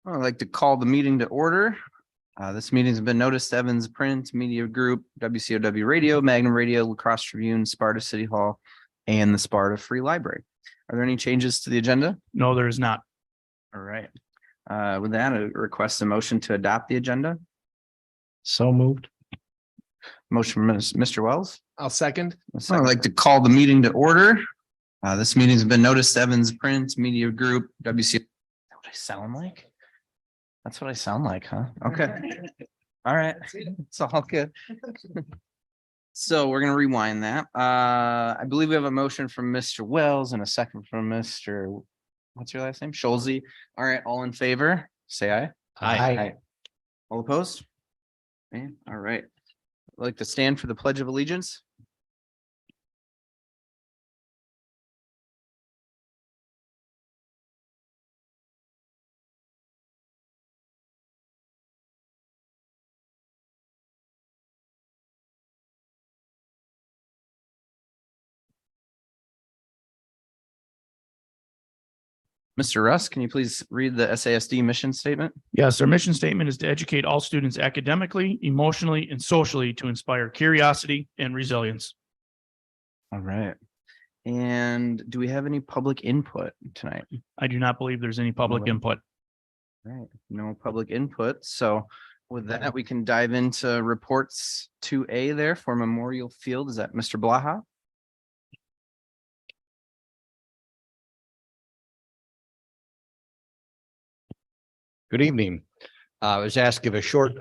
I'd like to call the meeting to order. This meeting has been noticed to Evans Print, Media Group, WCOW Radio, Magnum Radio, La Crosse Tribune, Sparta City Hall, and the Sparta Free Library. Are there any changes to the agenda? No, there is not. All right. With that, I request a motion to adopt the agenda. So moved. Motion from Mr. Wells. I'll second. I'd like to call the meeting to order. This meeting has been noticed to Evans Print, Media Group, WC. Is that what I sound like? That's what I sound like, huh? Okay. All right. It's all good. So we're going to rewind that. I believe we have a motion from Mr. Wells and a second from Mr. What's your last name? Schulze. All right. All in favor, say aye. Aye. All opposed? Okay. All right. I'd like to stand for the Pledge of Allegiance. Mr. Russ, can you please read the SASD mission statement? Yes, our mission statement is to educate all students academically, emotionally, and socially to inspire curiosity and resilience. All right. And do we have any public input tonight? I do not believe there's any public input. All right, no public input. So with that, we can dive into reports 2A there for Memorial Field. Is that Mr. Blaha? Good evening. I was asked to give a short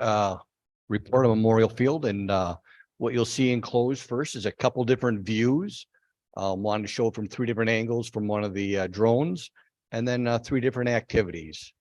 report on Memorial Field, and what you'll see enclosed first is a couple different views. Wanted to show from 3 different angles from one of the drones, and then 3 different activities.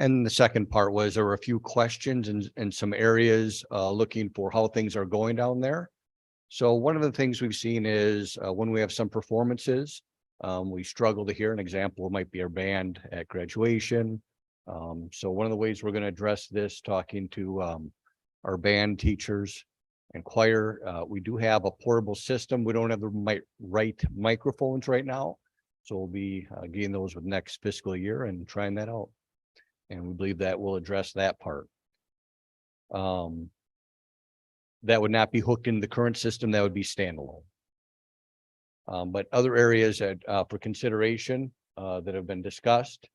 And the second part was there were a few questions and some areas looking for how things are going down there. So one of the things we've seen is when we have some performances, we struggle to hear. An example might be our band at graduation. So one of the ways we're going to address this, talking to our band teachers and choir, we do have a portable system. We don't have the right microphones right now. So we'll be getting those with next fiscal year and trying that out. And we believe that will address that part. That would not be hooked into the current system. That would be standalone. But other areas that for consideration that have been discussed,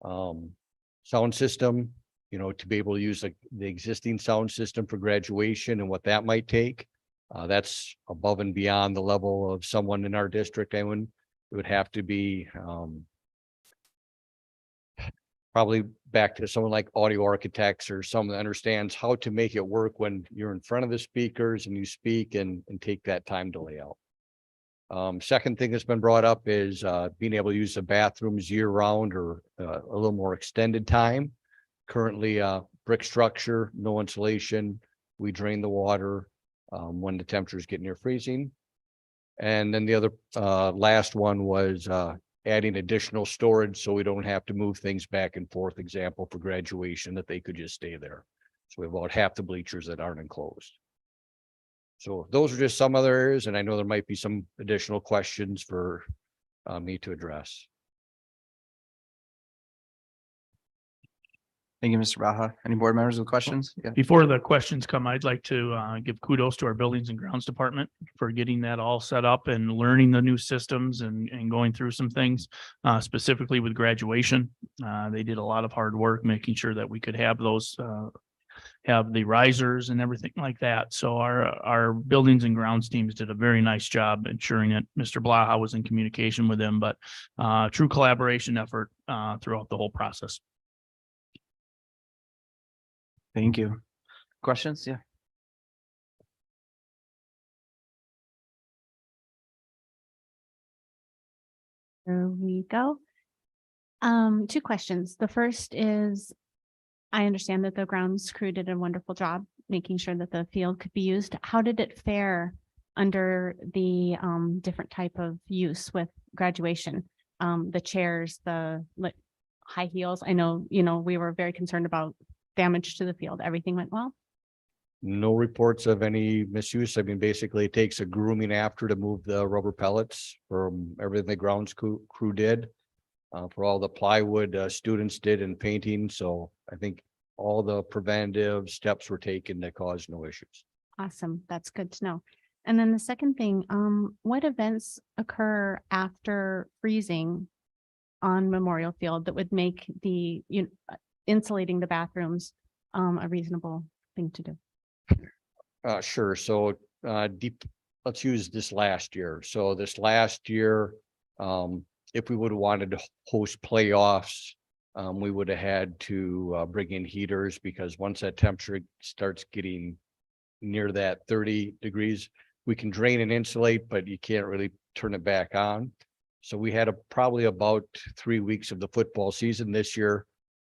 sound system, to be able to use the existing sound system for graduation and what that might take. That's above and beyond the level of someone in our district. And it would have to be probably back to someone like audio architects or someone that understands how to make it work when you're in front of the speakers and you speak and take that time to lay out. Second thing that's been brought up is being able to use the bathrooms year round or a little more extended time. Currently, brick structure, no insulation. We drain the water when the temperatures get near freezing. And then the other last one was adding additional storage so we don't have to move things back and forth. Example for graduation, that they could just stay there. So we have about half the bleachers that aren't enclosed. So those are just some other areas, and I know there might be some additional questions for me to address. Thank you, Mr. Baha. Any board members with questions? Yeah. Before the questions come, I'd like to give kudos to our Buildings and Grounds Department for getting that all set up and learning the new systems and going through some things, specifically with graduation. They did a lot of hard work making sure that we could have those, have the risers and everything like that. So our Buildings and Grounds teams did a very nice job ensuring that Mr. Blaha was in communication with them, but true collaboration effort throughout the whole process. Thank you. Questions? Yeah. There we go. 2 questions. The first is, I understand that the grounds crew did a wonderful job making sure that the field could be used. How did it fare under the different type of use with graduation, the chairs, the high heels. I know, we were very concerned about damage to the field. Everything went well. No reports of any misuse. I mean, basically it takes a grooming after to move the rubber pellets from everything the grounds crew did. For all the plywood students did in painting. So I think all the preventative steps were taken that caused no issues. Awesome. That's good to know. And then the second thing, what events occur after freezing on Memorial Field that would make the insulating the bathrooms a reasonable thing to do? Sure. So let's use this last year. So this last year, if we would have wanted to host playoffs, we would have had to bring in heaters, because once that temperature starts getting near that 30 degrees, we can drain and insulate, but you can't really turn it back on. So we had probably about 3 weeks of the football season this year.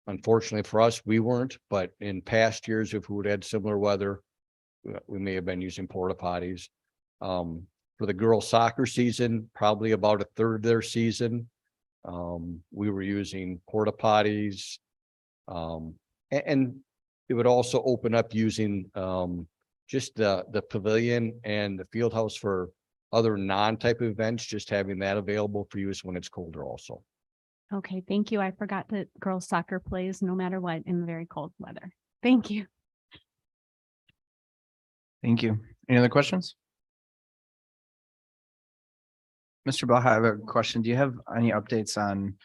Unfortunately for us, we weren't, but in past years, if we would have had similar weather, we may have been using porta potties. For the girls' soccer season, probably about a third of their season, we were using porta potties. And it would also open up using just the pavilion and the field house for other non-type events, just having that available for use when it's colder also. Okay, thank you. I forgot that girls soccer plays no matter what in very cold weather. Thank you. Thank you. Any other questions? Mr. Blaha, I have a question. Do you have any updates on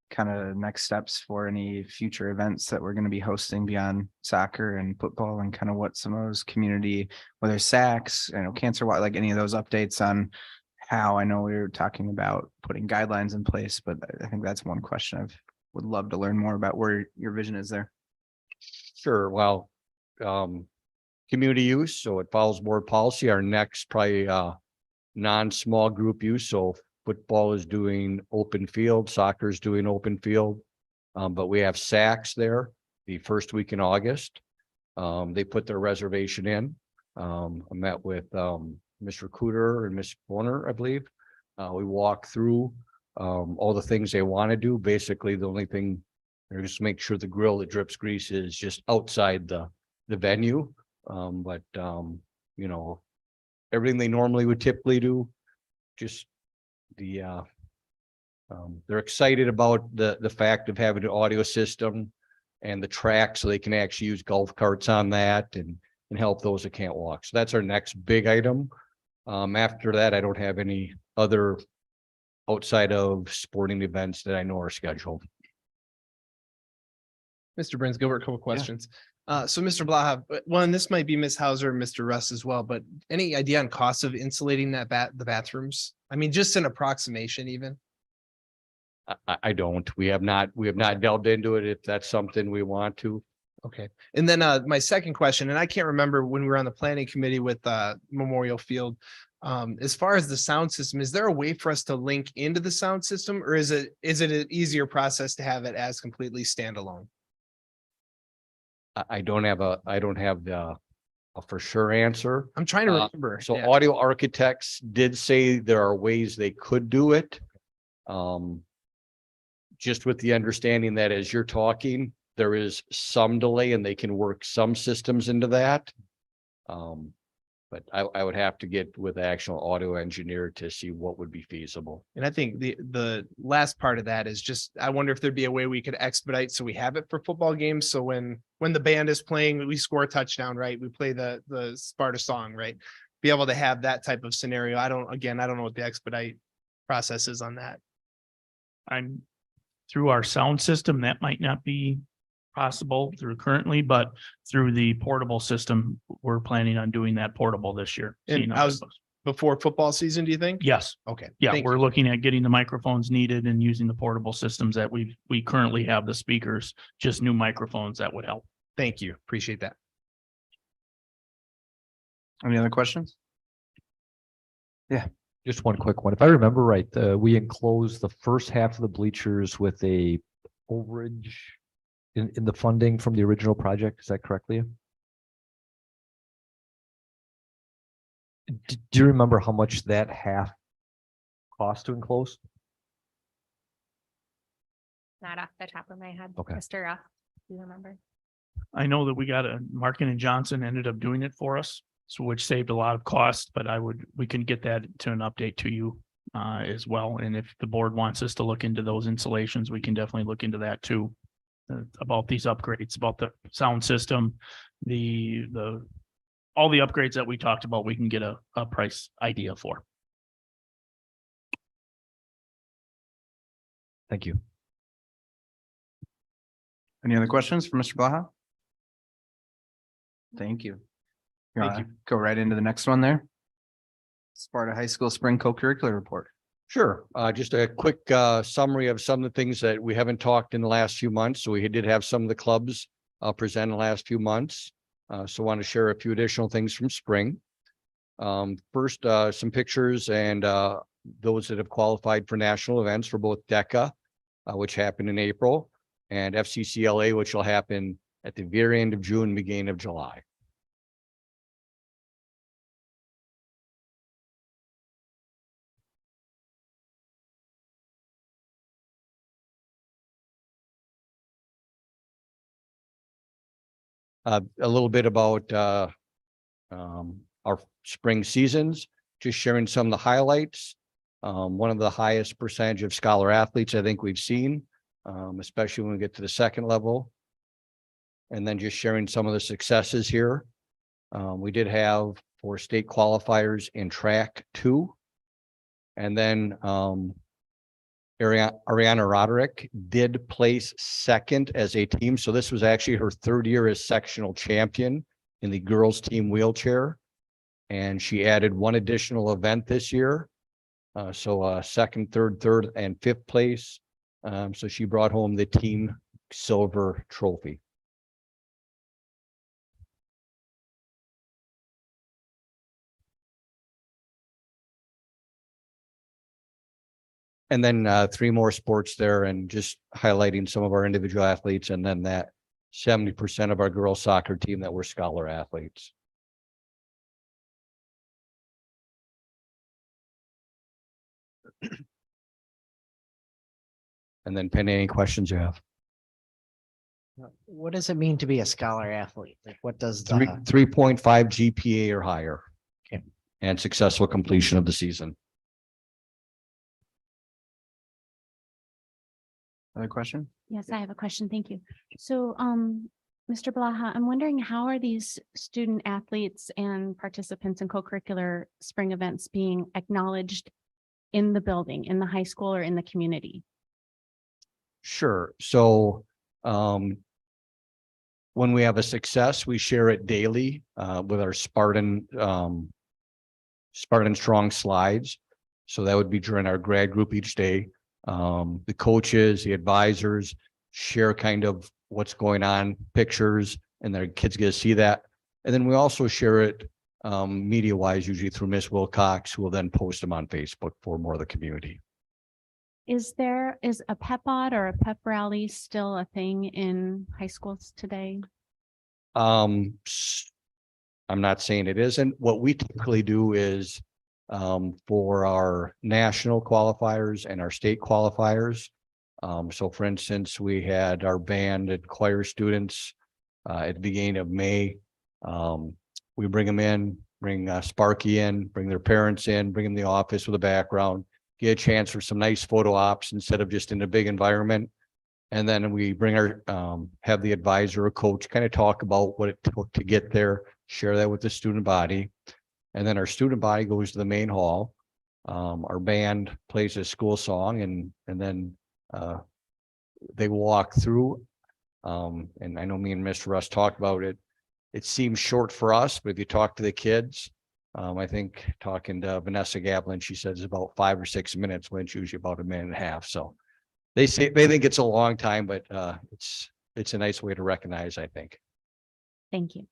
kind of next steps for any future events that we're going to be hosting beyond soccer and football, and kind of what some of those community, whether SACs, cancer, like any of those updates on how? I know we were talking about putting guidelines in place, but I think that's one question I would love to learn more about, where your vision is there. Sure. Well, community use, so it follows board policy. Our next probably non-small group use. So football is doing open field, soccer is doing open field, but we have SACs there the first week in August. They put their reservation in. I met with Mr. Cooter and Ms. Bonner, I believe. We walked through all the things they want to do. Basically, the only thing, they're just make sure the grill that drips grease is just outside the venue. But everything they normally would typically do, just they're excited about the fact of having an audio system and the track, so they can actually use golf carts on that and help those that can't walk. So that's our next big item. After that, I don't have any other outside of sporting events that I know are scheduled. Mr. Burns, Gilbert, a couple questions. So Mr. Blaha, one, this might be Ms. Hauser and Mr. Russ as well, but any idea on cost of insulating the bathrooms? I mean, just an approximation even. I don't. We have not delved into it. If that's something we want to. Okay. And then my second question, and I can't remember when we were on the planning committee with Memorial Field, as far as the sound system, is there a way for us to link into the sound system, or is it an easier process to have it as completely standalone? I don't have a for sure answer. I'm trying to remember. So Yeah. audio architects did say there are ways they could do it. Just with the understanding that as you're talking, there is some delay and they can work some systems into that. But I would have to get with the actual audio engineer to see what would be feasible. And I think the last part of that is just, I wonder if there'd be a way we could expedite so we have it for football games. So when the band is playing, we score a touchdown, right? We play the Sparta song, right? Be able to have that type of scenario. I don't know what the expedite process is on that. I'm through our sound system, that might not be possible through currently, but through the portable system, we're planning on doing that portable this year. And seeing how I that was- goes. Before football season, do you think? Yes, Okay. yeah, Thank we're you. looking at getting the microphones needed and using the portable systems that we currently have, the speakers, just new microphones that would help. Thank you. Appreciate that. Any other questions? Just one quick one. If I remember right, we enclosed the first half of the bleachers with a overage in the funding from the original project. Is that correct, Leah? Do you remember how much that half cost to enclose? Not off the top of my head. Okay. Mr. Ruff, do you remember? I know that we got Markin and Johnson ended up doing it for us, so which saved a lot of cost, but we can get that to an update to you as well. And if the board wants us to look into those installations, we can definitely look into that too. About these upgrades, about the sound system, all the upgrades that we talked about, we can get a price idea for. Thank you. Any other questions for Mr. Blaha? Thank you. Thank you. Go right into the next one there. Sparta High School Spring Co-curricular Report. Sure. Just a quick summary of some of the things that we haven't talked in the last few months. So we did have some of the clubs present in the last few months. So I want to share a few additional things from spring. First, some pictures and those that have qualified for national events for both DECA, which happened in April, and FCCLA, which will happen at the very end of June, beginning of July. A little bit about our spring seasons, just sharing some of the highlights. One of the highest percentage of scholar athletes I think we've seen, especially when we get to the second level. And then just sharing some of the successes here. We did have 4 state qualifiers in track 2. And then Ariana Roderick did place second as a team. So this was actually her 3rd year as sectional champion in the girls team wheelchair. And she added 1 additional event this year. So 2nd, 3rd, and 5th place. So she brought home the team silver trophy. And then 3 more sports there, and just highlighting some of our individual athletes, and then that 70% of our girls soccer team that were scholar athletes. And then Penny, any questions you have? What does it mean to be a scholar athlete? Like, what does 3.5 GPA or higher. Okay. And successful completion of the season. Other question? Yes, I have a question. Thank you. So, Mr. Blaha, I'm wondering, how are these student athletes and participants in co-curricular spring events being acknowledged in the building, in the high school, or in the community? Sure. So when we have a success, we share it daily with our Spartan Strong slides. So that would be during our grad group each day. The coaches, the advisors share kind of what's going on, pictures, and their kids get to see that. And then we also share it media wise, usually through Miss Wilcox, who will then post them on Facebook for more of the community. Is a pep odd or a pep rally still a thing in high schools today? I'm not saying it isn't. What we typically do is for our national qualifiers and our state qualifiers. So for instance, we had our band and choir students at the beginning of May. We bring them in, bring Sparky in, bring their parents in, bring them to the office with a background, get a chance for some nice photo ops instead of just in a big environment. And then we bring our, have the advisor or coach kind of talk about what it took to get there, share that with the student body. And then our student body goes to the main hall. Our band plays a school song, and then they walk through. And I know me and Mr. Russ talked about it. It seems short for us, but if you talk to the kids, I think talking to Vanessa Gablin, she says it's about 5 or 6 minutes, when it's usually about 1.5 minutes. So they think it's a long time, but it's a nice way to recognize, I think. Thank you.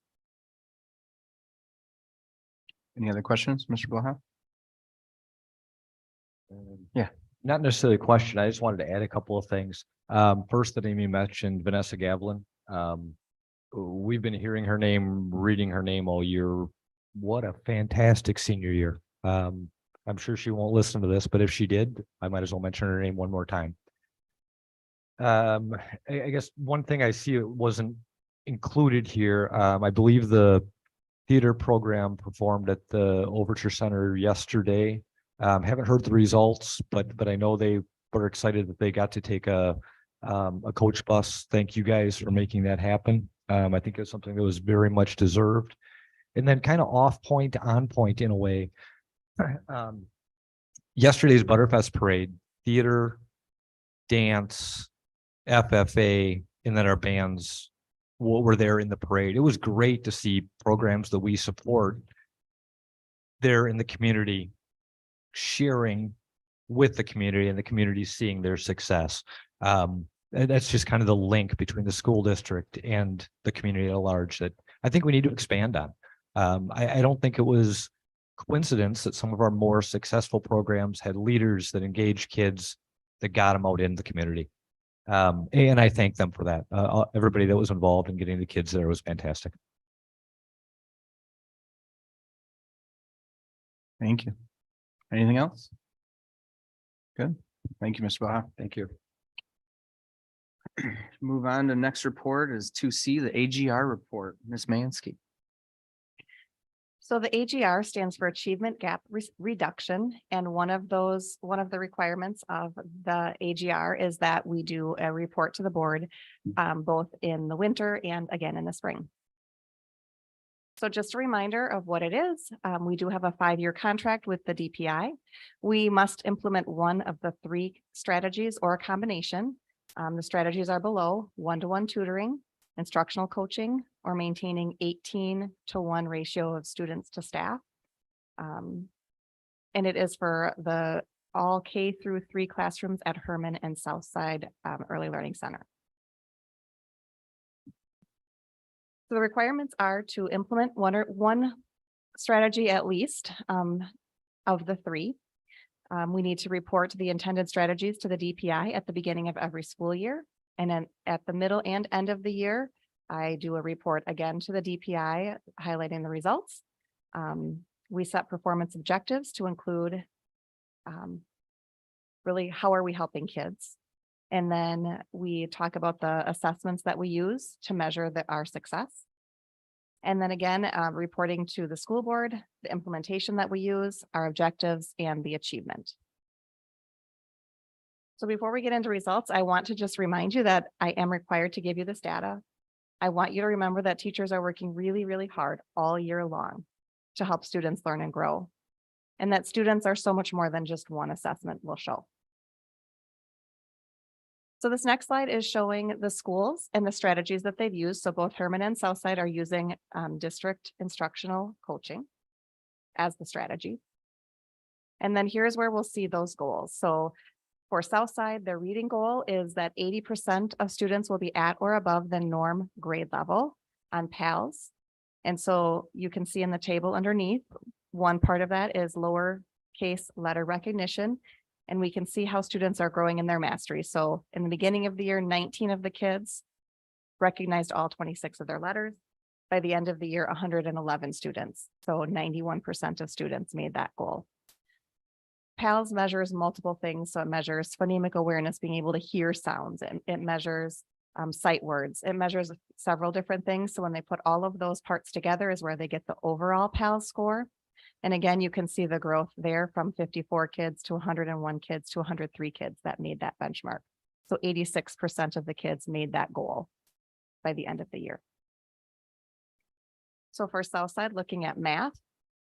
Any other questions, Mr. Blaha? Not necessarily a question. I just wanted to add a couple of things. First, that Amy mentioned Vanessa Gablin. We've been hearing her name, reading her name all year what a fantastic senior year. I'm sure she won't listen to this, but if she did, I might as well mention her name one more time. I guess one thing I see it wasn't included here. I believe the theater program performed at the Overture Center yesterday. Haven't heard the results, but I know they were excited that they got to take a coach bus. Thank you guys for making that happen. I think it's something that was very much deserved. And then kind of off point, on point in a way. Yesterday's Butterfest parade, theater, dance, FFA, and then our bands were there in the parade. It was great to see programs that we support there in the community, sharing with the community and the community seeing their success. And that's just kind of the link between the school district and the community at large that I think we need to expand on. I don't think it was coincidence that some of our more successful programs had leaders that engaged kids that got them out in the community. And I thank them for that. Everybody that was involved in getting the kids there was fantastic. Thank you. Anything else? Good. Thank you, Mr. Baha. Thank you. Move on to next report is 2C, the AGR report. Ms. Mansky. So the AGR stands for Achievement Gap Reduction. And one of the requirements of the AGR is that we do a report to the board, both in the winter and again in the spring. So just a reminder of what it is. We do have a 5-year contract with the DPI. We must implement one of the 3 strategies or a combination. The strategies are below: one-to-one tutoring, instructional coaching, or maintaining 18:1 ratio of students to staff. And it is for the all K through 3 classrooms at Herman and Southside Early Learning Center. So the requirements are to implement one strategy at least of the 3. We need to report the intended strategies to the DPI at the beginning of every school year. And then at the middle and end of the year, I do a report again to the DPI highlighting the results. We set performance objectives to include really how are we helping kids? And then we talk about the assessments that we use to measure our success. And then again, reporting to the school board, the implementation that we use, our objectives, and the achievement. So before we get into results, I want to just remind you that I am required to give you this data. I want you to remember that teachers are working really, really hard all year long to help students learn and grow. And that students are so much more than just one assessment will show. So this next slide is showing the schools and the strategies that they've used. So both Herman and Southside are using district instructional coaching as the strategy. And then here's where we'll see those goals. So for Southside, their reading goal is that 80% of students will be at or above the norm grade level on PALS. And so you can see in the table underneath, one part of that is lowercase letter recognition. And we can see how students are growing in their mastery. So in the beginning of the year, 19 of the kids recognized all 26 of their letters. By the end of the year, 111 students. So 91% of students made that goal. PALS measures multiple things. So it measures phonemic awareness, being able to hear sounds, and it measures sight words. It measures several different things. So when they put all of those parts together is where they get the overall PALS score. And again, you can see the growth there from 54 kids to 101 kids to 103 kids that made that benchmark. So 86% of the kids made that goal by the end of the year. So for Southside, looking at math,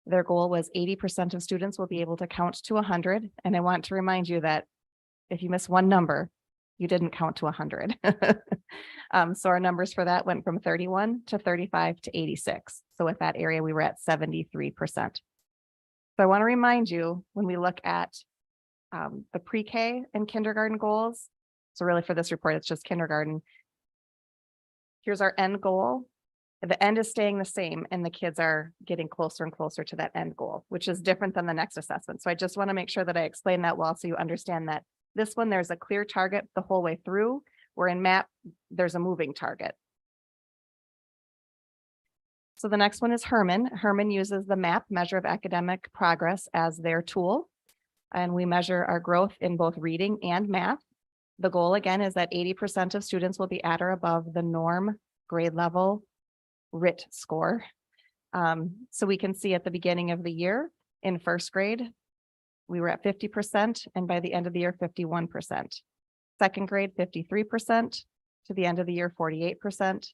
their goal was 80% of students will be able to count to 100. And I want to remind you that if you miss one number, you didn't count to 100. So our numbers for that went from 31 to 35 to 86. So with that area, we were at 73%. So I want to remind you when we look at the pre-K and kindergarten goals. So really for this report, it's just kindergarten. Here's our end goal. The end is staying the same and the kids are getting closer and closer to that end goal, which is different than the next assessment. So I just want to make sure that I explain that well, so you understand that this one, there's a clear target the whole way through, where in MAP, there's a moving target. So the next one is Herman. Herman uses the MAP, measure of academic progress, as their tool. And we measure our growth in both reading and math. The goal again is that 80% of students will be at or above the norm grade level RIT score. So we can see at the beginning of the year in first grade, we were at 50%, and by the end of the year, 51%. Second grade, 53%, to the end of the year, 48%.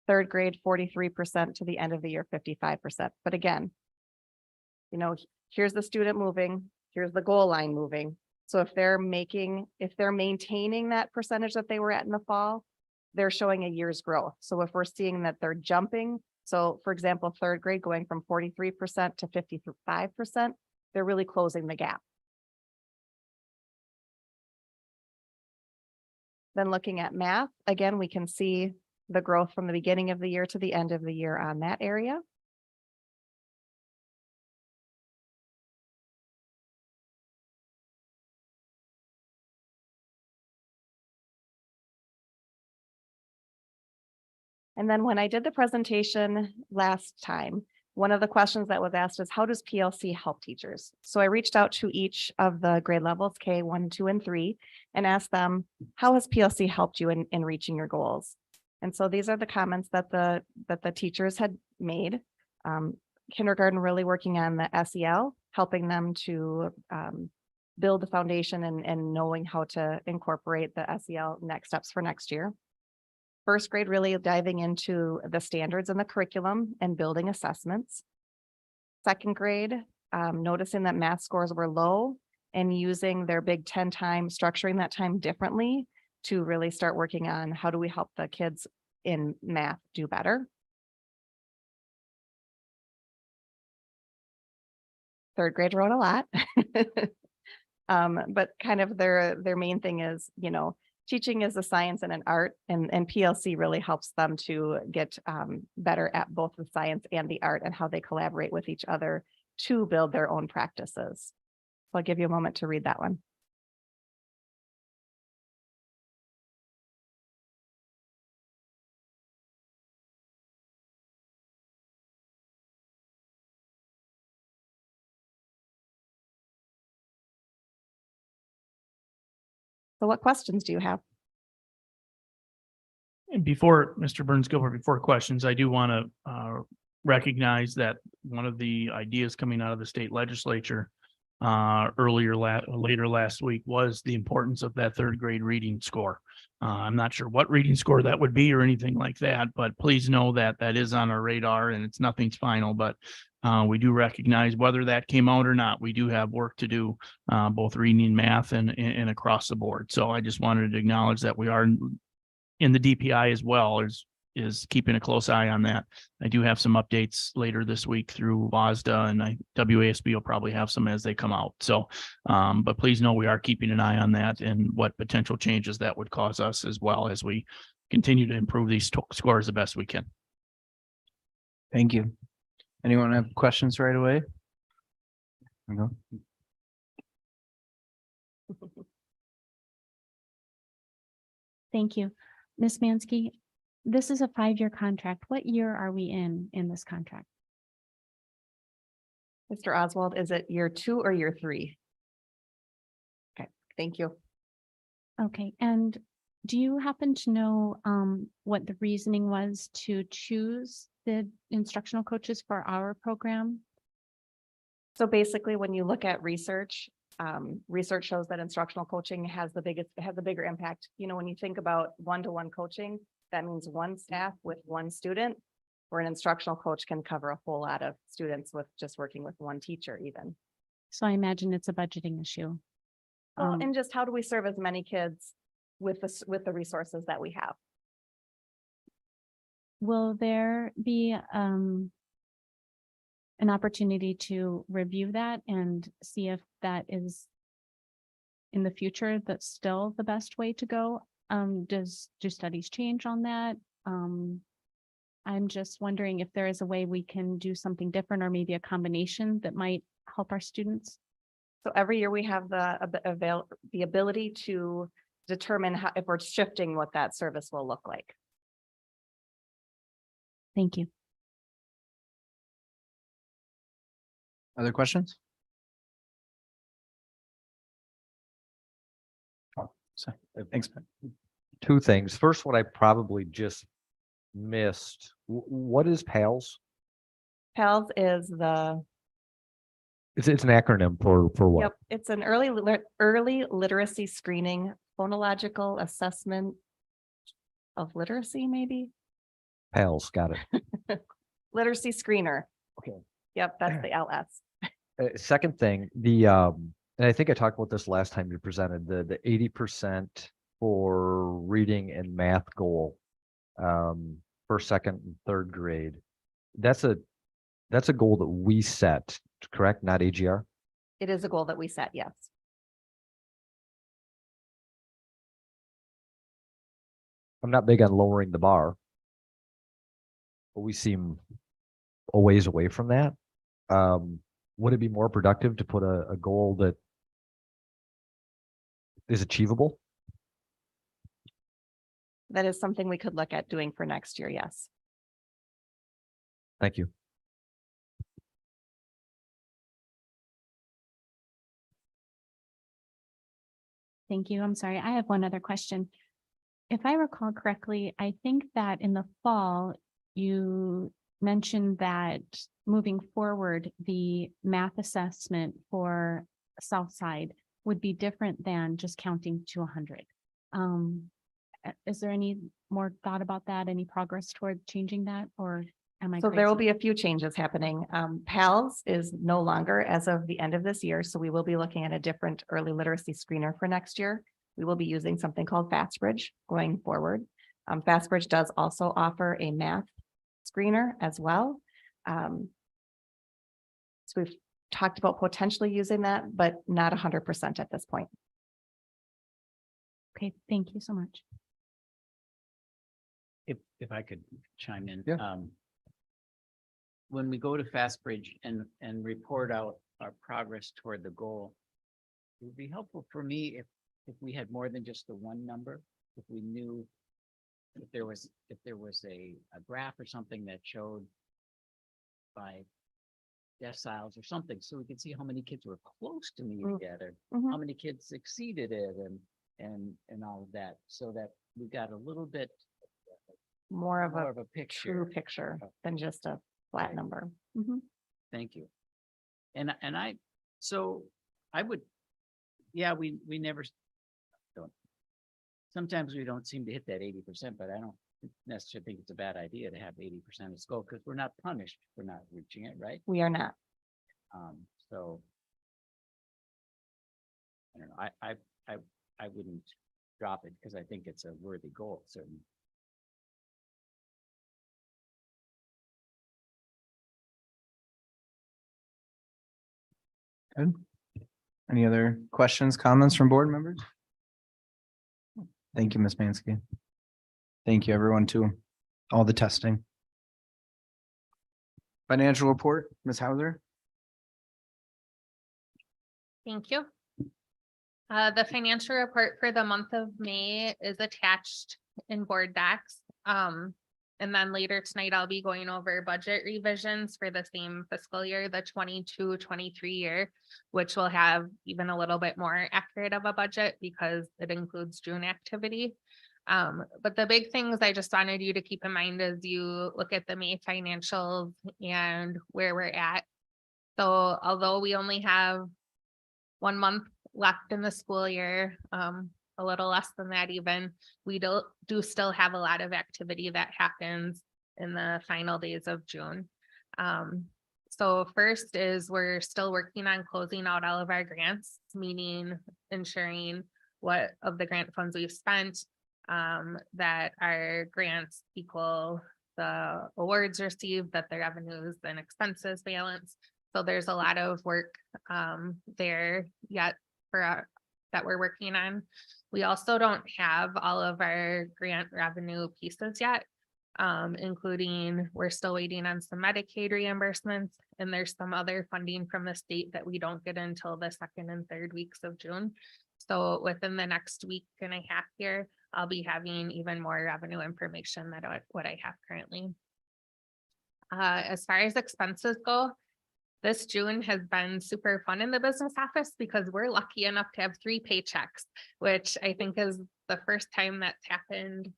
Third grade, 43%, to the end of the year, 55%. But again, you know, here's the student moving, here's the goal line moving. So if they're maintaining that percentage that they were at in the fall, they're showing a year's growth. So if we're seeing that they're jumping, so for example, third grade going from 43% to 55%, they're really closing the gap. Then looking at math, again, we can see the growth from the beginning of the year to the end of the year on that area. And then when I did the presentation last time, one of the questions that was asked is, how does PLC help teachers? So I reached out to each of the grade levels, K1, 2, and 3, and asked them, how has PLC helped you in reaching your goals? And so these are the comments that the teachers had made. Kindergarten really working on the SEL, helping them to build the foundation and knowing how to incorporate the SEL next steps for next year. First grade really diving into the standards and the curriculum and building assessments. Second grade, noticing that math scores were low and using their Big 10 time, structuring that time differently to really start working on how do we help the kids in math do better. Third grade wrote a lot, but kind of their main thing is, you know, teaching is a science and an art, and PLC really helps them to get better at both the science and the art and how they collaborate with each other to build their own practices. So I'll give you a moment to read that one. So what questions do you have? And before Mr. Burns go over before questions, I do want to recognize that one of the ideas coming out of the state legislature later last week was the importance of that third grade reading score. I'm not sure what reading score that would be or anything like that, but please know that that is on our radar and it's nothing's final, but we do recognize whether that came out or not, we do have work to do, both reading and math and across the board. So I just wanted to acknowledge that we are in the DPI as well is keeping a close eye on that. I do have some updates later this week through WASDA, and WASB will probably have some as they come out. So, but please know we are keeping an eye on that and what potential changes that would cause us as well as we continue to improve these scores the best we can. Thank you. Anyone have questions right away? No. Thank you. Ms. Mansky, this is a 5-year contract. What year are we in this contract? Mr. Oswald, is it year 2 or year 3? Okay, thank you. Okay, and do you happen to know what the reasoning was to choose the instructional coaches for our program? So basically, when you look at research, research shows that instructional coaching has the bigger impact. You know, when you think about one-to-one coaching, that means one staff with one student, where an instructional coach can cover a whole lot of students with just working with one teacher even. So I imagine it's a budgeting issue. Well, and just how do we serve as many kids with the resources that we have? Will there be an opportunity to review that and see if that is in the future, that's still the best way to go? Do studies change on that? I'm just wondering if there is a way we can do something different or maybe a combination that might help our students. So every year we have the ability to determine if we're shifting what that service will look like. Thank you. Other questions? Oh, sorry. Thanks. Ben. Two things. First one I probably just missed. What is PALS? PALS is the, It's an acronym for what? yep, it's an early literacy screening, phonological assessment of literacy, maybe? PALS, got it. Literacy screener. Okay. Yep, that's the LS. Second thing, and I think I talked about this last time you presented, the 80% for reading and math goal, for second and third grade. That's a goal that we set, correct? Not AGR? It is a goal that we set, yes. I'm not big on lowering the bar, but we seem a ways away from that. Would it be more productive to put a goal that is achievable? That is something we could look at doing for next year, yes. Thank you. Thank you. I'm sorry. I have one other question. If I recall correctly, I think that in the fall, you mentioned that moving forward, the math assessment for Southside would be different than just counting to 100. Is there any more thought about that? Any progress toward changing that, or am I So there will crazy? be a few changes happening. PALS is no longer as of the end of this year, so we will be looking at a different early literacy screener for next year. We will be using something called FastBridge going forward. FastBridge does also offer a math screener as well. So we've talked about potentially using that, but not 100% at this point. Okay, thank you so much. If I could chime in. Yeah. When we go to FastBridge and report out our progress toward the goal, it would be helpful for me if we had more than just the one number, if we knew if there was a graph or something that showed by deciles or something, so we could see how many kids were close to meeting together, how many kids exceeded it and all of that, so that we got a little bit More of more a of a true picture. picture than just a flat Right. number. Mhm. Thank you. And so I would, yeah, we never don't. Sometimes we don't seem to hit that 80%, but I don't necessarily think it's a bad idea to have 80% as goal, because we're not punished for not reaching it, right? We are not. So I don't know, I wouldn't drop it because I think it's a worthy goal, certainly. Good. Any other questions, comments from board members? Thank you, Ms. Mansky. Thank you, everyone, too. All the testing. Financial report, Ms. Hauser. Thank you. The financial report for the month of May is attached in board docs. And then later tonight, I'll be going over budget revisions for the same fiscal year, the 22-23 year, which will have even a little bit more accurate of a budget because it includes June activity. But the big things I just wanted you to keep in mind as you look at the May financials and where we're at. So although we only have 1 month left in the school year, a little less than that even, we do still have a lot of activity that happens in the final days of June. So first is we're still working on closing out all of our grants, meaning ensuring what of the grant funds we've spent, that our grants equal the awards received, that the revenues and expenses balance. So there's a lot of work there yet for that we're working on. We also don't have all of our grant revenue pieces yet, including we're still waiting on some Medicaid reimbursements, and there's some other funding from the state that we don't get until the 2nd and 3rd weeks of June. So within the next week and a half here, I'll be having even more revenue information than what I have currently. As far as expenses go, This June has been super fun in the business office because we're lucky enough to have 3 paychecks, which I think is the first time that's happened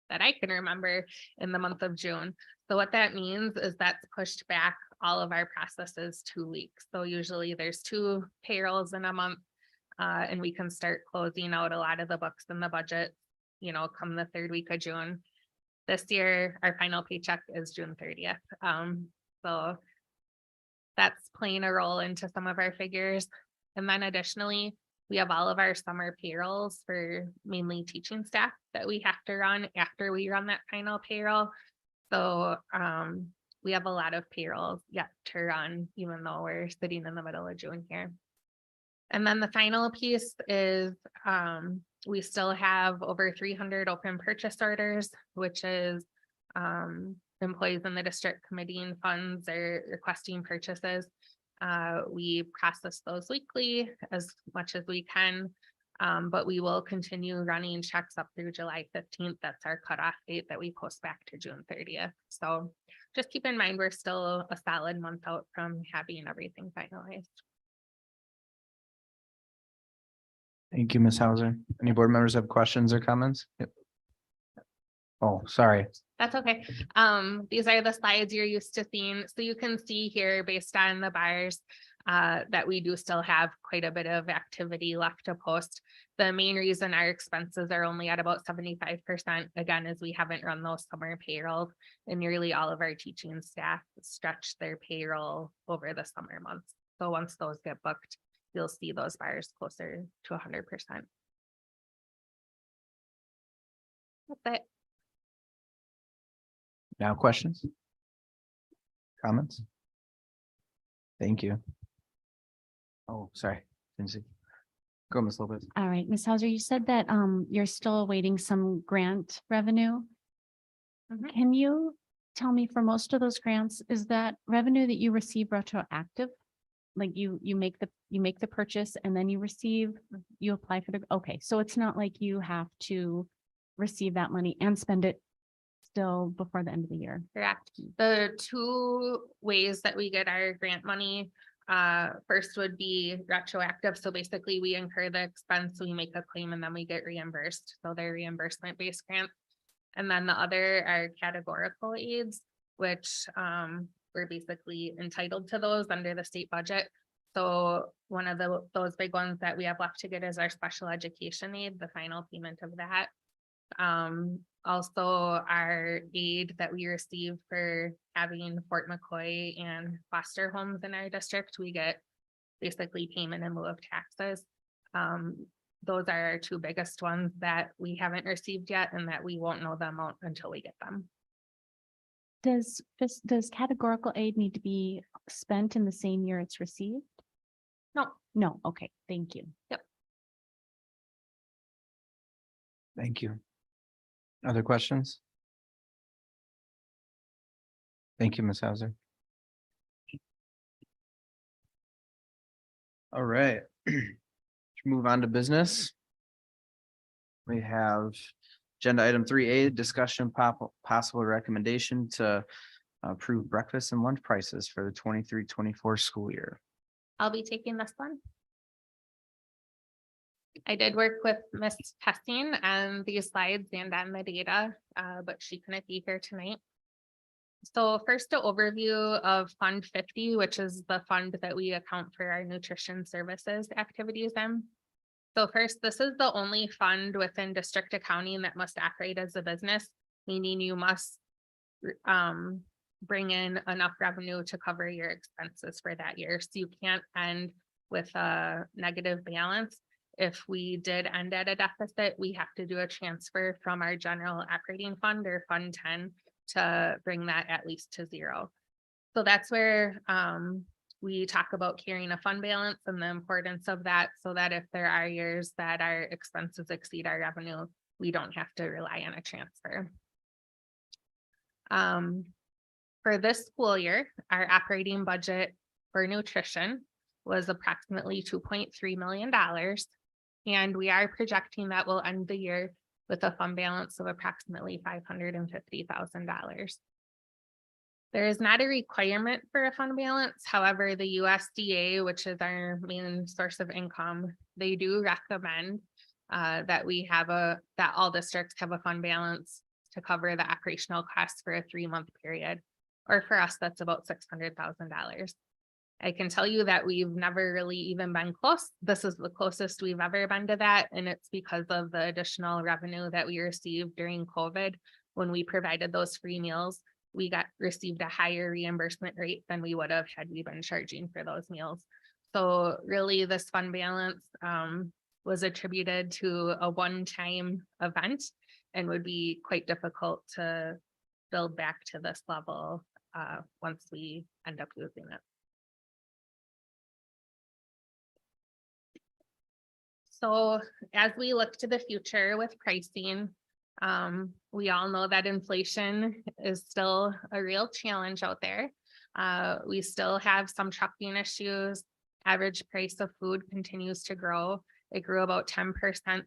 that I can remember in the month of June. So what that means is that's pushed back all of our processes 2 weeks. So usually there's 2 payrolls in a month, and we can start closing out a lot of the books in the budget, you know, come the 3rd week of June. This year, our final paycheck is June 30th. So that's playing a role into some of our figures. And then additionally, we have all of our summer payrolls for mainly teaching staff that we have to run after we run that final payroll. So we have a lot of payrolls yet to run, even though we're sitting in the middle of June here. And then the final piece is we still have over 300 open purchase orders, which is employees in the district committing funds or requesting purchases. We process those weekly as much as we can, but we will continue running checks up through July 15th. That's our cutoff date that we post back to June 30th. So just keep in mind, we're still a solid month out from having everything finalized. Thank you, Ms. Hauser. Any board members have questions or comments? Yep. Oh, sorry. That's okay. These are the slides you're used to seeing. So you can see here based on the bars that we do still have quite a bit of activity left to post. The main reason our expenses are only at about 75%, again, is we haven't run those summer payrolls, and nearly all of our teaching staff stretch their payroll over the summer months. So once those get booked, you'll see those bars closer to 100%. That's it. Now questions? Comments? Thank you. Oh, sorry. Didn't see. Go, Ms. Lopez. All right, Ms. Hauser, you said that you're still awaiting some grant revenue. Mhm. Can you tell me, for most of those grants, is that revenue that you receive retroactive? Like you make the purchase and then you apply for the, okay, so it's not like you have to receive that money and spend it still before the end of the year. Correct. The 2 ways that we get our grant money, first would be retroactive. So basically we incur the expense, we make a claim, and then we get reimbursed. So they're reimbursement-based grants. And then the other are categorical aids, which we're basically entitled to those under the state budget. So one of those big ones that we have left to get is our special education aid, the final payment of that. Also our aid that we receive for having Fort McCoy and foster homes in our district, we get basically payment in lieu of taxes. Those are our 2 biggest ones that we haven't received yet, and that we won't know the amount until we get them. Does categorical aid need to be spent in the same year it's received? No. No, okay, thank you. Thank you. Other questions? Thank you, Ms. Hauser. All right. Move on to business. We have agenda item 3A, discussion possible recommendation to approve breakfast and lunch prices for the 23-24 school year. I'll be taking this one. I did work with Ms. Testing on these slides and on the data, but she couldn't be here tonight. So first, an overview of Fund 50, which is the fund that we account for our nutrition services activities in. So first, this is the only fund within district accounting that must operate as a business, meaning you must bring in enough revenue to cover your expenses for that year. So you can't end with a negative balance. If we did end at a deficit, we have to do a transfer from our general operating fund or Fund 10 to bring that at least to 0. So that's where we talk about carrying a fund balance and the importance of that, so that if there are years that our expenses exceed our revenue, we don't have to rely on a transfer. For this school year, our operating budget for nutrition was approximately $2.3 million. And we are projecting that we'll end the year with a fund balance of approximately $550,000. There is not a requirement for a fund balance. However, the USDA, which is our main source of income, they do recommend that that all districts have a fund balance to cover the operational costs for a 3-month period. Or for us, that's about $600,000. I can tell you that we've never really even been close. This is the closest we've ever been to that. And it's because of the additional revenue that we received during COVID. When we provided those free meals, we received a higher reimbursement rate than we would have had we been charging for those meals. So really this fund balance was attributed to a one-time event and would be quite difficult to build back to this level once we end up using it. So as we look to the future with pricing, we all know that inflation is still a real challenge out there. We still have some trucking issues. Average price of food continues to grow. It grew about 10%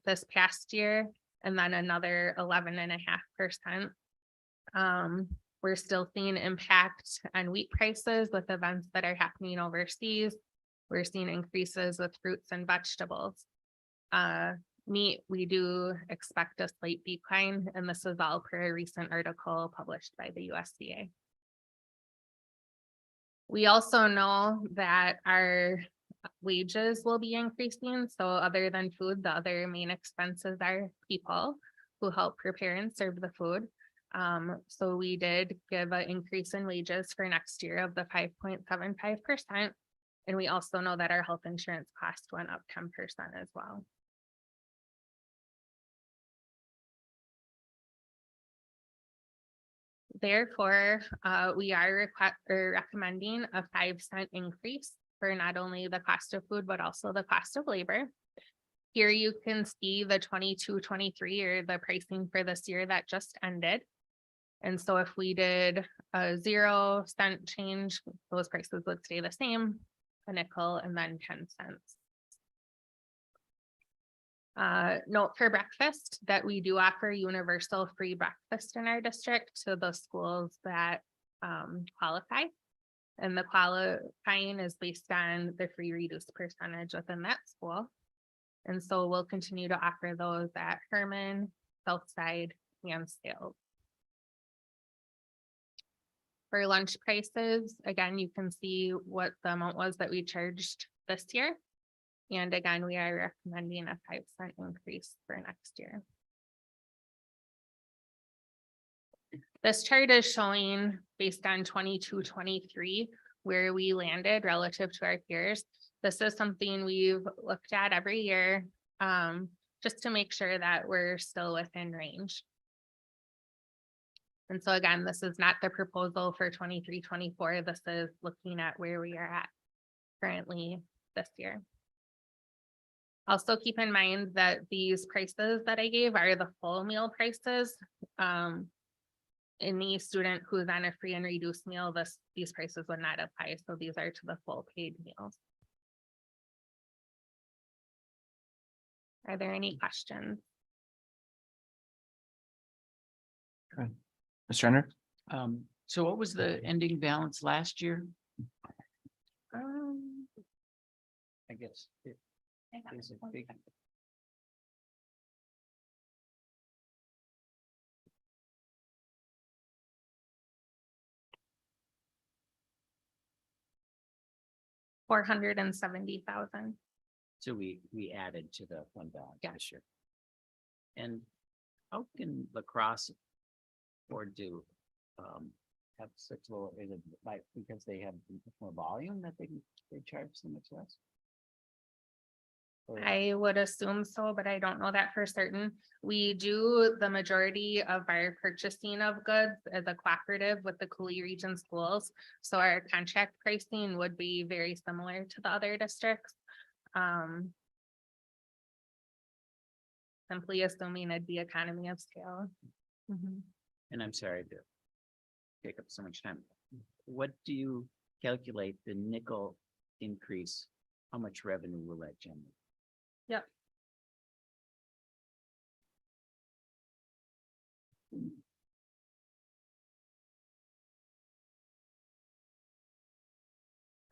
this past year, and then another 11.5%. We're still seeing impact on wheat prices with events that are happening overseas. We're seeing increases with fruits and vegetables. Meat, we do expect a slight decline, and this is all per a recent article published by the USDA. We also know that our wages will be increasing. So other than food, the other main expenses are people who help prepare and serve the food. So we did give an increase in wages for next year of the 5.75%. And we also know that our health insurance cost went up 10% as well. Therefore, we are recommending a 5-cent increase for not only the cost of food, but also the cost of labor. Here you can see the 22-23 or the pricing for this year that just ended. And so if we did a 0-cent change, those prices would stay the same, a nickel, and then 10 cents. Note for breakfast that we do offer universal free breakfast in our district to the schools that qualify. And the qualifying is based on the free reduced percentage within that school. And so we'll continue to offer those at Herman, Southside, and Sales. For lunch prices, again, you can see what the amount was that we charged this year. And again, we are recommending a 5-cent increase for next year. This chart is showing based on 22-23 where we landed relative to our peers. This is something we've looked at every year just to make sure that we're still within range. And so again, this is not the proposal for 23-24. This is looking at where we are at currently this year. Also keep in mind that these prices that I gave are the full meal prices. Any student who's on a free and reduced meal, these prices would not apply. So these are to the full paid meals. Are there any questions? Okay. Mr. Renner? So what was the ending balance last year? I guess it is a big. $470,000. So we added to the fund balance this year. And how can lacrosse afford to have such low, is it like because they have more volume that they charge so much less? Or- I would assume so, but I don't know that for certain. We do the majority of our purchasing of goods as a cooperative with the Cooley Region schools. So our contract pricing would be very similar to the other districts. Simply assuming it'd be economy of scale. And I'm sorry to take up so much time. What do you calculate the nickel increase? How much revenue will that generate? Yep.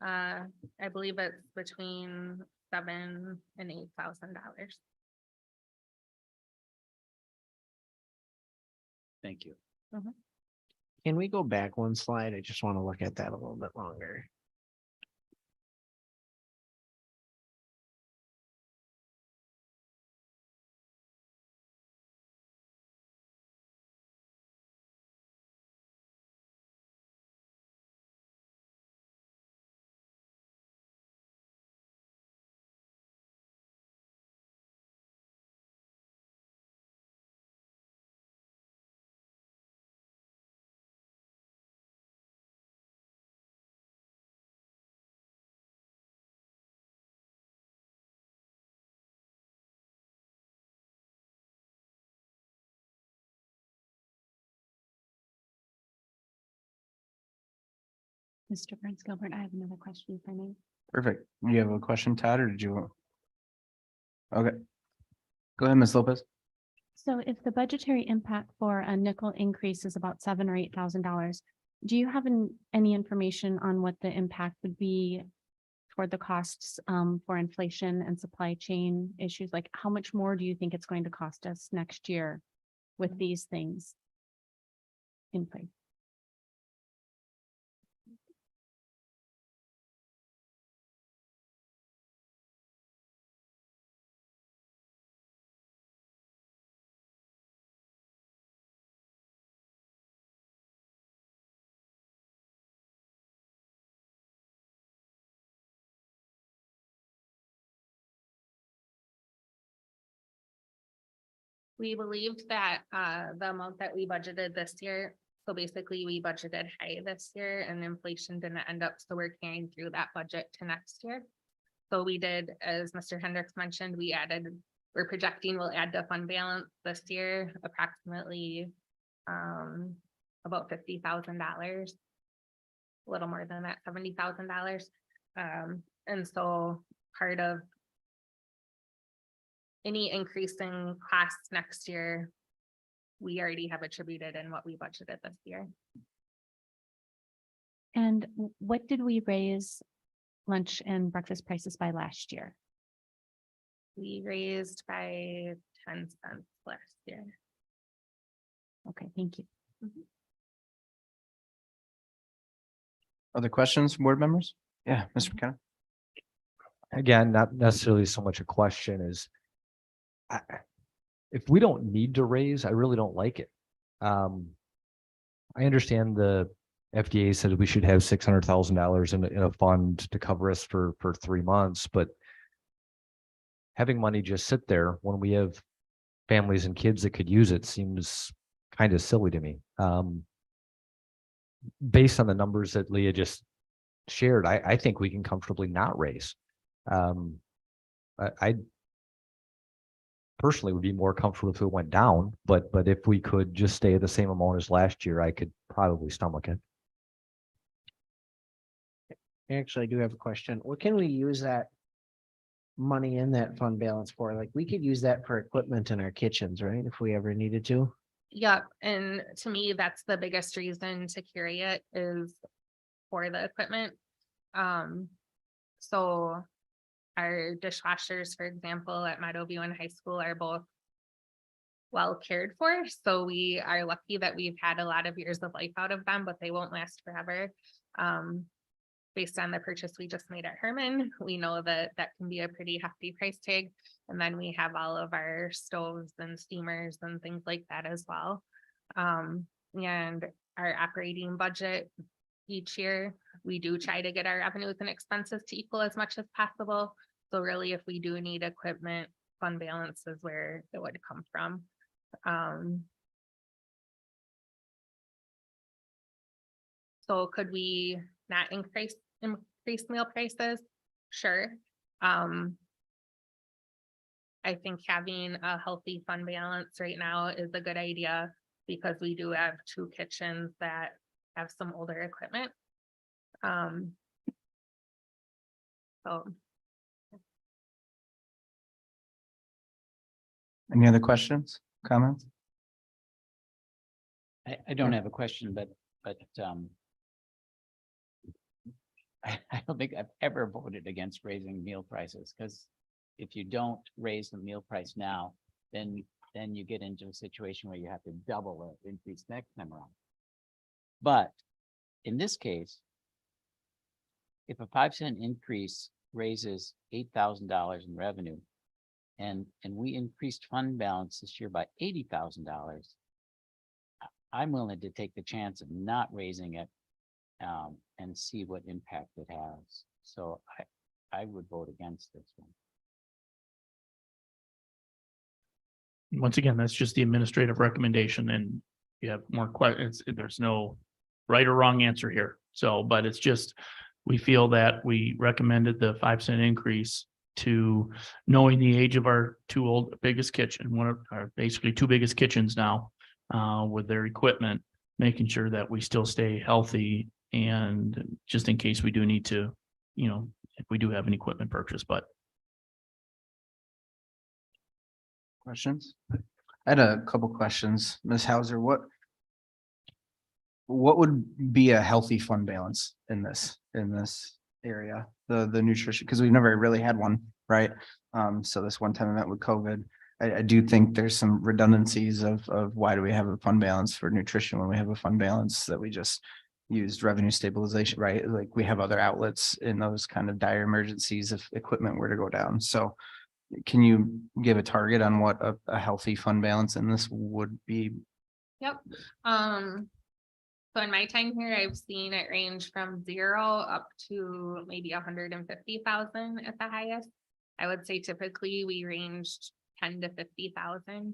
I believe it's between $7,000 and $8,000. Thank you. Can we go back one slide? I just want to look at that a little bit longer. Mr. Burns Gilbert, I have another question for me. Perfect. You have a question, Todd, or did you? Okay. Go ahead, Ms. Lopez. So if the budgetary impact for a nickel increase is about $7,000 or $8,000, do you have any information on what the impact would be toward the costs for inflation and supply chain issues? Like how much more do you think it's going to cost us next year with these things in place? We believed that the amount that we budgeted this year, so basically we budgeted high this year and inflation didn't end up, so we're carrying through that budget to next year. So we did, as Mr. Hendricks mentioned, we're projecting we'll add to fund balance this year approximately about $50,000. A little more than that, $70,000. And so part of any increasing costs next year, we already have attributed in what we budgeted this year. And what did we raise lunch and breakfast prices by last year? We raised by 10 cents last year. Okay, thank you. Other questions from board members? Yeah, Mr. McKenna. Again, not necessarily so much a question as if we don't need to raise, I really don't like it. I understand the FDA said we should have $600,000 in a fund to cover us for 3 months, but having money just sit there when we have families and kids that could use it seems kind of silly to me. Based on the numbers that Leah just shared, I think we can comfortably not raise. I personally would be more comfortable if it went down, but if we could just stay at the same amount as last year, I could probably stomach it. Actually, I do have a question. What can we use that money in that fund balance for? Like, we could use that for equipment in our kitchens, right? If we ever needed to. Yep, and to me, that's the biggest reason to carry it is for the equipment. So our dishwashers, for example, at Meadowview and high school are both well cared for. So we are lucky that we've had a lot of years of life out of them, but they won't last forever. Based on the purchase we just made at Herman, we know that that can be a pretty hefty price tag. And then we have all of our stoves and steamers and things like that as well. And our operating budget each year, we do try to get our revenues and expenses to equal as much as possible. So really, if we do need equipment, fund balance is where it would come from. So could we not increase meal prices? Sure. I think having a healthy fund balance right now is a good idea because we do have 2 kitchens that have some older equipment. So. Any other questions, comments? I don't have a question, but I don't think I've ever voted against raising meal prices, because if you don't raise the meal price now, then you get into a situation where you have to double the increase next time around. But in this case, if a 5-cent increase raises $8,000 in revenue, and we increased fund balance this year by $80,000, I'm willing to take the chance of not raising it and see what impact it has. So I would vote against this one. Once again, that's just the administrative recommendation, and you have more questions. There's no right or wrong answer here. So, but it's just, we feel that we recommended the 5-cent increase to, knowing the age of our biggest kitchen, one of our basically two biggest kitchens now, with their equipment, making sure that we still stay healthy, and just in case we do need to, if we do have an equipment purchase, but. Questions? I had a couple questions. Ms. Hauser, what would be a healthy fund balance in this area? The nutrition, because we've never really had one, right? So this one-time event with COVID, I do think there's some redundancies of why do we have a fund balance for nutrition when we have a fund balance that we just used revenue stabilization, right? Like we have other outlets in those kind of dire emergencies if equipment were to go down. So can you give a target on what a healthy fund balance in this would be? Yep. So in my time here, I've seen it range from 0 up to maybe 150,000 at the highest. I would say typically we ranged 10 to 50,000.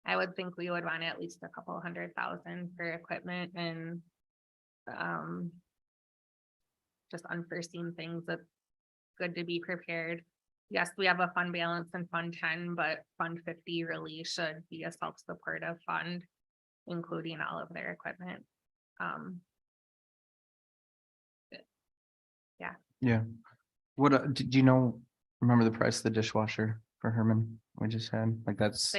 I would think we would want at least a couple 100,000 for equipment and just unforeseen things. That's good to be prepared. Yes, we have a fund balance in Fund 10, but Fund 50 really should be a self-supportive fund, including all of their equipment. Yeah. What, do you remember the price of the dishwasher for Herman we just had? Like that's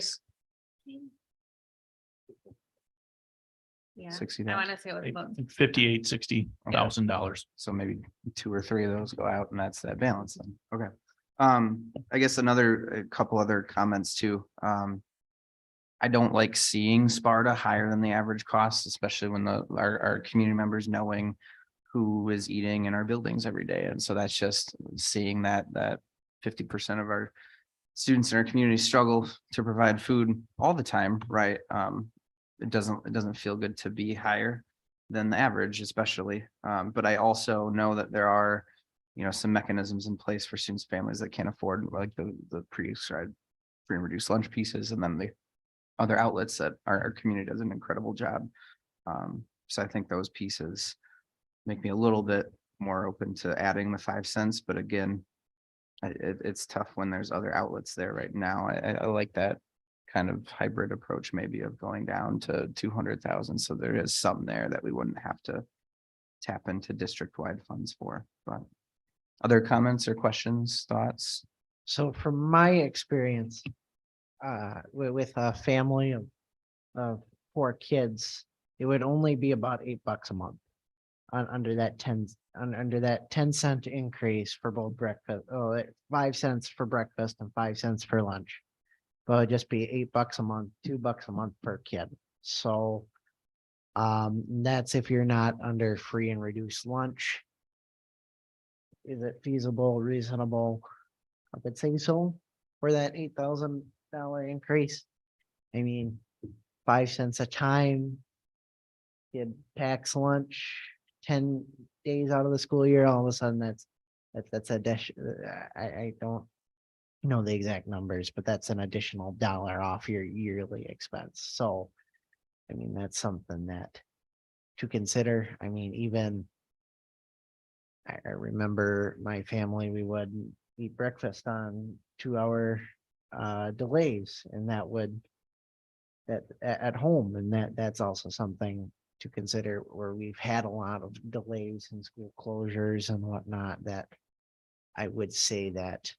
Yeah, 60. I want to say it was about $58,000-$60,000. So maybe 2 or 3 of those go out and that's that balance then. Okay. I guess a couple other comments too. I don't like seeing Sparta higher than the average cost, especially when our community members knowing who is eating in our buildings every day. And so that's just seeing that 50% of our students in our community struggle to provide food all the time, right? It doesn't feel good to be higher than the average, especially. But I also know that there are, some mechanisms in place for students' families that can't afford like the pre-described free and reduced lunch pieces, and then the other outlets that our community does an incredible job. So I think those pieces make me a little bit more open to adding the 5 cents. But again, it's tough when there's other outlets there right now. I like that kind of hybrid approach, maybe of going down to 200,000. So there is some there that we wouldn't have to tap into district-wide funds for. But other comments or questions, thoughts? So from my experience, with a family of 4 kids, it would only be about $8 a month under that 10-cent increase for both breakfast. 5 cents for breakfast and 5 cents for lunch. But it'd just be $8 a month, $2 a month per kid. So that's if you're not under free and reduced lunch. Is it feasible, reasonable? I would say so for that $8,000 increase. I mean, 5 cents a time. Kid packs lunch 10 days out of the school year. All of a sudden, that's a dish. I don't know the exact numbers, but that's an additional $1 off your yearly expense. So, I mean, that's something that to consider. I mean, even I remember my family, we would eat breakfast on 2-hour delays, and that at home, and that's also something to consider, where we've had a lot of delays and school closures and whatnot, that I would say that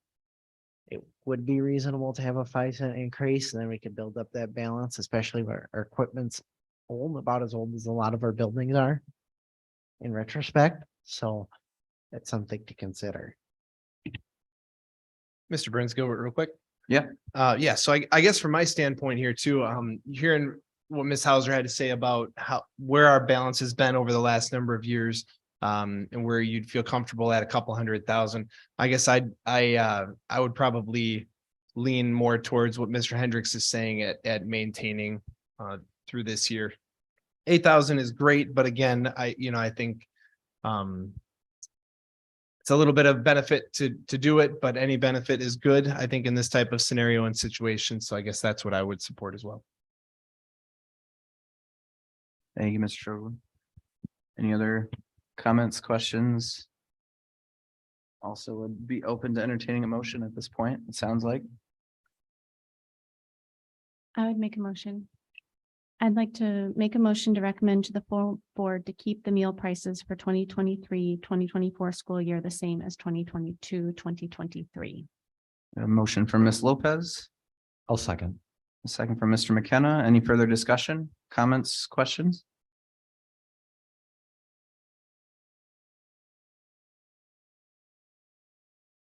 it would be reasonable to have a 5 cent increase, and then we could build up that balance, especially where our equipment's old, about as old as a lot of our buildings are in retrospect. So that's something to consider. Mr. Burns, go real quick. Yeah. Yeah, so I guess from my standpoint here too, hearing what Ms. Hauser had to say about where our balance has been over the last number of years, and where you'd feel comfortable at a couple 100,000. I guess I would probably lean more towards what Mr. Hendricks is saying at maintaining through this year. 8,000 is great, but again, I think it's a little bit of benefit to do it, but any benefit is good, I think, in this type of scenario and situation. So I guess that's what I would support as well. Thank you, Mr. Sherwood. Any other comments, questions? Also would be open to entertaining a motion at this point, it sounds like. I would make a motion. I'd like to make a motion to recommend to the full board to keep the meal prices for 2023-2024 school year the same as 2022-2023. A motion from Ms. Lopez, I'll second. a second from Mr. McKenna. Any further discussion, comments, questions?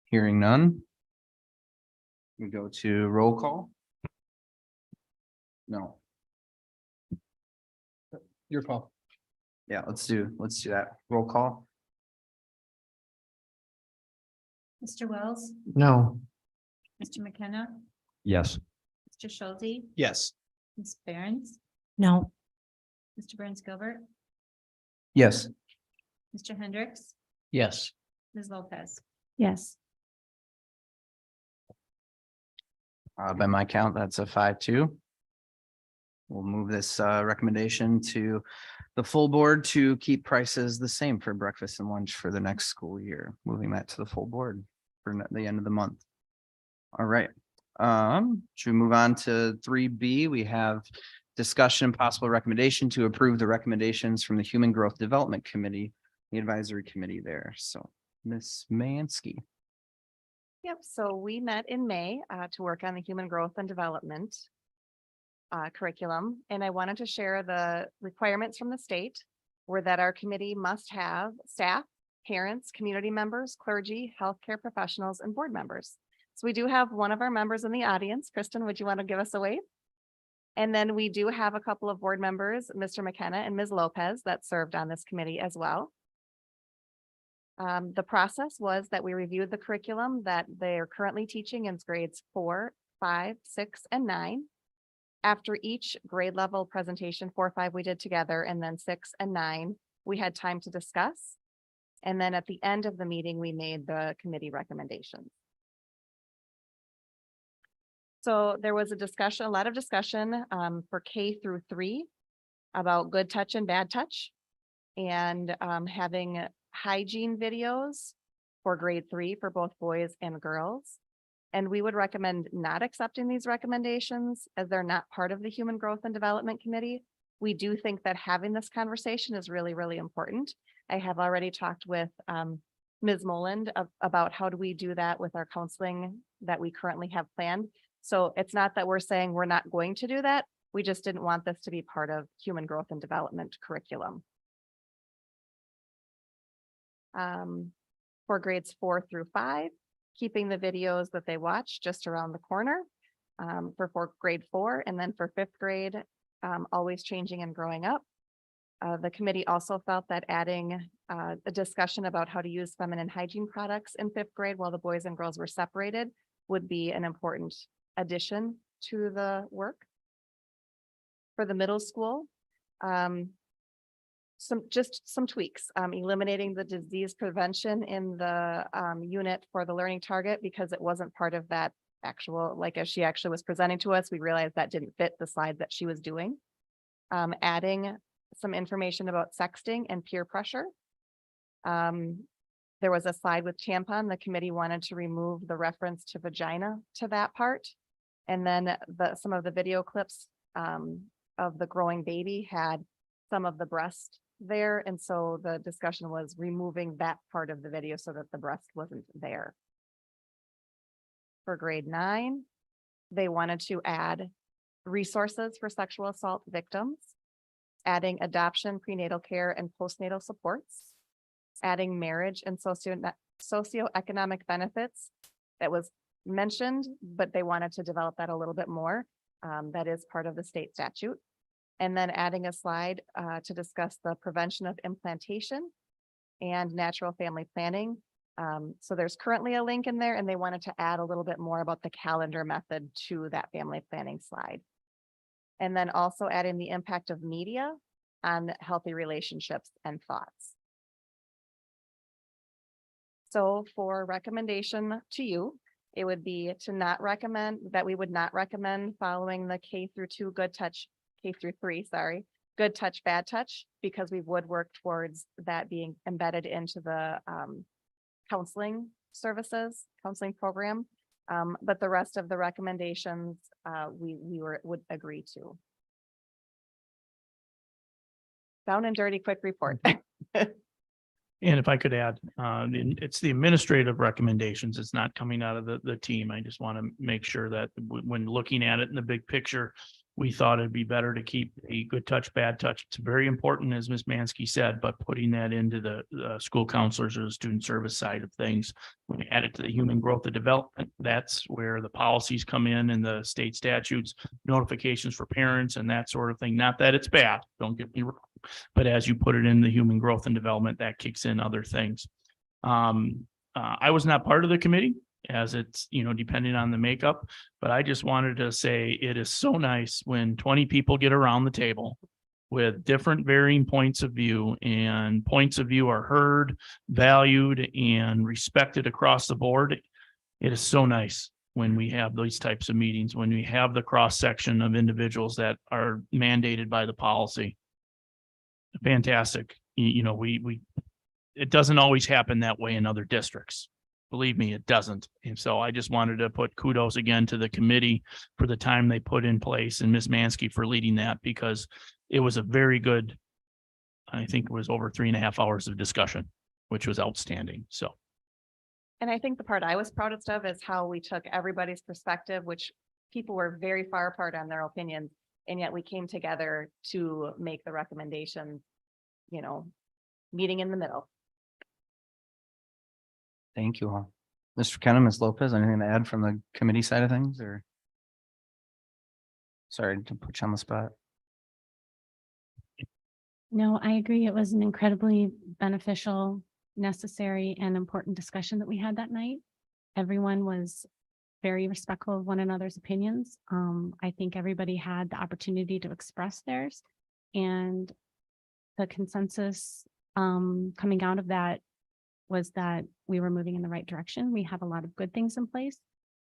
Hearing none. We go to roll call. No. Your call. Yeah, let's do that. Roll call. Mr. Wells, No, Mr. McKenna, Yes. Mr. Schulte, Yes. Ms. Behrens, No. Mr. Burns Gilbert, Yes. Mr. Hendricks, Yes. Ms. Lopez. Yes. By my count, that's a 5-2. We'll move this recommendation to the full board to keep prices the same for breakfast and lunch for the next school year, moving that to the full board for the end of the month. All right. Should we move on to 3B? We have discussion and possible recommendation to approve the recommendations from the Human Growth Development Committee, the advisory committee there. So Ms. Mansky. Yep, so we met in May to work on the human growth and development curriculum, and I wanted to share the requirements from the state were that our committee must have staff, parents, community members, clergy, healthcare professionals, and board members. So we do have one of our members in the audience. Kristen, would you want to give us a wave? And then we do have a couple of board members, Mr. McKenna and Ms. Lopez, that served on this committee as well. The process was that we reviewed the curriculum that they're currently teaching in grades 4, 5, 6, and 9. After each grade level presentation, 4, 5 we did together, and then 6 and 9, we had time to discuss. And then at the end of the meeting, we made the committee recommendations. So there was a lot of discussion for K through 3 about good touch and bad touch, and having hygiene videos for grade 3 for both boys and girls. And we would recommend not accepting these recommendations as they're not part of the Human Growth and Development Committee. We do think that having this conversation is really, really important. I have already talked with Ms. Moland about how do we do that with our counseling that we currently have planned. So it's not that we're saying we're not going to do that. We just didn't want this to be part of Human Growth and Development curriculum. For grades 4 through 5, keeping the videos that they watch just around the corner for grade 4, and then for 5th grade, always changing and growing up. The committee also felt that adding a discussion about how to use feminine hygiene products in 5th grade while the boys and girls were separated would be an important addition to the work. For the middle school, some tweaks, eliminating the disease prevention in the unit for the learning target because it wasn't part of that actual, like as she actually was presenting to us, we realized that didn't fit the slide that she was doing. Adding some information about sexting and peer pressure. There was a slide with tampon. The committee wanted to remove the reference to vagina to that part. And then some of the video clips of the growing baby had some of the breast there. And so the discussion was removing that part of the video so that the breast wasn't there. for grade 9, they wanted to add resources for sexual assault victims, adding adoption, prenatal care, and postnatal supports, adding marriage and socioeconomic benefits. That was mentioned, but they wanted to develop that a little bit more. That is part of the state statute. And then adding a slide to discuss the prevention of implantation and natural family planning. So there's currently a link in there, and they wanted to add a little bit more about the calendar method to that family planning slide. And then also adding the impact of media on healthy relationships and thoughts. So for recommendation to you, it would be to not recommend, that we would not recommend following the K through 2 good touch, K through 3, sorry, good touch, bad touch, because we would work towards that being embedded into the counseling services, counseling program. But the rest of the recommendations, we would agree to. Down and dirty, quick report. And if I could add, it's the administrative recommendations. It's not coming out of the team. I just want to make sure that when looking at it in the big picture, we thought it'd be better to keep a good touch, bad touch. It's very important, as Ms. Mansky said, but putting that into the school counselors or the student service side of things, when you add it to the human growth and development, that's where the policies come in and the state statutes, notifications for parents and that sort of thing. Not that it's bad, don't get me wrong, but as you put it in the human growth and development, that kicks in other things. I was not part of the committee, as it's, depending on the makeup, but I just wanted to say it is so nice when 20 people get around the table with different varying points of view, and points of view are heard, valued, and respected across the board. It is so nice when we have these types of meetings, when we have the cross section of individuals that are mandated by the policy. Fantastic. It doesn't always happen that way in other districts. Believe me, it doesn't. And so I just wanted to put kudos again to the committee for the time they put in place, and Ms. Mansky for leading that, because it was a very good, I think it was over 3.5 hours of discussion, which was outstanding. So. And I think the part I was proudest of is how we took everybody's perspective, which people were very far apart on their opinions. And yet we came together to make the recommendation, meeting in the middle. Thank you all. Mr. Kenna, Ms. Lopez, anything to add from the committee side of things, or? Sorry to put you on the spot. No, I agree. It was an incredibly beneficial, necessary, and important discussion that we had that night. Everyone was very respectful of one another's opinions. I think everybody had the opportunity to express theirs, and the consensus coming out of that was that we were moving in the right direction. We have a lot of good things in place.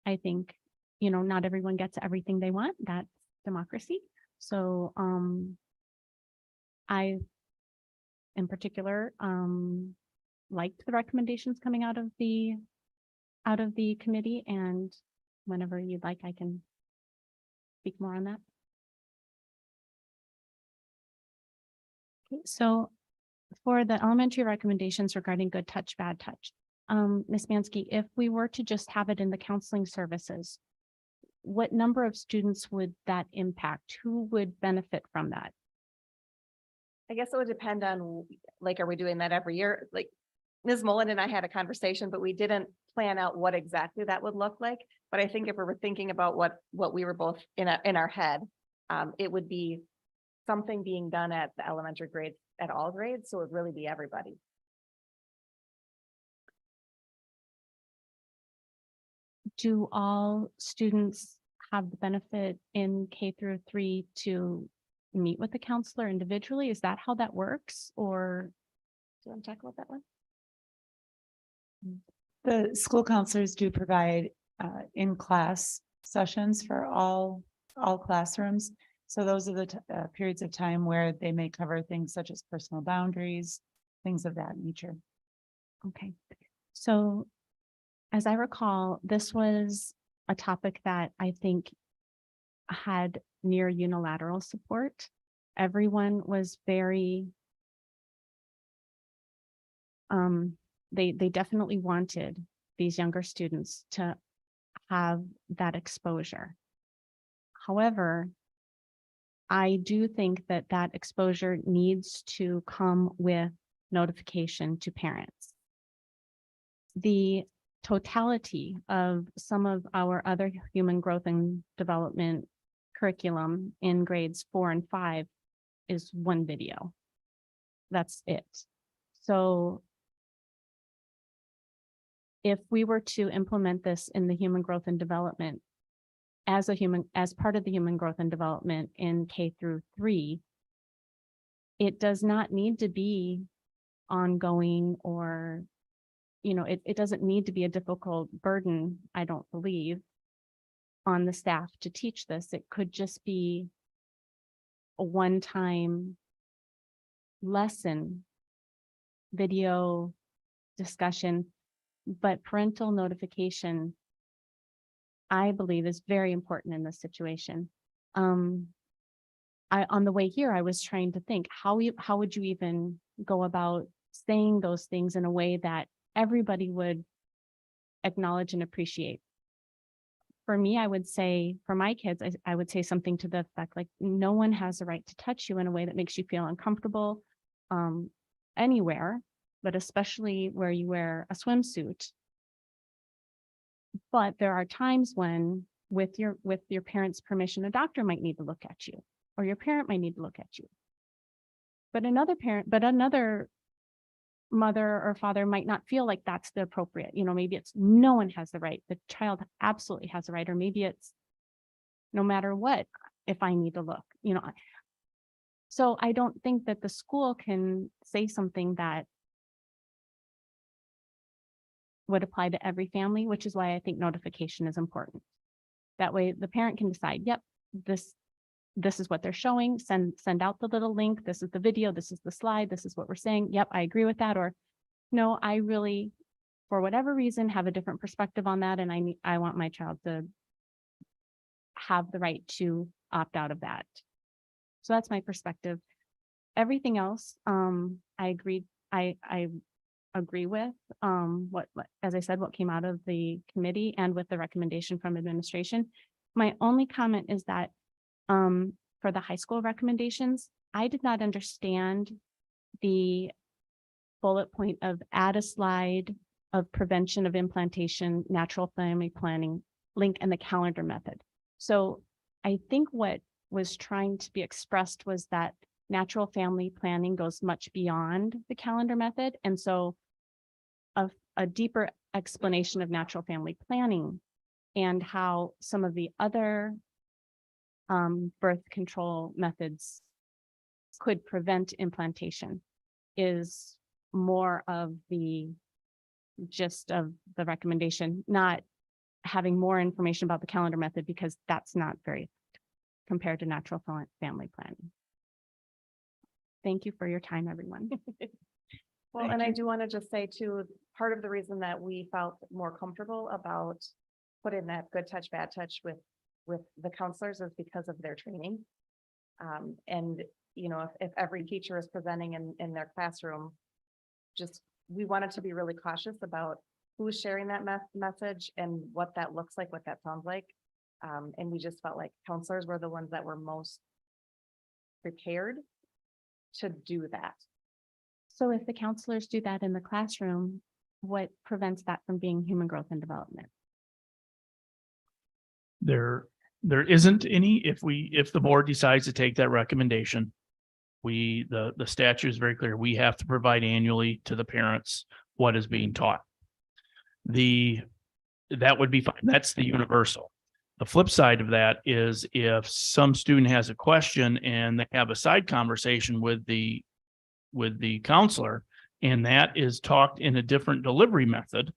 I think, not everyone gets everything they want. That's democracy. So I, in particular, liked the recommendations coming out of the committee, and whenever you'd like, I can speak more on that. Okay, so for the elementary recommendations regarding good touch, bad touch, Ms. Mansky, if we were to just have it in the counseling services, what number of students would that impact? Who would benefit from that? I guess it would depend on, are we doing that every year? Ms. Mullen and I had a conversation, but we didn't plan out what exactly that would look like. But I think if we were thinking about what we were both in our head, it would be something being done at the elementary grades, at all grades. So it would really be everybody. Do all students have the benefit in K through 3 to meet with the counselor individually? Is that how that works? Or do you want to talk about that one? The school counselors do provide in-class sessions for all classrooms. So those are the periods of time where they may cover things such as personal boundaries, things of that nature. okay. So as I recall, this was a topic that I think had near unilateral support. Everyone was very, they definitely wanted these younger students to have that exposure. However, I do think that that exposure needs to come with notification to parents. The totality of some of our other human growth and development curriculum in grades 4 and 5 is one video. That's it. So if we were to implement this in the human growth and development as part of the human growth and development in K through 3, it does not need to be ongoing, or, you know, it doesn't need to be a difficult burden, I don't believe, on the staff to teach this. It could just be a one-time lesson, video discussion, but parental notification, I believe, is very important in this situation. On the way here, I was trying to think, how would you even go about saying those things in a way that everybody would acknowledge and appreciate? For me, I would say, for my kids, I would say something to the effect like, no one has the right to touch you in a way that makes you feel uncomfortable anywhere, but especially where you wear a swimsuit. But there are times when, with your parents' permission, a doctor might need to look at you, or your parent might need to look at you. But another mother or father might not feel like that's the appropriate, you know, maybe it's no one has the right, the child absolutely has the right, or maybe it's no matter what, if I need to look, you know. So I don't think that the school can say something that would apply to every family, which is why I think notification is important. That way the parent can decide, yep, this is what they're showing, send out the little link, this is the video, this is the slide, this is what we're saying, yep, I agree with that, or no, I really, for whatever reason, have a different perspective on that, and I want my child to have the right to opt out of that. So that's my perspective. Everything else, I agree with what, as I said, what came out of the committee and with the recommendation from administration. My only comment is that for the high school recommendations, I did not understand the bullet point of add a slide of prevention of implantation, natural family planning link, and the calendar method. So I think what was trying to be expressed was that natural family planning goes much beyond the calendar method. And so a deeper explanation of natural family planning and how some of the other birth control methods could prevent implantation is more of the gist of the recommendation, not having more information about the calendar method, because that's not very compared to natural family planning. Thank you for your time, everyone. Well, and I do want to just say too, part of the reason that we felt more comfortable about putting that good touch, bad touch with the counselors is because of their training. And, you know, if every teacher is presenting in their classroom, we wanted to be really cautious about who's sharing that message and what that looks like, what that sounds like. And we just felt like counselors were the ones that were most prepared to do that. So if the counselors do that in the classroom, what prevents that from being human growth and development? There isn't any, if the board decides to take that recommendation, the statute is very clear. We have to provide annually to the parents what is being taught. That would be fine. That's the universal. The flip side of that is if some student has a question and they have a side conversation with the counselor, and that is talked in a different delivery method,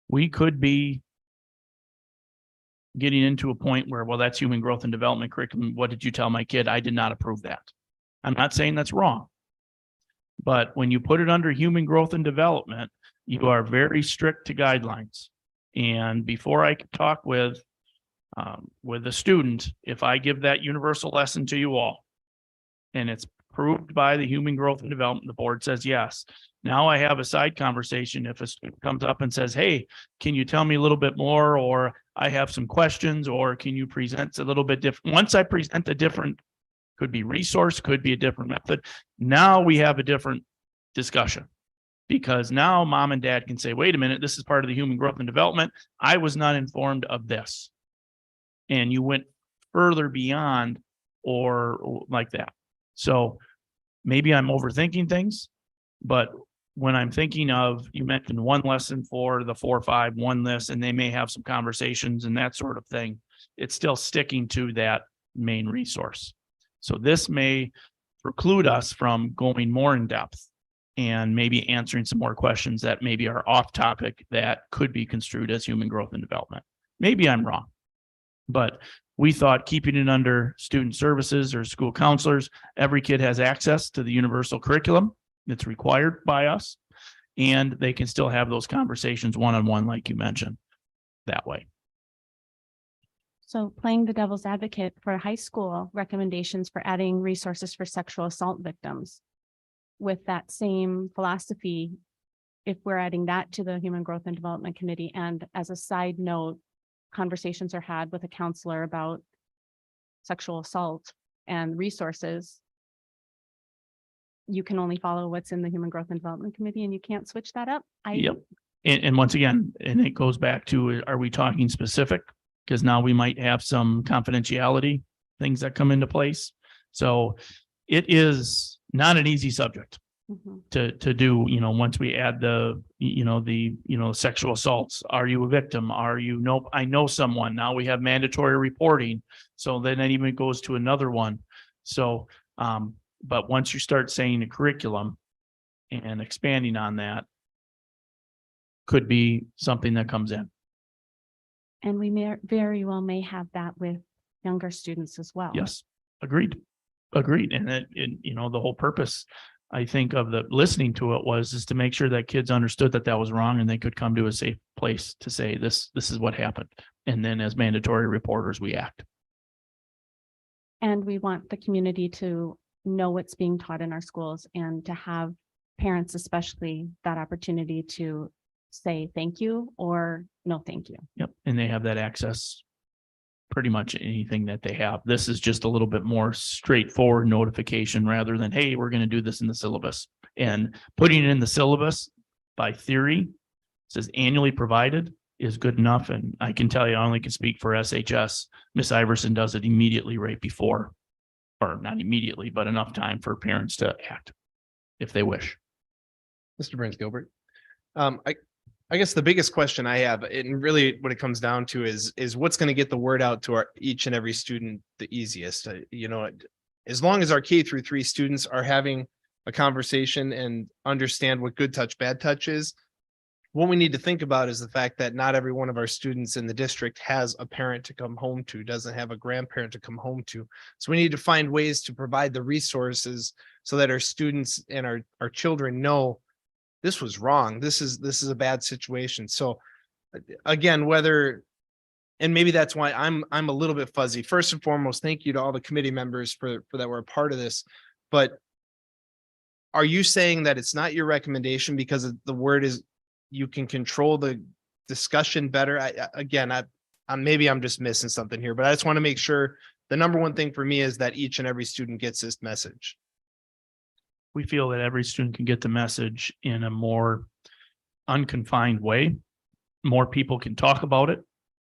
we could be getting into a point where, well, that's human growth and development curriculum. What did you tell my kid? I did not approve that. I'm not saying that's wrong. But when you put it under human growth and development, you are very strict to guidelines. And before I can talk with a student, if I give that universal lesson to you all, and it's approved by the Human Growth and Development, the board says yes. Now I have a side conversation. If a student comes up and says, hey, can you tell me a little bit more? Or I have some questions, or can you present a little bit different? Once I present a different, could be resource, could be a different method. Now we have a different discussion. Because now mom and dad can say, wait a minute, this is part of the Human Growth and Development. I was not informed of this. And you went further beyond or like that. So maybe I'm overthinking things, but when I'm thinking of, you mentioned one lesson for the 4-5, one this, and they may have some conversations and that sort of thing. It's still sticking to that main resource. So this may preclude us from going more in depth and maybe answering some more questions that maybe are off topic that could be construed as human growth and development. Maybe I'm wrong, but we thought keeping it under student services or school counselors, every kid has access to the universal curriculum that's required by us, and they can still have those conversations one-on-one, like you mentioned, that way. So playing the devil's advocate for high school recommendations for adding resources for sexual assault victims. With that same philosophy, if we're adding that to the Human Growth and Development Committee, and as a side note, conversations are had with a counselor about sexual assault and resources, you can only follow what's in the Human Growth and Development Committee, and you can't switch that up. Yep. And once again, and it goes back to, are we talking specific? Because now we might have some confidentiality things that come into place. So it is not an easy subject to do, you know, once we add the sexual assaults. Are you a victim? Are you, nope, I know someone. Now we have mandatory reporting. So then it even goes to another one. So, but once you start saying the curriculum and expanding on that, could be something that comes in. And we may very well may have that with younger students as well. Yes, agreed. And that, the whole purpose, I think, of the listening to it is to make sure that kids understood that that was wrong and they could come to a safe place to say, this is what happened. And then as mandatory reporters, we act. And we want the community to know what's being taught in our schools and to have parents, especially, that opportunity to say thank you or no thank you. Yep. And they have that access pretty much anything that they have. This is just a little bit more straightforward notification rather than, hey, we're going to do this in the syllabus. And putting it in the syllabus by theory says annually provided is good enough. And I can tell you, I only can speak for SHS. Miss Iverson does it immediately right before, or not immediately, but enough time for parents to act if they wish. Mr. Burns Gilbert. I guess the biggest question I have, and really what it comes down to is what's going to get the word out to each and every student the easiest. As long as our K-3 students are having a conversation and understand what good touch, bad touch is, what we need to think about is the fact that not every one of our students in the district has a parent to come home to, doesn't have a grandparent to come home to. So we need to find ways to provide the resources so that our students and our children know this was wrong. This is a bad situation. So again, and maybe that's why I'm a little bit fuzzy. First and foremost, thank you to all the committee members for that were a part of this. But are you saying that it's not your recommendation because the word is you can control the discussion better? Maybe I'm just missing something here, but I just want to make sure the number one thing for me is that each and every student gets this message. We feel that every student can get the message in a more unconfined way. More people can talk about it.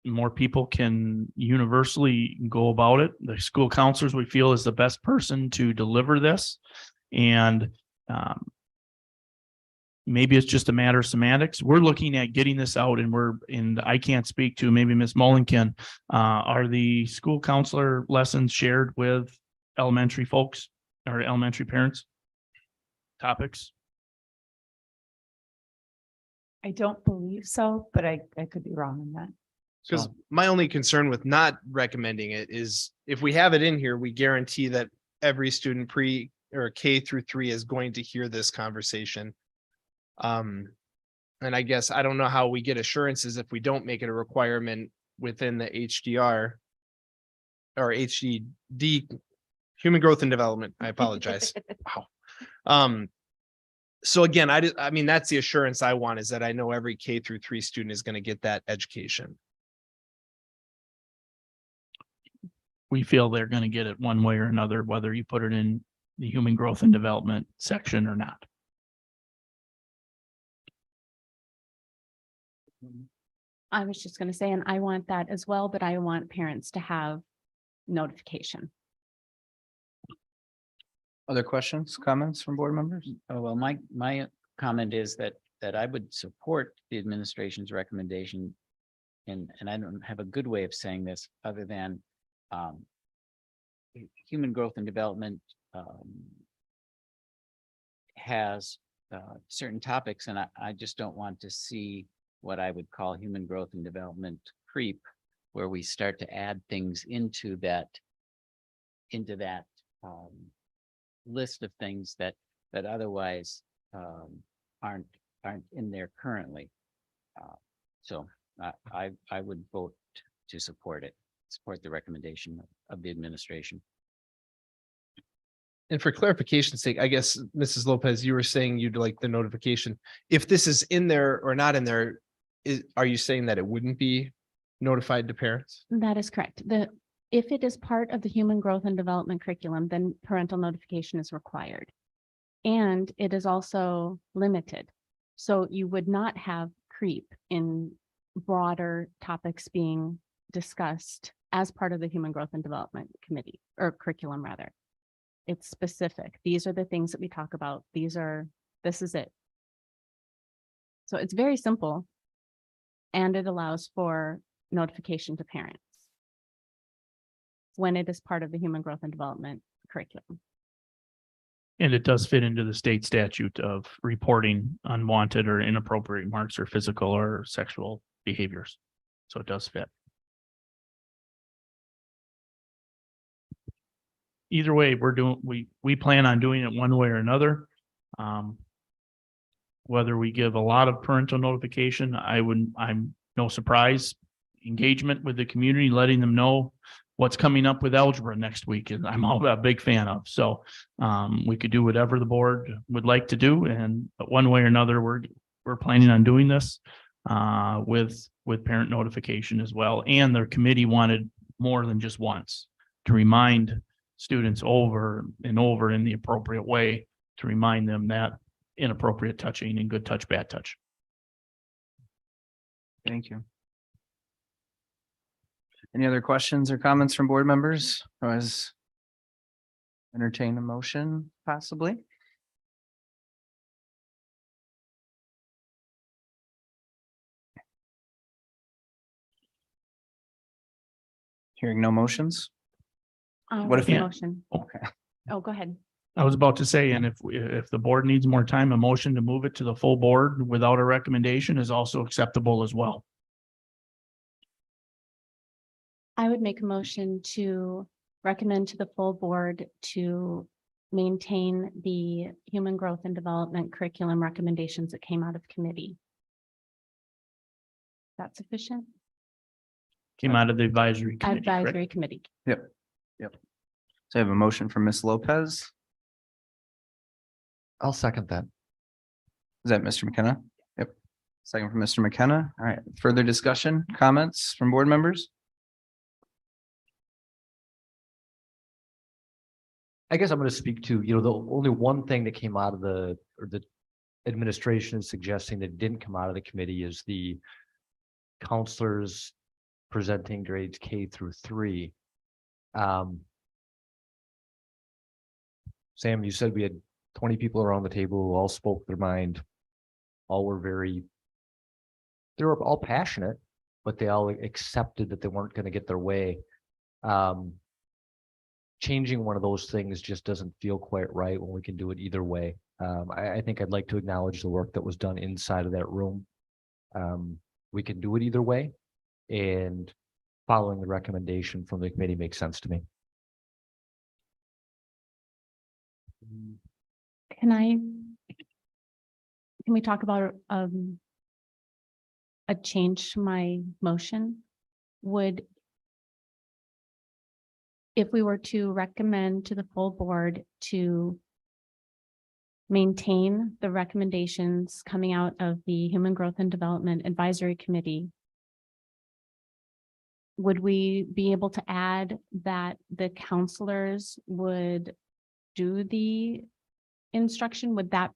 More people can universally go about it. The school counselors, we feel, is the best person to deliver this. And maybe it's just a matter of semantics. We're looking at getting this out, and I can't speak to, maybe Ms. Mullen can. Are the school counselor lessons shared with elementary folks or elementary parents? Topics? I don't believe so, but I could be wrong on that. Because my only concern with not recommending it is if we have it in here, we guarantee that every student or K-3 is going to hear this conversation. And I guess I don't know how we get assurances if we don't make it a requirement within the HDR or HDD Human growth and development. I apologize. Wow. So again, I mean, that's the assurance I want, is that I know every K-3 student is going to get that education. We feel they're going to get it one way or another, whether you put it in the human growth and development section or not. I was just gonna say, and I want that as well, but I want parents to have notification. Other questions, comments from board members? Oh, well, my comment is that I would support the administration's recommendation. And I don't have a good way of saying this other than human growth and development has certain topics, and I just don't want to see what I would call human growth and development creep, where we start to add things into that list of things that otherwise aren't in there currently. So I would vote to support the recommendation of the administration. And for clarification's sake, I guess, Mrs. Lopez, you were saying you'd like the notification. If this is in there or not in there, are you saying that it wouldn't be notified to parents? That is correct. If it is part of the human growth and development curriculum, then parental notification is required. And it is also limited. So you would not have creep in broader topics being discussed as part of the human growth and development committee or curriculum rather. It's specific. These are the things that we talk about. This is it. So it's very simple. And it allows for notification to parents when it is part of the human growth and development curriculum. And it does fit into the state statute of reporting unwanted or inappropriate remarks or physical or sexual behaviors. So it does fit. Either way, we plan on doing it one way or another. Whether we give a lot of parental notification, I'm no surprise. Engagement with the community, letting them know what's coming up with algebra next week, and I'm a big fan of. So we could do whatever the board would like to do, but one way or another, we're planning on doing this with parent notification as well. And their committee wanted more than just once to remind students over and over in the appropriate way to remind them that inappropriate touching and good touch, bad touch. Thank you. Any other questions or comments from board members? Otherwise, entertain a motion possibly. Hearing no motions? What if the you- motion? Okay. Oh, go ahead. I was about to say, and if the board needs more time, a motion to move it to the full board without a recommendation is also acceptable as well. I would make a motion to recommend to the full board to maintain the human growth and development curriculum recommendations that came out of committee. That's sufficient? Came out of the advisory committee. correct? Advisory committee. Yep. So I have a motion from Ms. Lopez. I'll second that. Is that Mr. McKenna? Yep. Second from Mr. McKenna. All right. Further discussion, comments from board members? I guess I'm going to speak to, the only one thing that came out of the administration suggesting that didn't come out of the committee is the counselors presenting grades K-3. Sam, you said we had 20 people around the table who all spoke their mind. They were all passionate, but they all accepted that they weren't going to get their way. Changing one of those things just doesn't feel quite right when we can do it either way. I think I'd like to acknowledge the work that was done inside of that room. We can do it either way, and following the recommendation from the committee makes sense to me. Can we talk about a change to my motion? Would if we were to recommend to the full board to maintain the recommendations coming out of the Human Growth and Development Advisory Committee, would we be able to add that the counselors would do the instruction? Would that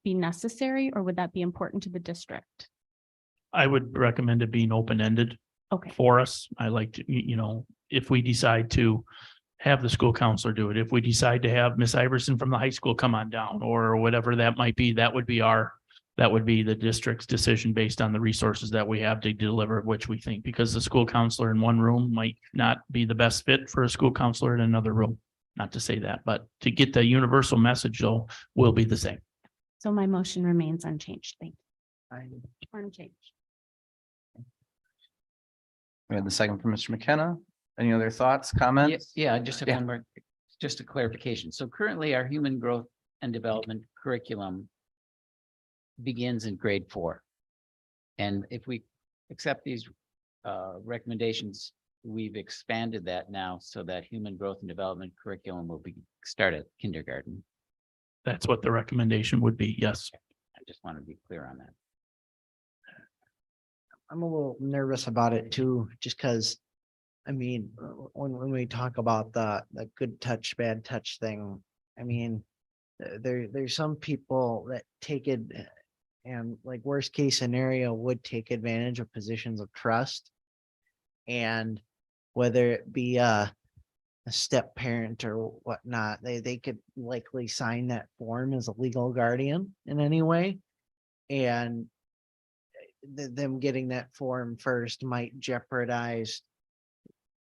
be necessary or would that be important to the district? I would recommend it being open-ended Okay, for us. I like to, if we decide to have the school counselor do it, if we decide to have Miss Iverson from the high school come on down or whatever that might be, that would be the district's decision based on the resources that we have to deliver, which we think, because the school counselor in one room might not be the best fit for a school counselor in another room. Not to say that, but to get the universal message though, will be the same. so my motion remains unchanged. Thank you. Unchanged. We had the second from Mr. McKenna. Any other thoughts, comments? Yeah, just Yeah. one more, just a clarification. So currently our human growth and development curriculum begins in grade 4. And if we accept these recommendations, we've expanded that now so that human growth and development curriculum will start at kindergarten. That's what the recommendation would be. Yes. I just want to be clear on that. I'm a little nervous about it too, just because, I mean, when we talk about the good touch, bad touch thing, I mean, there's some people that take it and like worst case scenario would take advantage of positions of trust. And whether it be a step parent or whatnot, they could likely sign that form as a legal guardian in any way. And them getting that form first might jeopardize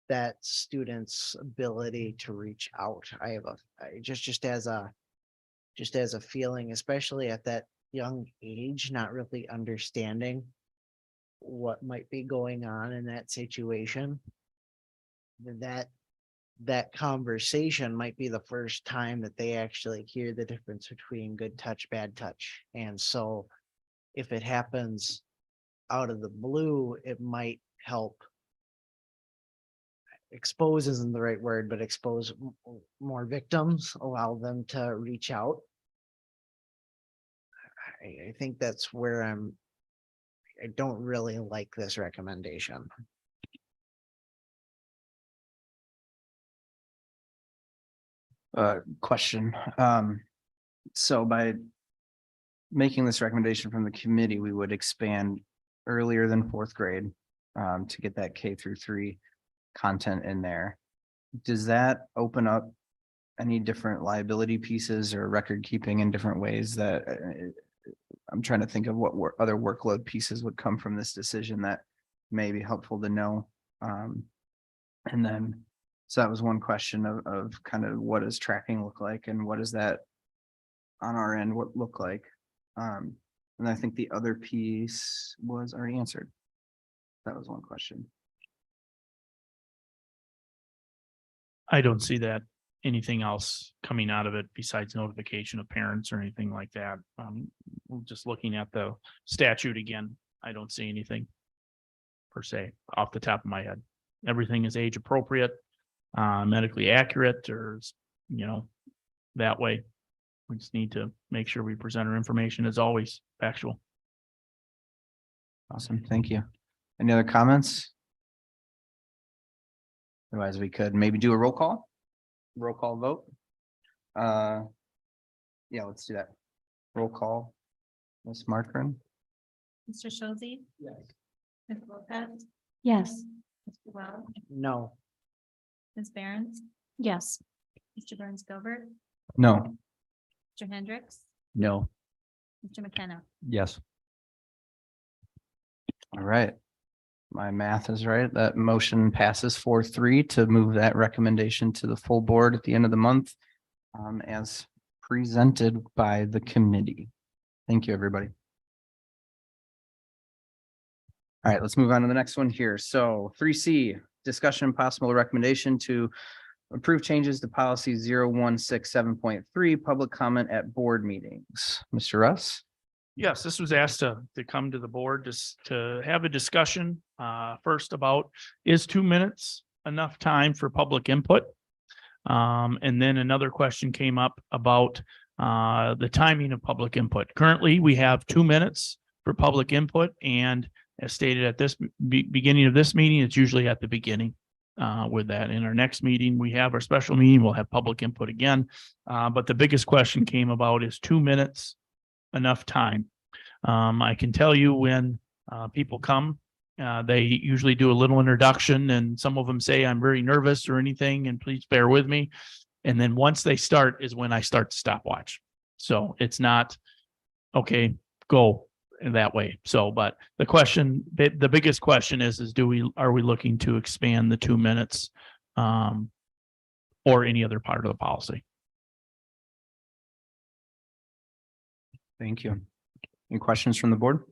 that student's ability to reach out. Just as a feeling, especially at that young age, not really understanding what might be going on in that situation. That conversation might be the first time that they actually hear the difference between good touch, bad touch. And so if it happens out of the blue, it might help expose isn't the right word, but expose more victims, allow them to reach out. I think that's where I don't really like this recommendation. Question. So by making this recommendation from the committee, we would expand earlier than 4th grade to get that K-3 content in there. Does that open up any different liability pieces or record keeping in different ways that I'm trying to think of what other workload pieces would come from this decision that may be helpful to know. And then, so that was one question of kind of what does tracking look like and what does that on our end what look like? And I think the other piece was already answered. That was one question. I don't see that anything else coming out of it besides notification of parents or anything like that. Just looking at the statute again, I don't see anything per se off the top of my head. Everything is age appropriate, medically accurate, or, that way. We just need to make sure we present our information as always factual. Awesome. Thank you. Any other comments? Otherwise, we could maybe do a roll call vote. Yeah, let's do that. Roll call. Ms. Markern. Mr. Shozi? Yes. Ms. Lopez? Yes. Mr. Wells? No. Ms. Behrens? Yes. Mr. Burns Gilbert? No. Mr. Hendricks? No. Mr. McKenna? Yes. All right. My math is right. That motion passes 4-3 to move that recommendation to the full board at the end of the month as presented by the committee. Thank you, everybody. All right, let's move on to the next one here. So 3C, discussion possible recommendation to approve changes to policy 0167.3, public comment at board meetings. Mr. Russ? Yes, this was asked to come to the board just to have a discussion first about, is 2 minutes enough time for public input? And then another question came up about the timing of public input. Currently, we have 2 minutes for public input, and as stated at this beginning of this meeting, it's usually at the beginning. With that, in our next meeting, we have our special meeting, we'll have public input again. But the biggest question came about, is 2 minutes enough time? I can tell you when people come, they usually do a little introduction, and some of them say, I'm very nervous or anything, and please bear with me. And then once they start is when I start the stopwatch. So it's not, okay, go that way. So, but the question, the biggest question is are we looking to expand the 2 minutes or any other part of the policy? Thank you. Any questions from the board?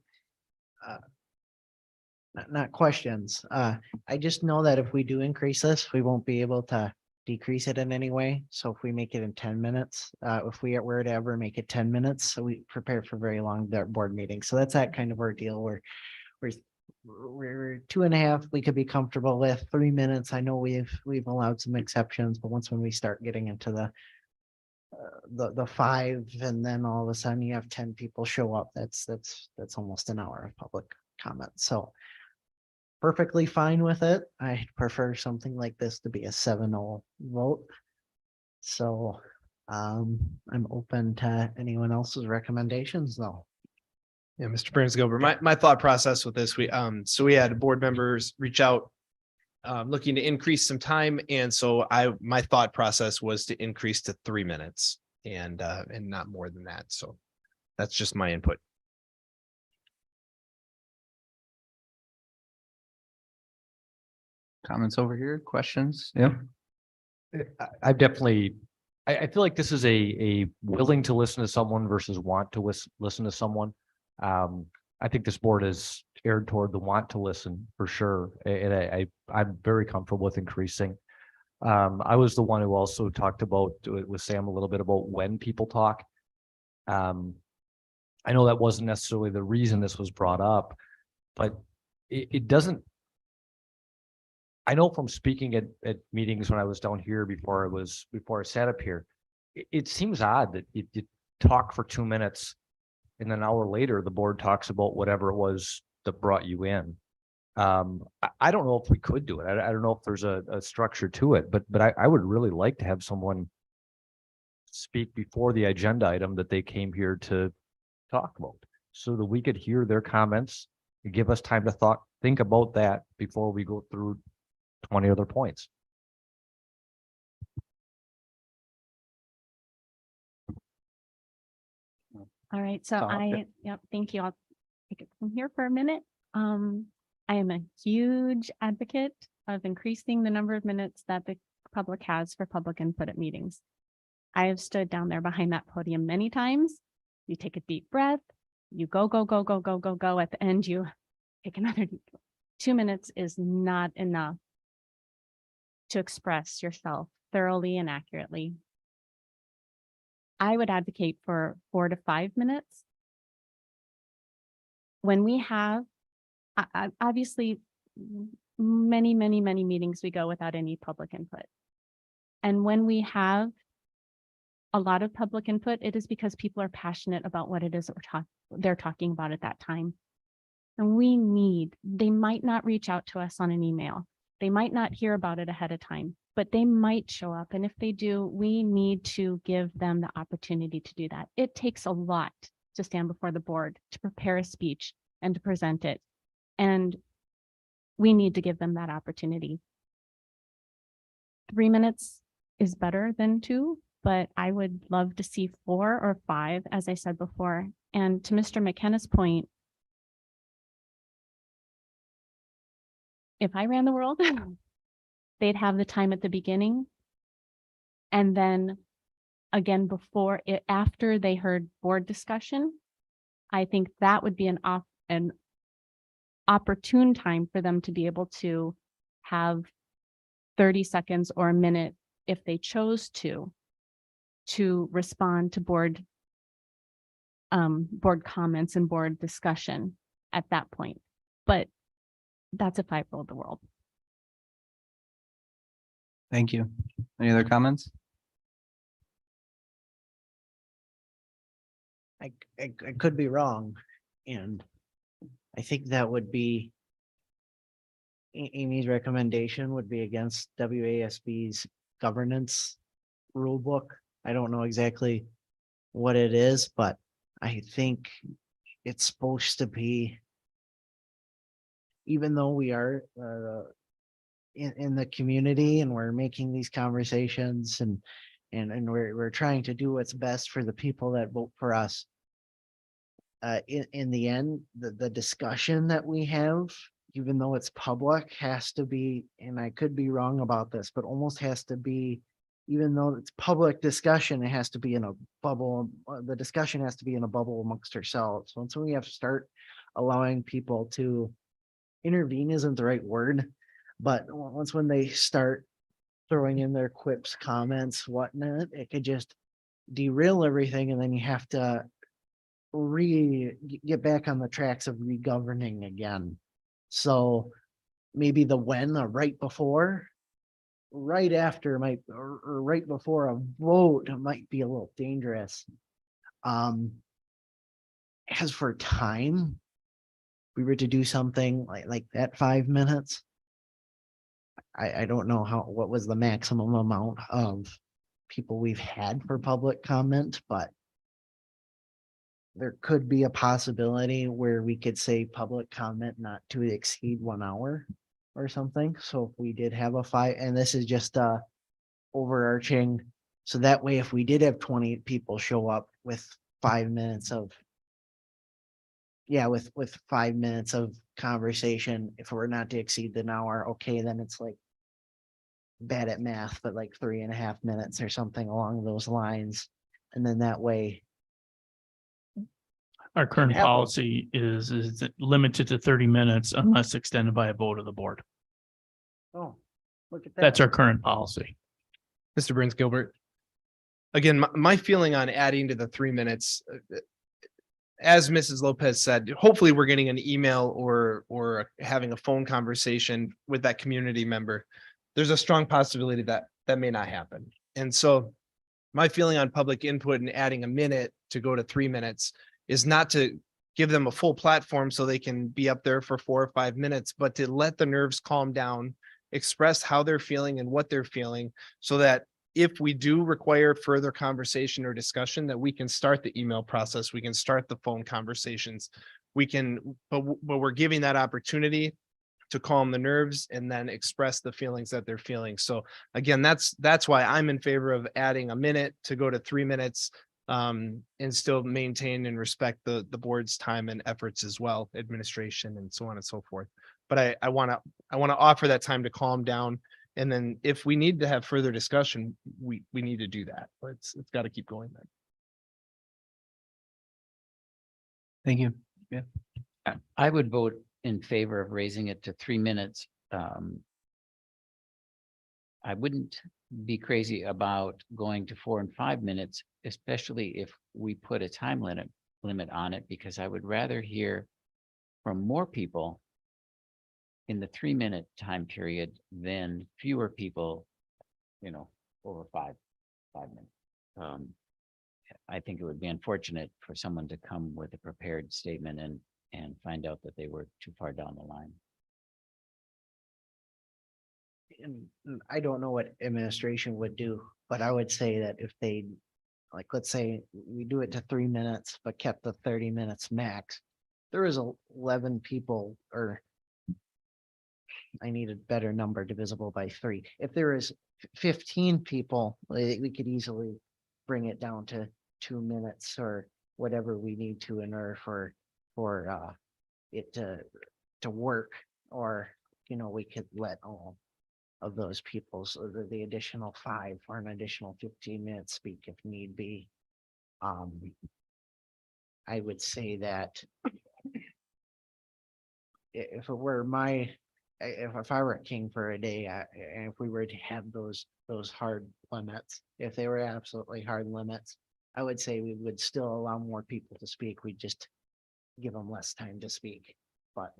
Not questions. I just know that if we do increase this, we won't be able to decrease it in any way. So if we make it in 10 minutes, if we were to ever make it 10 minutes, so we prepare for very long board meetings. So that's that kind of our deal where we're 2.5, we could be comfortable with 3 minutes. I know we've allowed some exceptions, but when we start getting into the 5, and then all of a sudden you have 10 people show up, that's almost an hour of public comment. So perfectly fine with it. I prefer something like this to be a 7-0 vote. So I'm open to anyone else's recommendations though. Yeah, Mr. Burns Gilbert, my thought process with this, we had board members reach out looking to increase some time. And so my thought process was to increase to 3 minutes and not more than that. So that's just my input. Comments over here, questions? Yeah. I've definitely, I feel like this is a willing to listen to someone versus want to listen to someone. I think this board is erred toward the want to listen for sure. And I'm very comfortable with increasing. I was the one who also talked about with Sam a little bit about when people talk. I know that wasn't necessarily the reason this was brought up, but it doesn't. I know from speaking at meetings when I was down here before I sat up here, it seems odd that you talk for 2 minutes and then an hour later the board talks about whatever it was that brought you in. I don't know if we could do it. I don't know if there's a structure to it, but I would really like to have someone speak before the agenda item that they came here to talk about, so that we could hear their comments and give us time to think about that before we go through 20 other points. All right, so Thought. yep, thank you. I'll take it from here for a minute. I am a huge advocate of increasing the number of minutes that the public has for public input at meetings. I have stood down there behind that podium many times. You take a deep breath, you go. At the end, you take another deep breath. 2 minutes is not enough to express yourself thoroughly and accurately. I would advocate for 4 to 5 minutes. When we have, obviously, many meetings we go without any public input. And when we have a lot of public input, it is because people are passionate about what it is that they're talking about at that time. And they might not reach out to us on an email. They might not hear about it ahead of time, but they might show up. And if they do, we need to give them the opportunity to do that. It takes a lot to stand before the board, to prepare a speech and to present it. And we need to give them that opportunity. 3 minutes is better than 2, but I would love to see 4 or 5, as I said before. And to Mr. McKenna's point, if I ran the world, they'd have the time at the beginning. And then again, after they heard board discussion, I think that would be an opportune time for them to be able to have 30 seconds or a minute, if they chose to respond to board comments and board discussion at that point. But that's if I ruled the world. Thank you. Any other comments? I could be wrong, and I think that would be Amy's recommendation would be against WASB's governance rule book. I don't know exactly what it is, but I think it's supposed to be, even though we are in the community and we're making these conversations and we're trying to do what's best for the people that vote for us. In the end, the discussion that we have, even though it's public, has to be, and I could be wrong about this, but almost has to be, even though it's public discussion, it has to be in a bubble. The discussion has to be in a bubble amongst ourselves. Once we have to start allowing people to intervene isn't the right word, but once when they start throwing in their quips, comments, whatnot, it could just derail everything, and then you have to get back on the tracks of re-governing again. So maybe the when, or right before, right after might, or right before a vote might be a little dangerous. As for time, we were to do something like that 5 minutes. I don't know what was the maximum amount of people we've had for public comment, but there could be a possibility where we could say public comment not to exceed 1 hour or something. So if we did have a 5, and this is just overarching, so that way if we did have 20 people show up with 5 minutes of, with 5 minutes of conversation, if we're not to exceed an hour, okay, then it's like bad at math, but like 3.5 minutes or something along those lines. And then that way, Our current have one. policy is it limited to 30 minutes unless extended by a vote of the board. oh, look at that. That's our current policy. Mr. Burns Gilbert. Again, my feeling on adding to the 3 minutes, as Mrs. Lopez said, hopefully we're getting an email or having a phone conversation with that community member. There's a strong possibility that that may not happen. And so my feeling on public input and adding a minute to go to 3 minutes is not to give them a full platform so they can be up there for 4 or 5 minutes, but to let the nerves calm down, express how they're feeling and what they're feeling, so that if we do require further conversation or discussion, that we can start the email process, we can start the phone conversations, we can, but we're giving that opportunity to calm the nerves and then express the feelings that they're feeling. So again, that's why I'm in favor of adding a minute to go to 3 minutes, and still maintain and respect the board's time and efforts as well, administration and so on and so forth. But I want to offer that time to calm down. And then if we need to have further discussion, we need to do that. But it's got to keep going then. Thank you. I would vote in favor of raising it to 3 minutes. I wouldn't be crazy about going to 4 and 5 minutes, especially if we put a time limit on it, because I would rather hear from more people in the 3 minute time period than fewer people, over five minutes. I think it would be unfortunate for someone to come with a prepared statement and find out that they were too far down the line. And I don't know what administration would do, but I would say that if they, like, let's say we do it to 3 minutes, but kept the 30 minutes max. There is 11 people, or I need a better number divisible by 3. If there is 15 people, we could easily bring it down to 2 minutes or whatever we need to in order for it to work, or, we could let all of those people, so the additional 5 or an additional 15 minutes speak if need be. I would say that if it were if I were a king for a day, and if we were to have those hard limits, if they were absolutely hard limits, I would say we would still allow more people to speak. We just give them less time to speak. But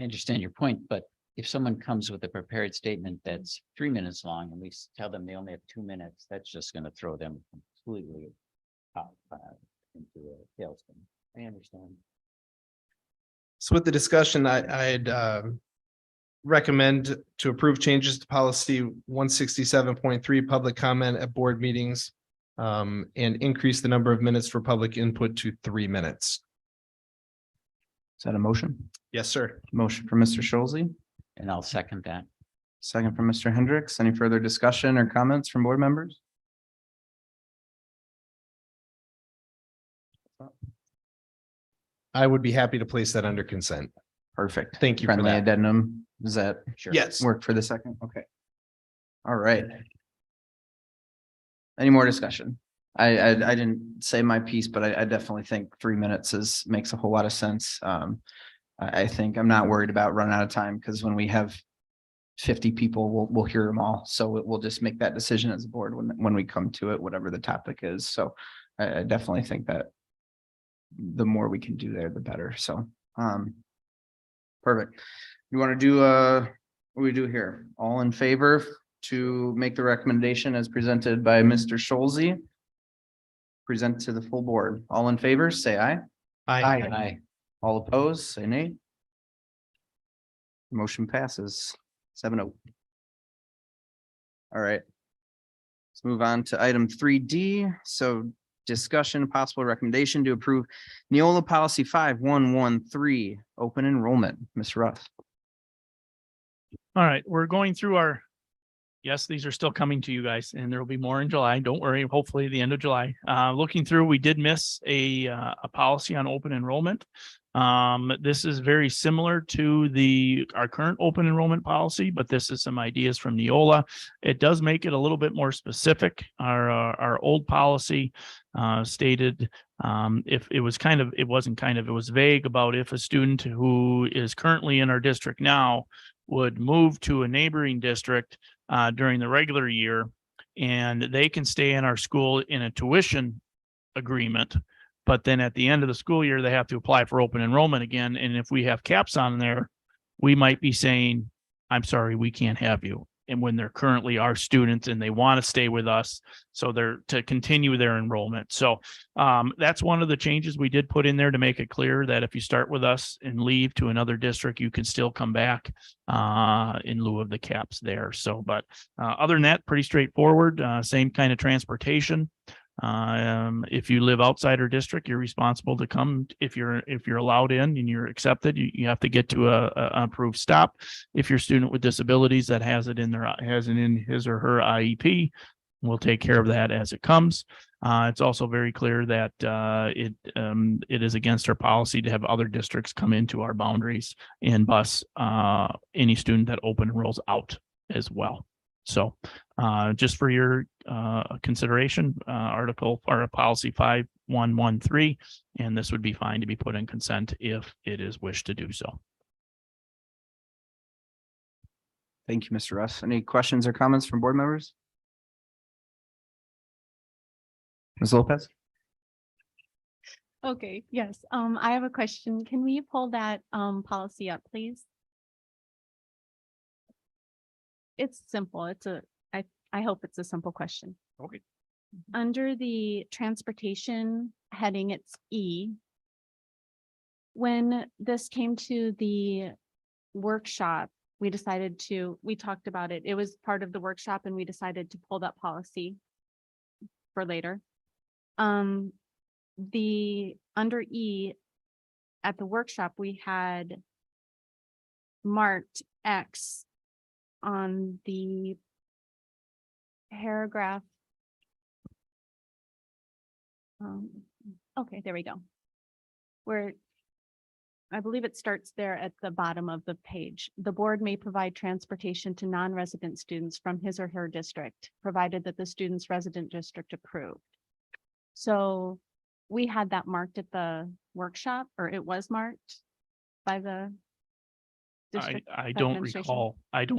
I understand your point, but if someone comes with a prepared statement that's 3 minutes long and we tell them they only have 2 minutes, that's just gonna throw them completely out, into a tailspin. I understand. So with the discussion, I'd recommend to approve changes to policy 167.3, public comment at board meetings. And increase the number of minutes for public input to 3 minutes. Is that a motion? Yes, sir. Motion for Mr. Scholze, And I'll second that. second from Mr. Hendricks. Any further discussion or comments from board members? I would be happy to place that under consent. Perfect. Thank you for Friendly that. addendum. Does that Sure. Yes. work for the second? Okay. All right. Any more discussion? I didn't say my piece, but I definitely think 3 minutes makes a whole lot of sense. I think I'm not worried about running out of time because when we have 50 people, we'll hear them all. So we'll just make that decision as a board when we come to it, whatever the topic is. So I definitely think that the more we can do there, the better. So, perfect. You want to do, what do we do here? All in favor to make the recommendation as presented by Mr. Scholze? Present to the full board. All in favor, say aye. Aye. All opposed, say nay. Motion passes 7-0. All right. Let's move on to item 3D. So discussion, possible recommendation to approve Neola policy 5113, open enrollment. Ms. Ruth. All right, we're going through our, yes, these are still coming to you guys and there will be more in July. Don't worry, hopefully the end of July. Looking through, we did miss a policy on open enrollment. This is very similar to our current open enrollment policy, but this is some ideas from Neola. It does make it a little bit more specific. Our old policy stated if it was it was vague about if a student who is currently in our district now would move to a neighboring district during the regular year, and they can stay in our school in a tuition agreement. But then at the end of the school year, they have to apply for open enrollment again. And if we have caps on there, we might be saying, I'm sorry, we can't have you. And when they're currently our students and they want to stay with us, so they're to continue their enrollment. So that's one of the changes we did put in there to make it clear that if you start with us and leave to another district, you can still come back in lieu of the caps there. So, but other than that, pretty straightforward, same kind of transportation. If you live outside our district, you're responsible to come. If you're allowed in and you're accepted, you have to get to a approved stop. If you're a student with disabilities that has it in his or her IEP, we'll take care of that as it comes. It's also very clear that it is against our policy to have other districts come into our boundaries and bus any student that open enrolls out as well. So just for your consideration, article or policy 5113, and this would be fine to be put in consent if it is wished to do so. Thank you, Mr. Russ. Any questions or comments from board members? Ms. Lopez? Okay, yes, I have a question. Can we pull that policy up, please? It's simple. I hope it's a simple question. Okay. Under the transportation heading, it's E. When this came to the workshop, we talked about it. It was part of the workshop and we decided to pull that policy for later. Under E at the workshop, we had marked X on the paragraph. Okay, there we go. Where I believe it starts there at the bottom of the page. The board may provide transportation to non-resident students from his or her district, provided that the student's resident district approved. So we had that marked at the workshop, or it was marked by the district. I don't administration.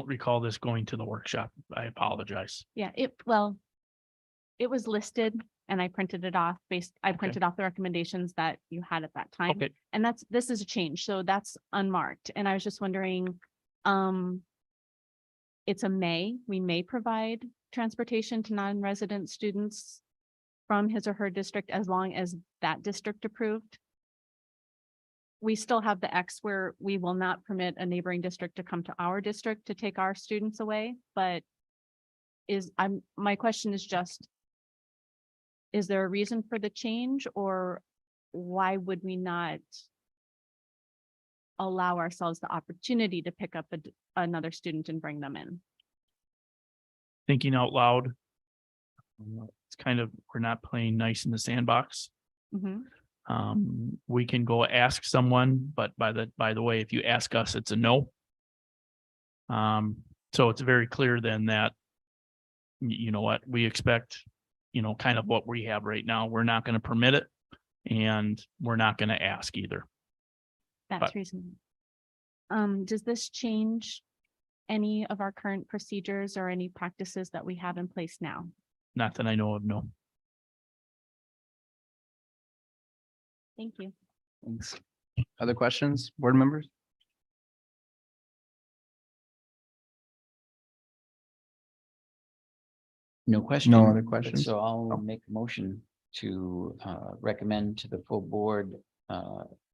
recall this going to the workshop. I apologize. Yeah, it was listed and I printed it off I printed off the recommendations that you had at that time. Okay. And this is a change. So that's unmarked. And I was just wondering It's a may, we may provide transportation to non-resident students from his or her district as long as that district approved. We still have the X where we will not permit a neighboring district to come to our district to take our students away, but my question is just, is there a reason for the change, or why would we not allow ourselves the opportunity to pick up another student and bring them in? Thinking out loud. It's kind of, we're not playing nice in the sandbox. We can go ask someone, but by the way, if you ask us, it's a no. So it's very clear then that, you know what, we expect, kind of what we have right now. We're not going to permit it, and we're not going to ask either. That's reasonable. Does this change any of our current procedures or any practices that we have in place now? Not that I know of, no. Thank you. Thanks. Other questions, board members? No question. No other but questions? So I'll Oh. make a motion to recommend to the full board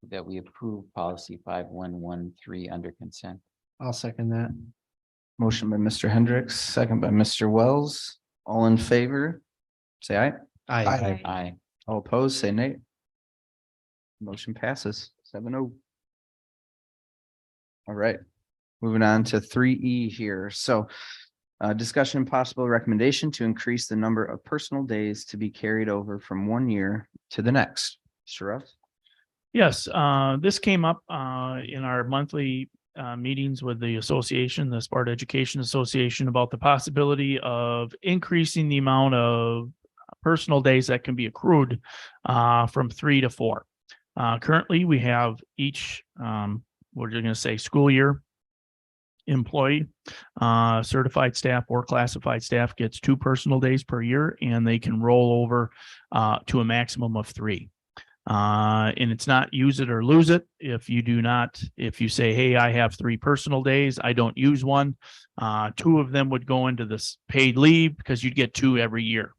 that we approve policy 5113 under consent. I'll second that. Motion by Mr. Hendricks, second by Mr. Wells. All in favor, say aye. Aye. Aye. All opposed, say nay. Motion passes 7-0. All right, moving on to 3E here. So discussion and possible recommendation to increase the number of personal days to be carried over from 1 year to the next. Mr. Russ? Yes, this came up in our monthly meetings with the association, the Sparta Education Association, about the possibility of increasing the amount of personal days that can be accrued from 3 to 4. Currently, we have each, we're going to say school year employee, certified staff or classified staff gets 2 personal days per year, and they can roll over to a maximum of 3. And it's not use it or lose it. If you say, hey, I have 3 personal days, I don't use one, 2 of them would go into this paid leave because you'd get 2 every year.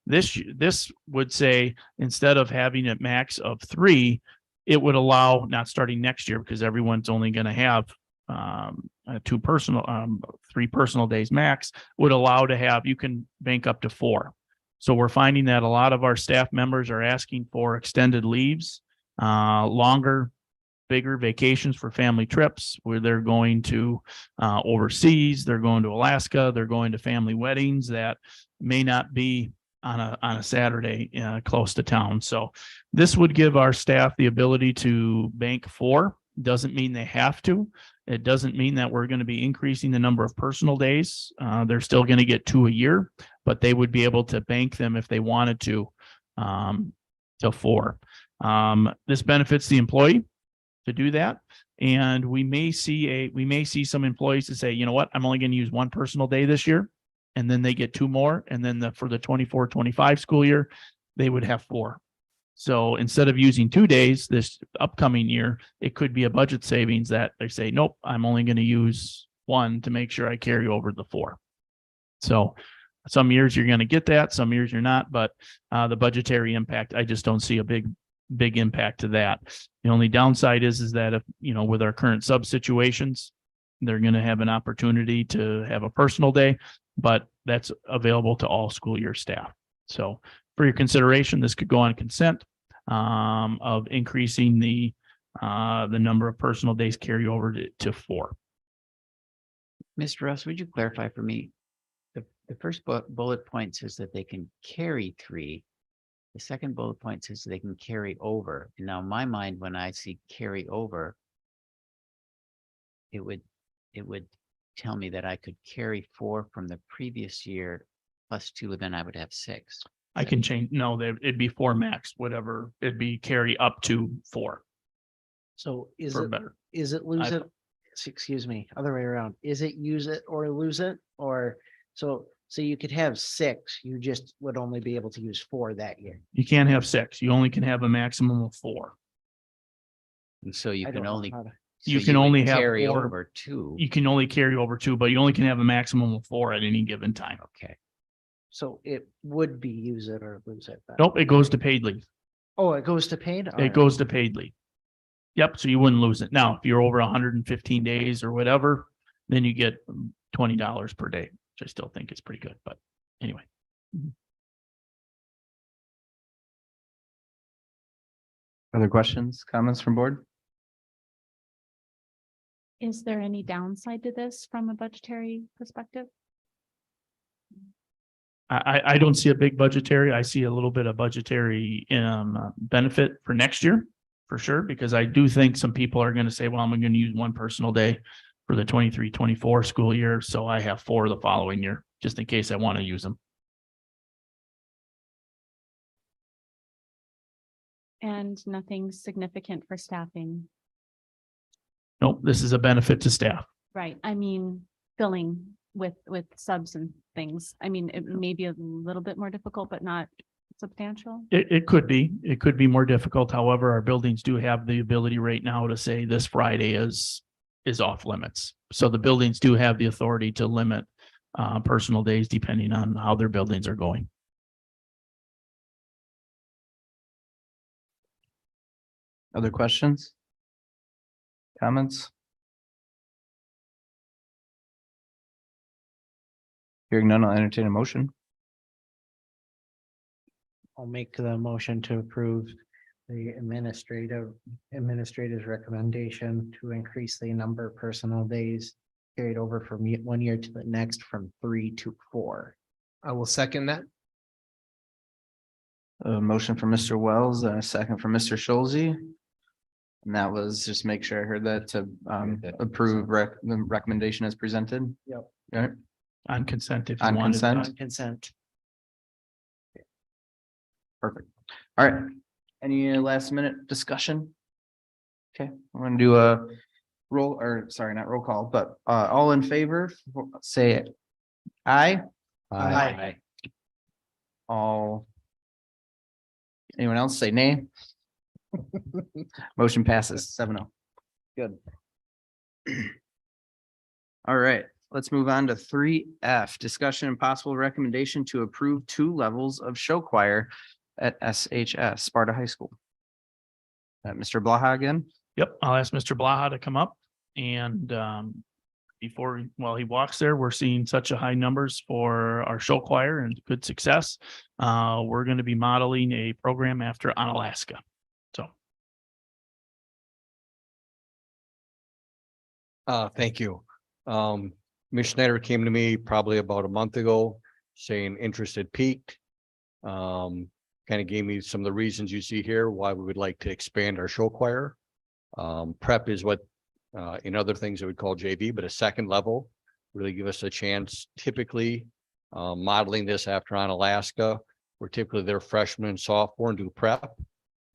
This would say, instead of having a max of 3, it would allow, not starting next year, because everyone's only going to have 3 personal days max, would allow to have, you can bank up to 4. So we're finding that a lot of our staff members are asking for extended leaves, longer, bigger vacations for family trips, where they're going to overseas, they're going to Alaska, they're going to family weddings that may not be on a Saturday close to town. So this would give our staff the ability to bank 4. Doesn't mean they have to. It doesn't mean that we're going to be increasing the number of personal days. They're still going to get 2 a year, but they would be able to bank them if they wanted to 4. This benefits the employee to do that. And we may see some employees to say, you know what, I'm only going to use 1 personal day this year. And then they get 2 more. And then for the 24-25 school year, they would have 4. So instead of using 2 days this upcoming year, it could be a budget savings that they say, nope, I'm only going to use 1 to make sure I carry over the 4. So some years you're going to get that, some years you're not, but the budgetary impact, I just don't see a big impact to that. The only downside is that if, with our current sub situations, they're going to have an opportunity to have a personal day, but that's available to all school year staff. So for your consideration, this could go on consent of increasing the number of personal days carry over to 4. Mr. Russ, would you clarify for me? The first bullet point says that they can carry 3. The second bullet point says they can carry over. And now in my mind, when I see carry over, it would tell me that I could carry 4 from the previous year plus 2, and then I would have 6. I can change. No, it'd be 4 max, whatever. It'd be carry up to 4 So for better. is it lose it? Excuse me, other way around. Is it use it or lose it? Or so you could have 6, you just would only be able to use 4 that year. You can't have 6. You only can have a maximum of 4. And so you I can don't know only how to- You So can would only have carry 4. over two. You can only carry over 2, but you only can have a maximum of 4 at any given time. Okay. So it would be use it or lose it. then. Nope, it goes to paid leave. Oh, it goes to paid? It goes to paid leave. Yep, so you wouldn't lose it. Now, if you're over 115 days or whatever, then you get $20 per day, which I still think is pretty good, but anyway. Other questions, comments from board? Is there any downside to this from a budgetary perspective? I don't see a big budgetary. I see a little bit of budgetary benefit for next year for sure, because I do think some people are going to say, well, I'm going to use one personal day for the 23-24 school year. So I have 4 the following year, just in case I want to use them. And nothing significant for staffing, Nope, this is a benefit to staff. right? I mean, filling with subs and things. I mean, it may be a little bit more difficult, but not substantial. It could be more difficult. However, our buildings do have the ability right now to say this Friday is off limits. So the buildings do have the authority to limit personal days depending on how their buildings are going. Other questions? Comments? Hearing none, I'll entertain a motion. I'll make the motion to approve the administrator's recommendation to increase the number of personal days carried over from 1 year to the next from 3 to 4. I will second that. A motion from Mr. Wells and a second from Mr. Schulze. And that was just make sure I heard that to approve the recommendation as presented. Yep. All right, On consent if you on wanted. consent. On consent. Perfect. All right. Any last minute discussion? Okay, we're gonna do a roll, or sorry, not roll call, but all in favor, say aye. Aye. All. Anyone else say nay? Motion passes 7-0. Good. All right, let's move on to 3F, discussion and possible recommendation to approve 2 levels of show choir at SHS, Sparta High School. Mr. Blaha again? Yep, I'll ask Mr. Blaha to come up and while he walks there, we're seeing such a high numbers for our show choir and good success. We're going to be modeling a program after Onalaska. So. Thank you. Ms. Schneider came to me probably about a month ago saying interest had peaked. Kind of gave me some of the reasons you see here, why we would like to expand our show choir. Prep is what in other things I would call JV, but a second level, really give us a chance. Typically, modeling this after Onalaska, where typically they're freshmen and sophomore and do prep.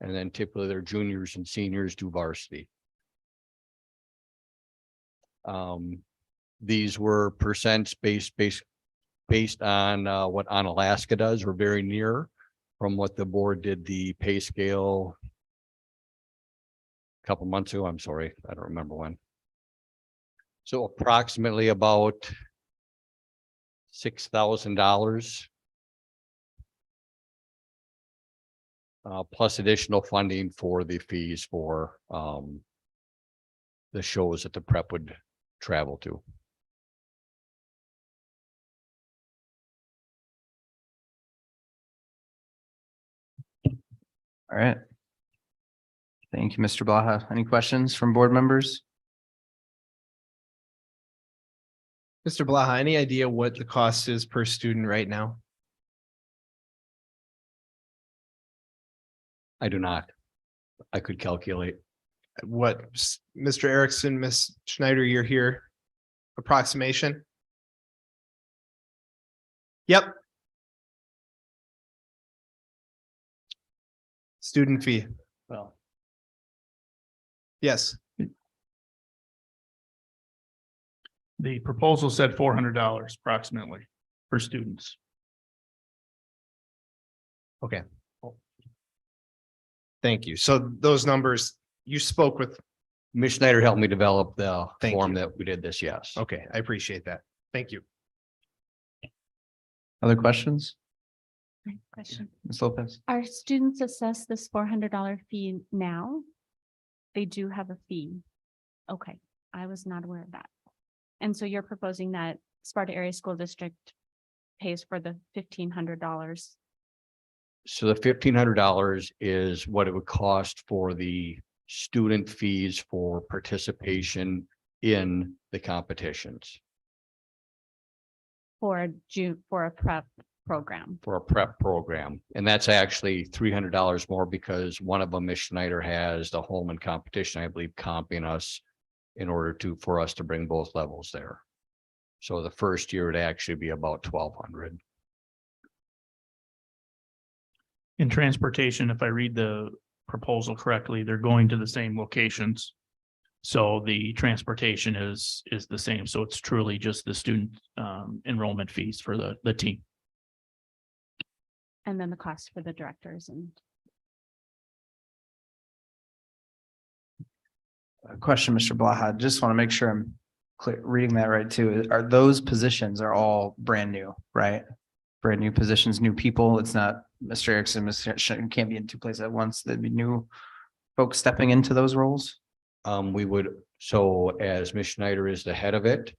And then typically their juniors and seniors do varsity. These were percents based on what Onalaska does. We're very near from what the board did the pay scale a couple months ago. I'm sorry, I don't remember when. So approximately about $6,000 plus additional funding for the fees for the shows that the prep would travel to. All right. Thank you, Mr. Blaha. Any questions from board members? Mr. Blaha, any idea what the cost is per student right now? I do not. I could calculate. What, Mr. Erickson, Ms. Schneider, you're here? Approximation? Yep. Student fee. Well, Yes. the proposal said $400 approximately for students. Okay. Thank you. So those numbers, you spoke with Ms. Schneider helped me develop the Thank form you. that we did this, yes. Okay, I appreciate that. Thank you. Other questions? Question. Ms. Lopez? Are students assessed this $400 fee now? They do have a fee. Okay, I was not aware of that. And so you're proposing that Sparta Area School District pays for the $1,500. So the $1,500 is what it would cost for the student fees for participation in the competitions, For a prep program. for a prep program. And that's actually $300 more because one of them, Ms. Schneider, has the home and competition, I believe, comping us in order for us to bring both levels there. So the first year would actually be about 1,200. In transportation, if I read the proposal correctly, they're going to the same locations. So the transportation is the same. So it's truly just the student enrollment fees for the team. And then the cost for the directors and Question, Mr. Blaha. Just want to make sure I'm clear, reading that right too. Are those positions are all brand new, right? Brand new positions, new people. It's not Mr. Erickson, Mr. Shin can't be in two places at once. There'd be new folks stepping into those roles. We would, so as Ms. Schneider is the head of it,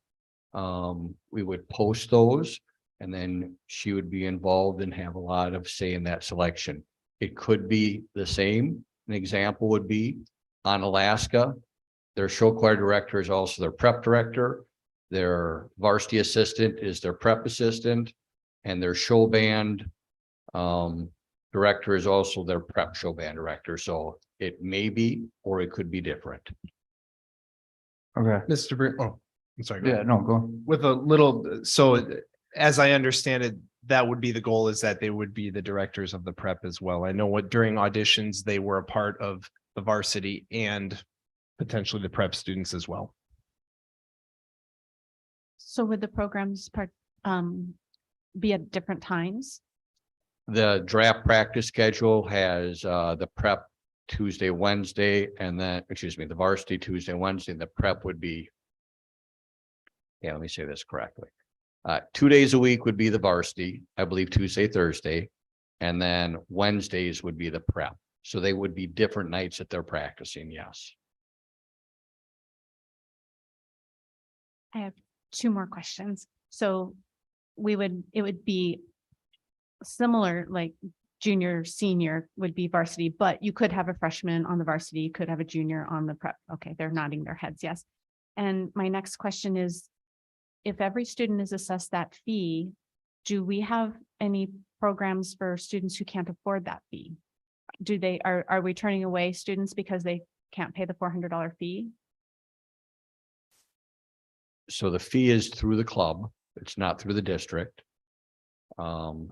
we would post those and then she would be involved and have a lot of say in that selection. It could be the same. An example would be on Alaska, their show choir director is also their prep director. Their varsity assistant is their prep assistant, and their show band director is also their prep show band director. So it may be, or it could be different. Okay. Mr. Oh, I'm sorry. Go Yeah, ahead. no, go. With a little, so as I understand it, that would be the goal, is that they would be the directors of the prep as well. I know what during auditions, they were a part of the varsity and potentially the prep students as well. so would the programs be at different times? The draft practice schedule has the prep Tuesday, Wednesday, and then, excuse me, the varsity Tuesday, Wednesday, and the prep would be. Yeah, let me say this correctly. 2 days a week would be the varsity, I believe Tuesday, Thursday, and then Wednesdays would be the prep. So they would be different nights that they're practicing, yes. I have two more questions. So it would be similar, like junior, senior would be varsity, but you could have a freshman on the varsity, you could have a junior on the prep. Okay, they're nodding their heads, yes. And my next question is, if every student is assessed that fee, do we have any programs for students who can't afford that fee? Are we turning away students because they can't pay the $400 fee? So the fee is through the club. It's not through the district. Some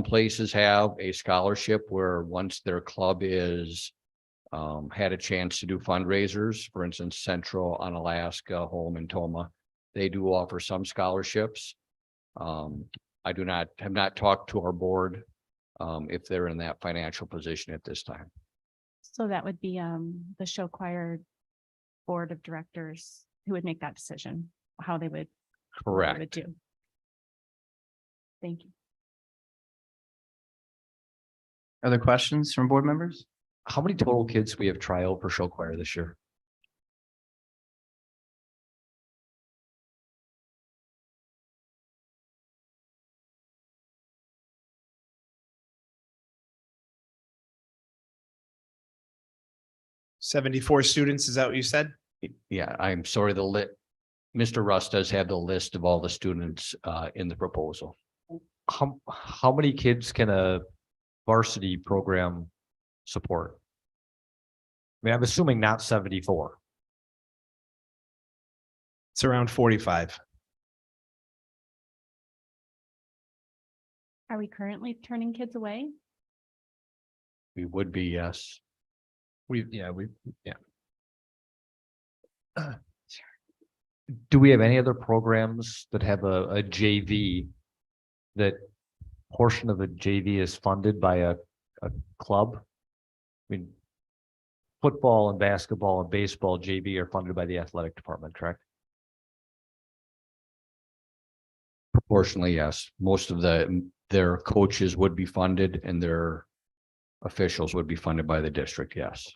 places have a scholarship where once their club is had a chance to do fundraisers, for instance, Central on Alaska, Home and Toma, they do offer some scholarships. I have not talked to our board if they're in that financial position at this time. So that would be the show choir board of directors who would make that decision, how they would. what they would Correct. do. Thank you. Other questions from board members? How many total kids we have trial for show choir this year? $74 students, is that what you said? Yeah, I'm sorry, Mr. Russ does have the list of all the students in the proposal. How many kids can a varsity program support? I mean, I'm assuming not 74. It's around 45. Are we currently turning kids away? We would be, yes. Yeah. Do we have any other programs that have a JV that portion of the JV is funded by a club? I mean, football and basketball and baseball JV are funded by the athletic department, correct? Proportionally, yes. Most of their coaches would be funded and their officials would be funded by the district, yes.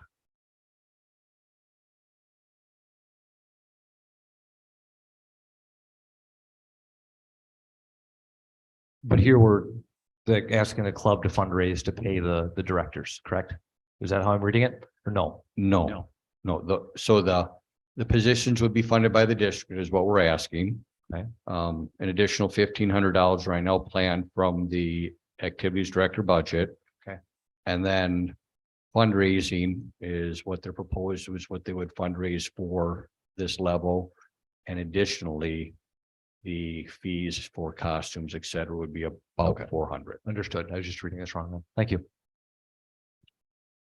But here we're like asking the club to fundraise to pay the directors, correct? Is that how I'm reading it or no? No, so the positions would be funded by the district is what we're asking. Okay. An additional $1,500 right now planned from the activities director budget. Okay. And then fundraising is what they're proposed was what they would fundraise for this level. And additionally, the fees for costumes, et cetera, would be about Okay. 400. Understood. I was just reading this wrong. Then. Thank you.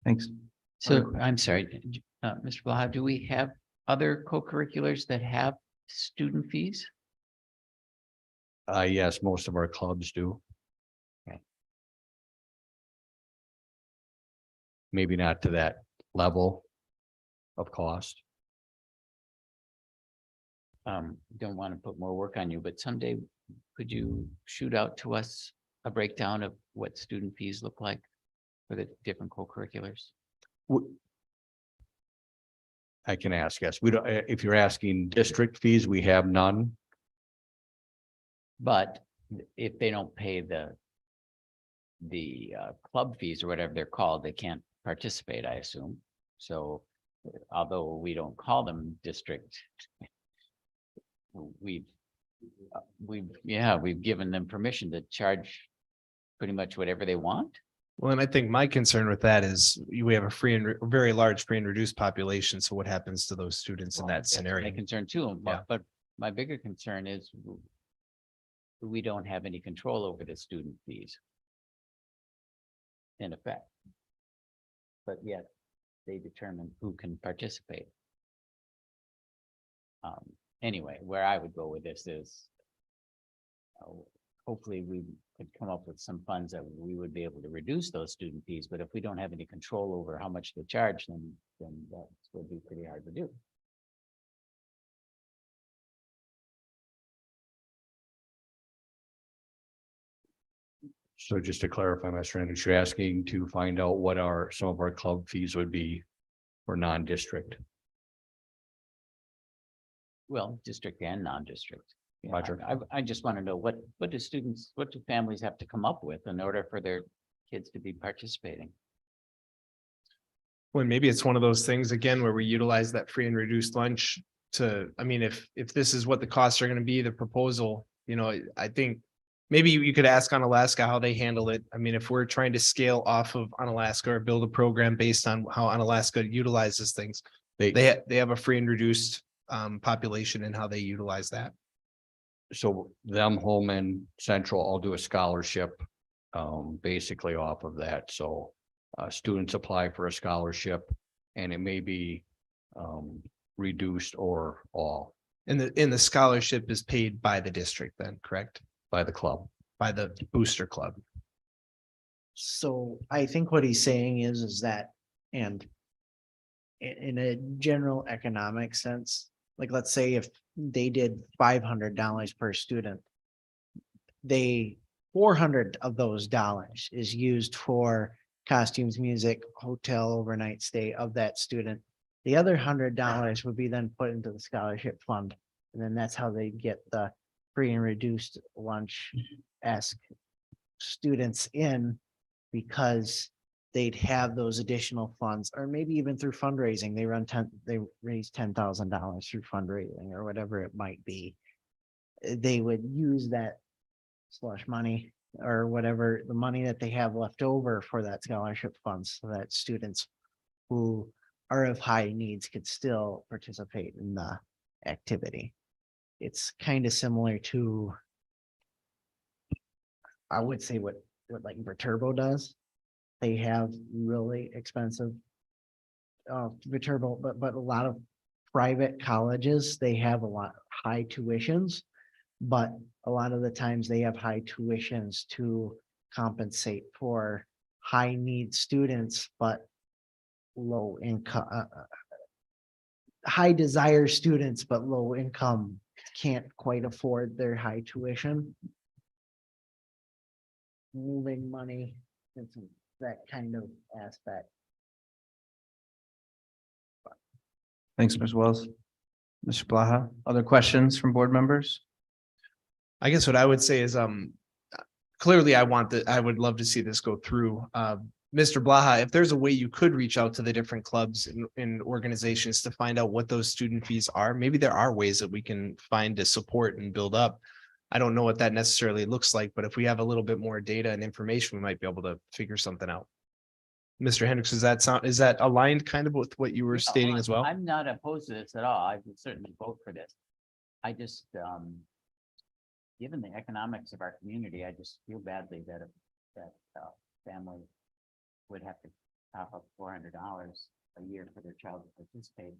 Thanks. So I'm sorry, Mr. Blaha, do we have other co-curriculars that have student fees? Yes, most of our clubs do. Okay. Maybe not to that level of cost. Don't want to put more work on you, but someday could you shoot out to us a breakdown of what student fees look like for the different co-curriculars? I can ask, yes. We don't, if you're asking district fees, we have none. But if they don't pay the club fees or whatever they're called, they can't participate, I assume. So although we don't call them district, we've given them permission to charge pretty much whatever they want. Well, and I think my concern with that is we have a free and very large free and reduced population. So what happens to those students in Well, that that's scenario? my concern too, Yeah. but my bigger concern is we don't have any control over the student fees. In effect. But yet they determine who can participate. Anyway, where I would go with this is hopefully we could come up with some funds that we would be able to reduce those student fees, but if we don't have any control over how much they charge, then that would be pretty hard to do. So just to clarify, Mr. Andrews, you're asking to find out what some of our club fees would be for non-district. Well, district and non-district. Yeah, Roger. I just want to know what do families have to come up with in order for their kids to be participating? Well, maybe it's one of those things again, where we utilize that free and reduced lunch to, I mean, if this is what the costs are going to be, the proposal, I think maybe you could ask Unalaska how they handle it. I mean, if we're trying to scale off of Unalaska or build a program based on how Unalaska utilizes things, they have a free and reduced population and how they utilize that. So them, Holman, Central, all do a scholarship basically off of that. So students apply for a scholarship and it may be reduced or all. And the scholarship is paid by the district then, correct? By the club. By the booster club. So I think what he's saying is that, and in a general economic sense, like let's say if they did $500 per student, 400 of those dollars is used for costumes, music, hotel, overnight stay of that student. The other $100 would be then put into the scholarship fund. And then that's how they get the free and reduced lunch-esque students in, because they'd have those additional funds, or maybe even through fundraising, they raise $10,000 through fundraising or whatever it might be. They would use that slush money or whatever, the money that they have left over for that scholarship funds, so that students who are of high needs could still participate in the activity. It's kind of similar to, I would say what like Viterbo does. They have really expensive Viterbo, but a lot of private colleges, they have a lot high tuitions, but a lot of the times they have high tuitions to compensate for high need students, but low income, high desire students, but low income can't quite afford their high tuition. Moving money into that kind of aspect. Thanks, Ms. Wells. Mr. Blaha, other questions from board members? I guess what I would say is, clearly I would love to see this go through. Mr. Blaha, if there's a way you could reach out to the different clubs and organizations to find out what those student fees are, maybe there are ways that we can find to support and build up. I don't know what that necessarily looks like, but if we have a little bit more data and information, we might be able to figure something out. Mr. Hendricks, is that aligned kind of with what you were stating as well? I'm not opposed to this at all. I would certainly vote for this. I just, given the economics of our community, I just feel badly that family would have to top up $400 a year for their child to participate.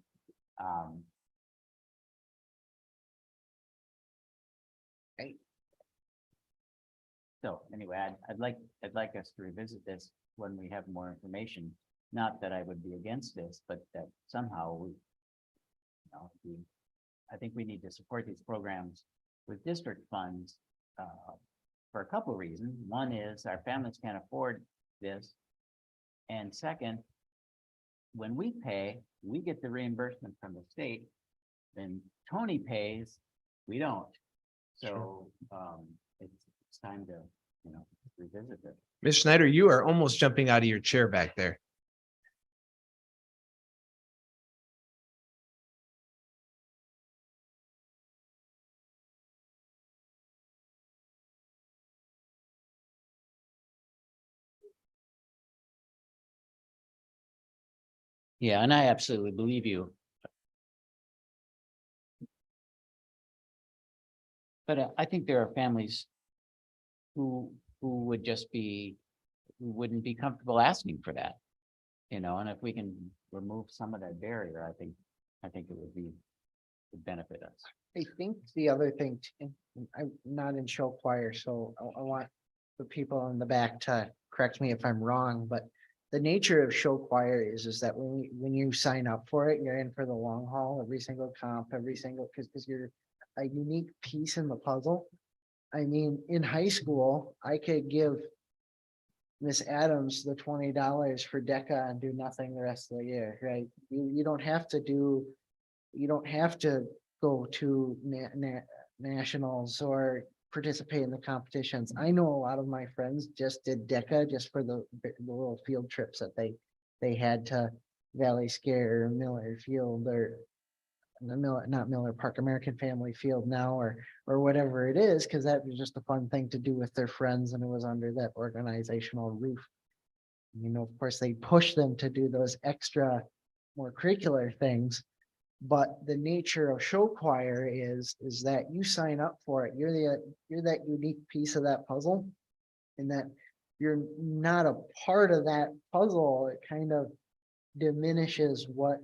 So anyway, I'd like us to revisit this when we have more information. Not that I would be against this, but that somehow we, I think we need to support these programs with district funds for a couple of reasons. One is our families can't afford this. And second, when we pay, we get the reimbursement from the state. Then Tony pays, we don't. So it's time to, revisit it. Ms. Schneider, you are almost jumping out of your chair back there. Yeah, and I absolutely believe you. But I think there are families who would just be, who wouldn't be comfortable asking for that. And if we can remove some of that barrier, I think it would benefit us. I think the other thing, I'm not in show choir, so I want the people in the back to correct me if I'm wrong, but the nature of show choir is that when you sign up for it, you're in for the long haul, every single comp, because you're a unique piece in the puzzle. I mean, in high school, I could give Miss Adams the $20 for DECA and do nothing the rest of the year, right? You don't have to go to nationals or participate in the competitions. I know a lot of my friends just did DECA just for the little field trips that they had to Valley Scare or Miller Field or not Miller Park, American Family Field now or whatever it is, because that was just a fun thing to do with their friends and it was under that organizational roof. Of course, they push them to do those extra more curricular things. But the nature of show choir is that you sign up for it. You're that unique piece of that puzzle, and that you're not a part of that puzzle. It kind of diminishes what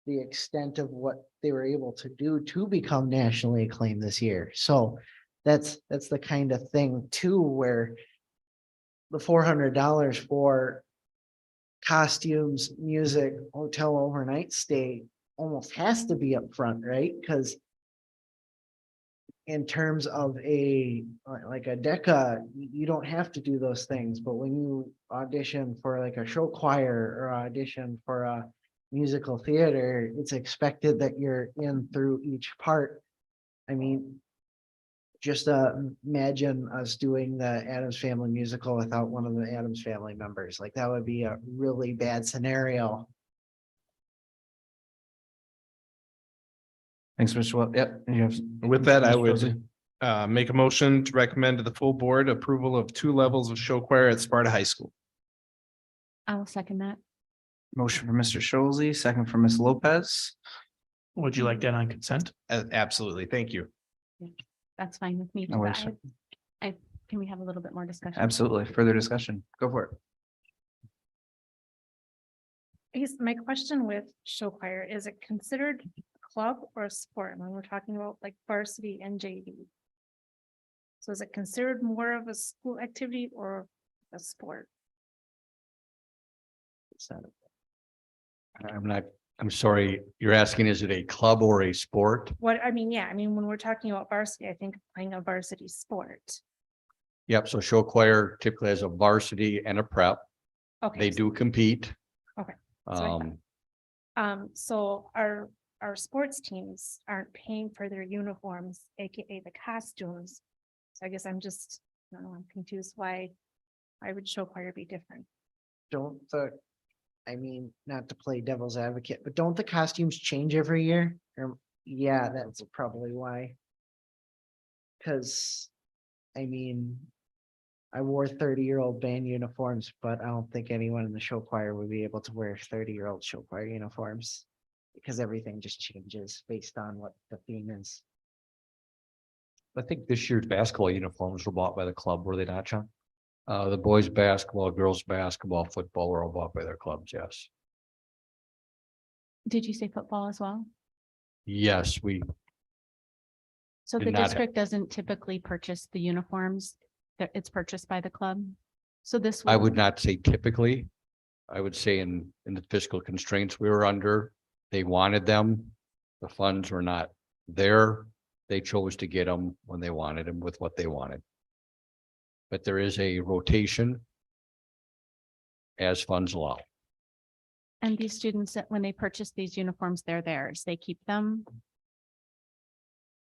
the extent of what they were able to do to become nationally acclaimed this year. So that's the kind of thing too, where the $400 for costumes, music, hotel overnight stay almost has to be upfront, right? Because in terms of like a DECA, you don't have to do those things. But when you audition for like a show choir or audition for a musical theater, it's expected that you're in through each part. I mean, just imagine us doing the Addams Family musical without one of the Addams Family members. Like that would be a really bad scenario. Thanks, Mr. Well. Yep. With that, I would make a motion to recommend to the full board approval of 2 levels of show choir at Sparta High School. I'll second that. Motion for Mr. Scholze, second for Ms. Lopez. Would you like that on consent? Absolutely. Thank you. That's fine with me. No too, worries. but can we have a little bit more discussion? Absolutely. Further discussion. Go for it. I guess my question with show choir, is it considered a club or a sport when we're talking about like varsity and JV? So is it considered more of a school activity or a sport? I'm sorry, you're asking, is it a club or a sport? What, I mean, yeah, I mean, when we're talking about varsity, I think playing a varsity sport. Yep, so show choir typically has a varsity and a prep. Okay. They do compete. Okay, that's what I thought. Um, So our sports teams aren't paying for their uniforms, AKA the costumes. So I guess I'm just, I don't know, I'm confused why would show choir be different? Don't I mean, not to play devil's advocate, but don't the costumes change every year? Yeah, that's probably why. Cause, I mean, I wore 30-year-old band uniforms, but I don't think anyone in the show choir would be able to wear 30-year-old show choir uniforms. Because everything just changes based on what the theme is. I think this year's basketball uniforms were bought by the club, were they not, John? the boys basketball, girls basketball, football are all bought by their clubs, yes. Did you say football as well? Yes, we, So Did the not ha- district doesn't typically purchase the uniforms, that it's purchased by the club? So this. I would not say typically. I would say in the fiscal constraints we were under, they wanted them. The funds were not there. They chose to get them when they wanted them with what they wanted. But there is a rotation as funds allow. And these students, that when they purchase these uniforms, they're theirs, they keep them?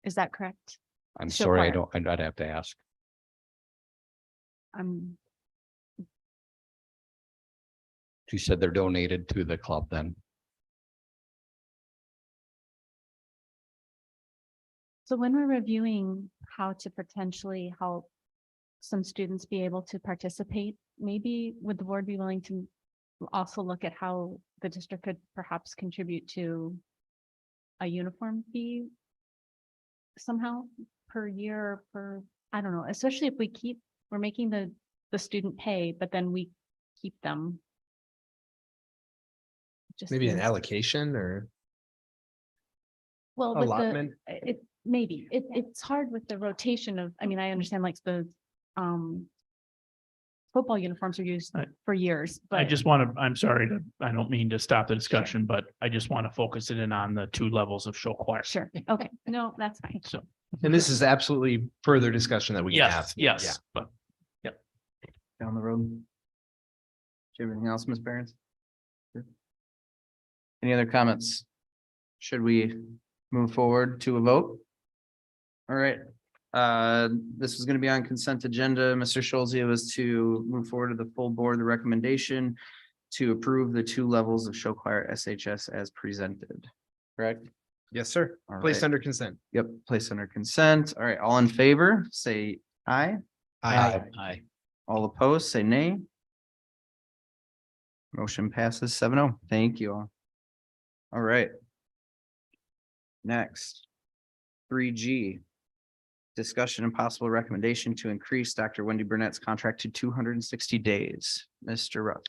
Is that correct? I'm Show sorry, choir. I'd have to ask. She said they're donated to the club then. So when we're reviewing how to potentially help some students be able to participate, maybe would the board be willing to also look at how the district could perhaps contribute to a uniform fee somehow per year, or per, I don't know, especially if we're making the student pay, but then we keep them. Just Maybe an seems- allocation or Well, with allotment. it's hard with the rotation of, I mean, I understand like the football uniforms are used Right. for years, but. I just want to, I'm sorry to, I don't mean to stop the discussion, but I just want to focus it in on the 2 levels of show choir. Sure, okay, no, that's fine. So. And this is absolutely further discussion that we can have. Yes, but Down the road. Do you have anything else, Ms. Barons? Any other comments? Should we move forward to a vote? All right, this was gonna be on consent agenda. Mr. Schulze was to move forward to the full board, the recommendation to approve the 2 levels of show choir SHS as presented. Correct? Yes, sir. All Placed right. under consent. Yep, placed under consent. All right, all in favor, say aye. Aye. All opposed, say nay. Motion passes 7-0. Thank you all. All right. Next. 3G. Discussion and possible recommendation to increase Dr. Wendy Burnett's contract to 260 days. Mr. Rupp.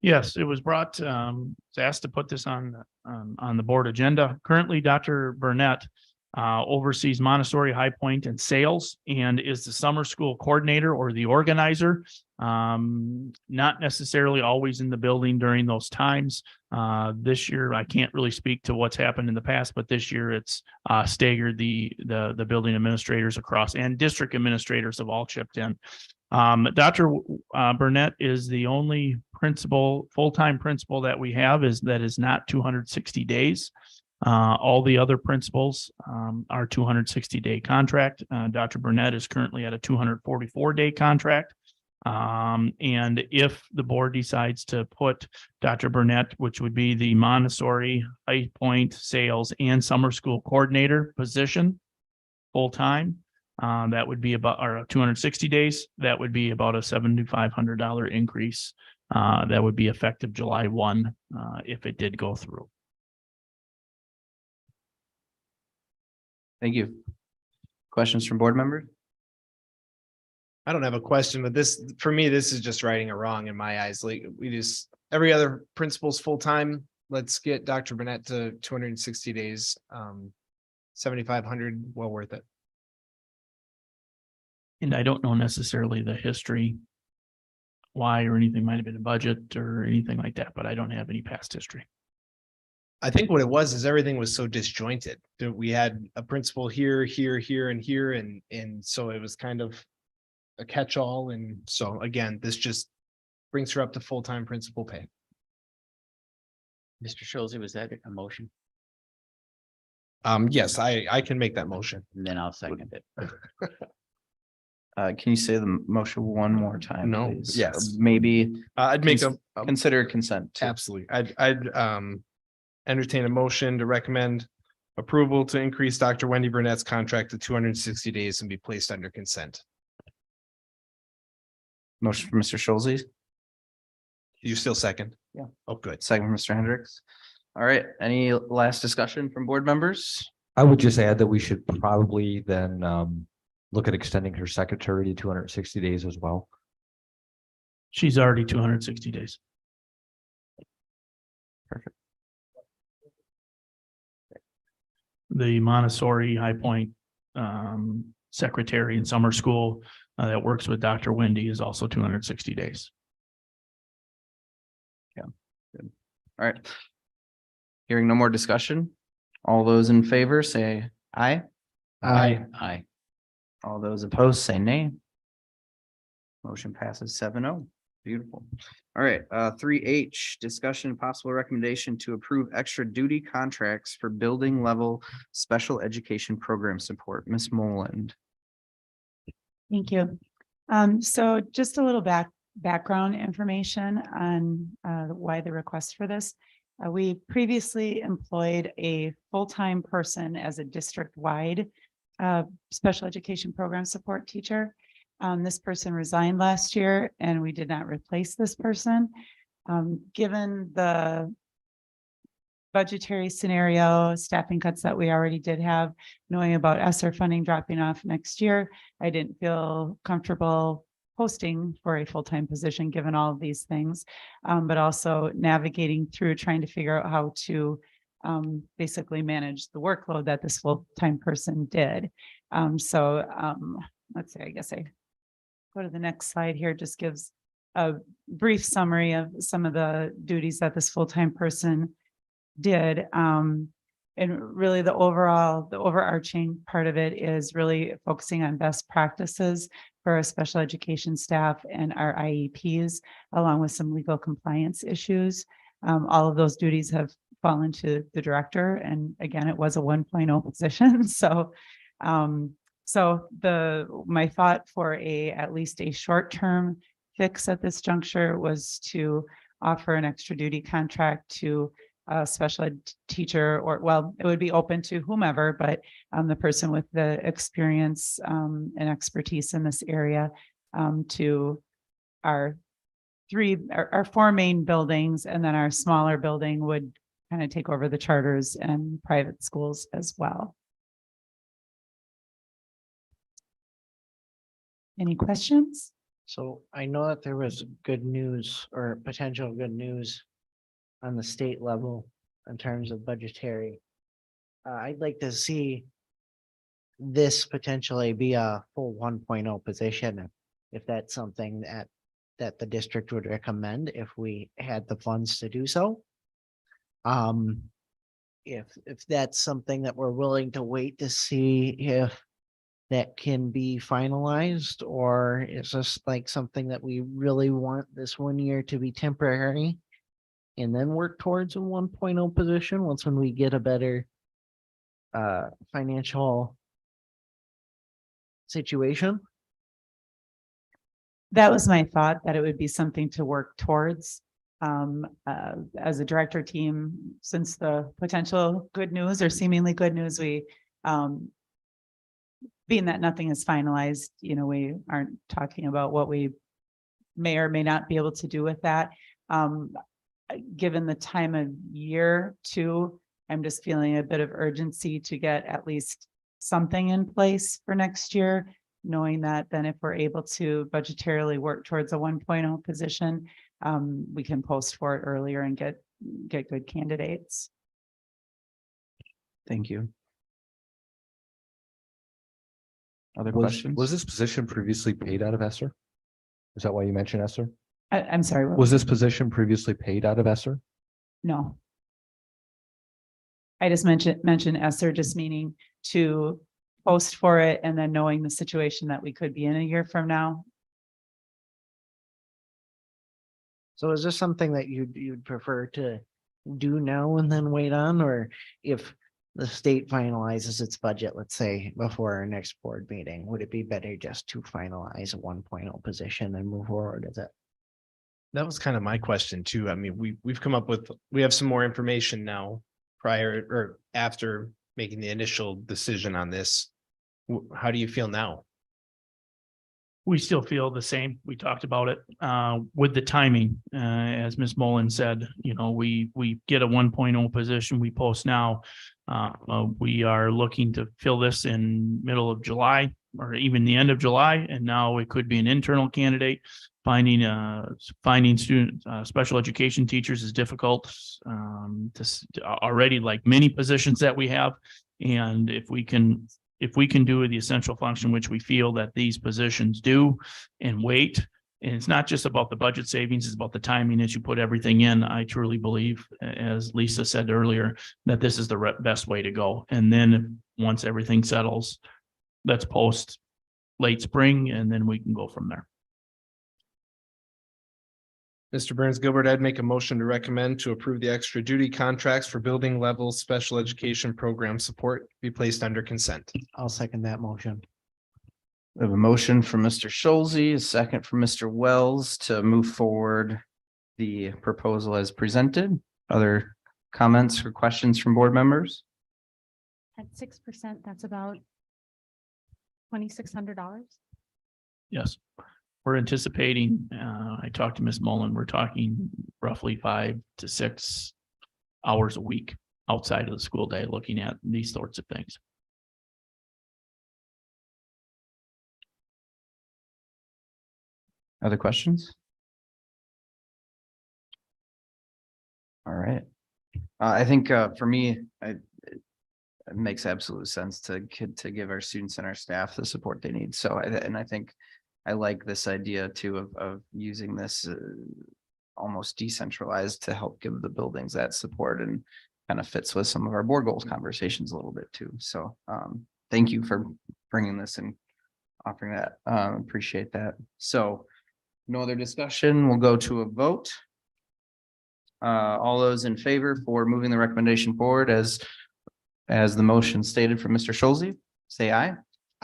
yes, it was brought, was asked to put this on the board agenda. Currently, Dr. Burnett oversees Montessori, High Point, and sales, and is the summer school coordinator or the organizer. Not necessarily always in the building during those times. This year, I can't really speak to what's happened in the past, but this year it's staggered the building administrators across, and district administrators have all chipped in. Dr. Burnett is the only principal, full-time principal that we have that is not 260 days. All the other principals are 260-day contract. Dr. Burnett is currently at a 244-day contract. And if the board decides to put Dr. Burnett, which would be the Montessori, High Point, sales, and summer school coordinator position full-time, that would be about, or 260 days, that would be about a $7,500 increase. That would be effective July 1, if it did go through. Thank you. Questions from board members? I don't have a question, but this, for me, this is just righting a wrong in my eyes. Like we just, every other principal's full-time. Let's get Dr. Burnett to 260 days. 7,500, well worth it. And I don't know necessarily the history, why or anything might have been a budget or anything like that, but I don't have any past history. I think what it was is everything was so disjointed. That we had a principal here, and so it was kind of a catch-all. And so again, this just brings her up to full-time principal pay. Mr. Schulze, was that a motion? Yes, I can make that motion. And then I'll second it. Can you say the motion one more time? No, please? yes. Maybe I'd make a consider consent. too. absolutely. I'd entertain a motion to recommend approval to increase Dr. Wendy Burnett's contract to 260 days and be placed under consent. Motion for Mr. Schulze, You still second? Yeah. Oh, good. second from Mr. Hendricks. All right, any last discussion from board members? I would just add that we should probably then look at extending her secretary to 260 days as well. She's already 260 days. Perfect. The Montessori High Point secretary in summer school that works with Dr. Wendy is also 260 days. All right. Hearing no more discussion, all those in favor say aye. Aye. All those opposed say nay. Motion passes 7-0. Beautiful. All right, 3H, discussion and possible recommendation to approve extra duty contracts for building level special education program support. Ms. Moland. Thank you. So just a little background information on why the request for this. We previously employed a full-time person as a district-wide special education program support teacher. This person resigned last year and we did not replace this person. Given the budgetary scenario, staffing cuts that we already did have, knowing about ESSER funding dropping off next year, I didn't feel comfortable posting for a full-time position, given all of these things, but also navigating through trying to figure out how to basically manage the workload that this full-time person did. Let's see, I guess I go to the next slide here, just gives a brief summary of some of the duties that this full-time person did. And really the overarching part of it is really focusing on best practices for our special education staff and our IEPs, along with some legal compliance issues. All of those duties have fallen to the director. And again, it was a 1.0 position. My thought for at least a short-term fix at this juncture was to offer an extra duty contract to a special ed teacher, or it would be open to whomever, but the person with the experience and expertise in this area to our four main buildings, and then our smaller building would kind of take over the charters and private schools as well. Any questions? So I know that there was good news or potential good news on the state level in terms of budgetary. I'd like to see this potentially be a full 1.0 position, if that's something that the district would recommend if we had the funds to do so. If that's something that we're willing to wait to see if that can be finalized, or is this like something that we really want this 1 year to be temporary and then work towards a 1.0 position once when we get a better financial situation? That was my thought, that it would be something to work towards. As a director team, since the potential good news or seemingly good news, we being that nothing is finalized, we aren't talking about what we may or may not be able to do with that. Given the time of year too, I'm just feeling a bit of urgency to get at least something in place for next year, knowing that then if we're able to budgetarily work towards a 1.0 position, we can post for it earlier and get good candidates. Thank you. Other Was questions? this position previously paid out of ESSER? Is that why you mentioned ESSER? I'm sorry. Was this position previously paid out of ESSER? No. I just mentioned ESSER just meaning to post for it and then knowing the situation that we could be in a year from now. So is this something that you'd prefer to do now and then wait on, or if the state finalizes its budget, let's say before our next board meeting, would it be better just to finalize a 1.0 position and move forward? Is it? That was kind of my question too. I mean, we've come up with, we have some more information now prior or after making the initial decision on this. How do you feel now? We still feel the same. We talked about it with the timing. As Ms. Mullen said, you know, we get a 1.0 position, we post now. We are looking to fill this in middle of July or even the end of July. And now it could be an internal candidate. Finding student special education teachers is difficult already, like many positions that we have. And if we can do the essential function, which we feel that these positions do, and wait, and it's not just about the budget savings, it's about the timing as you put everything in. I truly believe, as Lisa said earlier, that this is the best way to go. And then once everything settles, let's post late spring, and then we can go from there. Mr. Burns Gilbert, I'd make a motion to recommend to approve the extra duty contracts for building level special education program support be placed under consent. I'll second that motion. We have a motion from Mr. Schulze, a second from Mr. Wells to move forward the proposal as presented. Other comments or questions from board members? At 6%, that's about $2,600. Yes. We're anticipating, I talked to Ms. Mullen, we're talking roughly 5 to 6 hours a week outside of the school day, looking at these sorts of things. Other questions? All right. I think for me, it makes absolute sense to give our students and our staff the support they need. So, and I think I like this idea too of using this almost decentralized to help give the buildings that support, and kind of fits with some of our board goals conversations a little bit too. So thank you for bringing this and offering that. Appreciate that. So no other discussion. We'll go to a vote. All those in favor for moving the recommendation forward as the motion stated from Mr. Schulze, say aye.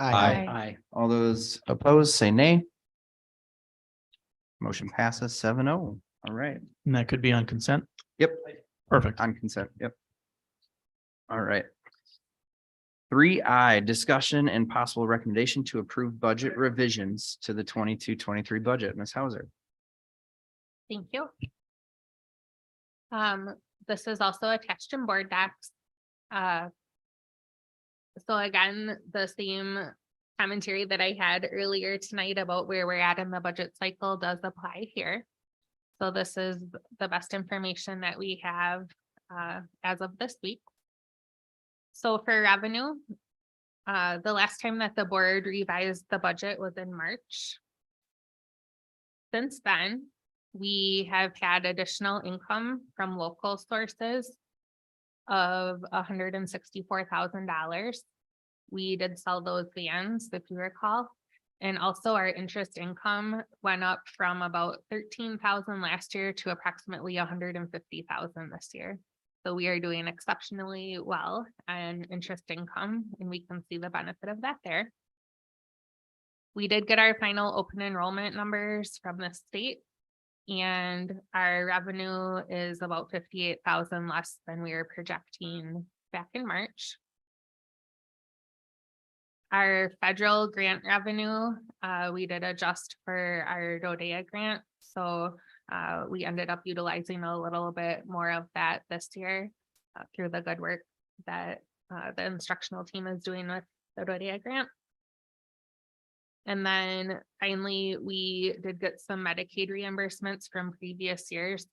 Aye. All those opposed, say nay. Motion passes 7-0. All right. And that could be on consent. Yep. Perfect. On consent. Yep. All right. 3I, discussion and possible recommendation to approve budget revisions to the 22-23 budget. Ms. Hauser. Thank you. This is also attached in board docs. So again, the same commentary that I had earlier tonight about where we're at in the budget cycle does apply here. So this is the best information that we have as of this week. So for revenue, the last time that the board revised the budget was in March. Since then, we have had additional income from local sources of $164,000. We did sell those vans, if you recall. And also our interest income went up from about 13,000 last year to approximately 150,000 this year. So we are doing exceptionally well on interest income, and we can see the benefit of that there. We did get our final open enrollment numbers from the state, and our revenue is about 58,000 less than we were projecting back in March. Our federal grant revenue, we did adjust for our DODEA grant. So we ended up utilizing a little bit more of that this year through the good work that the instructional team is doing with the DODEA grant. And then finally, we did get some Medicaid reimbursements from previous years.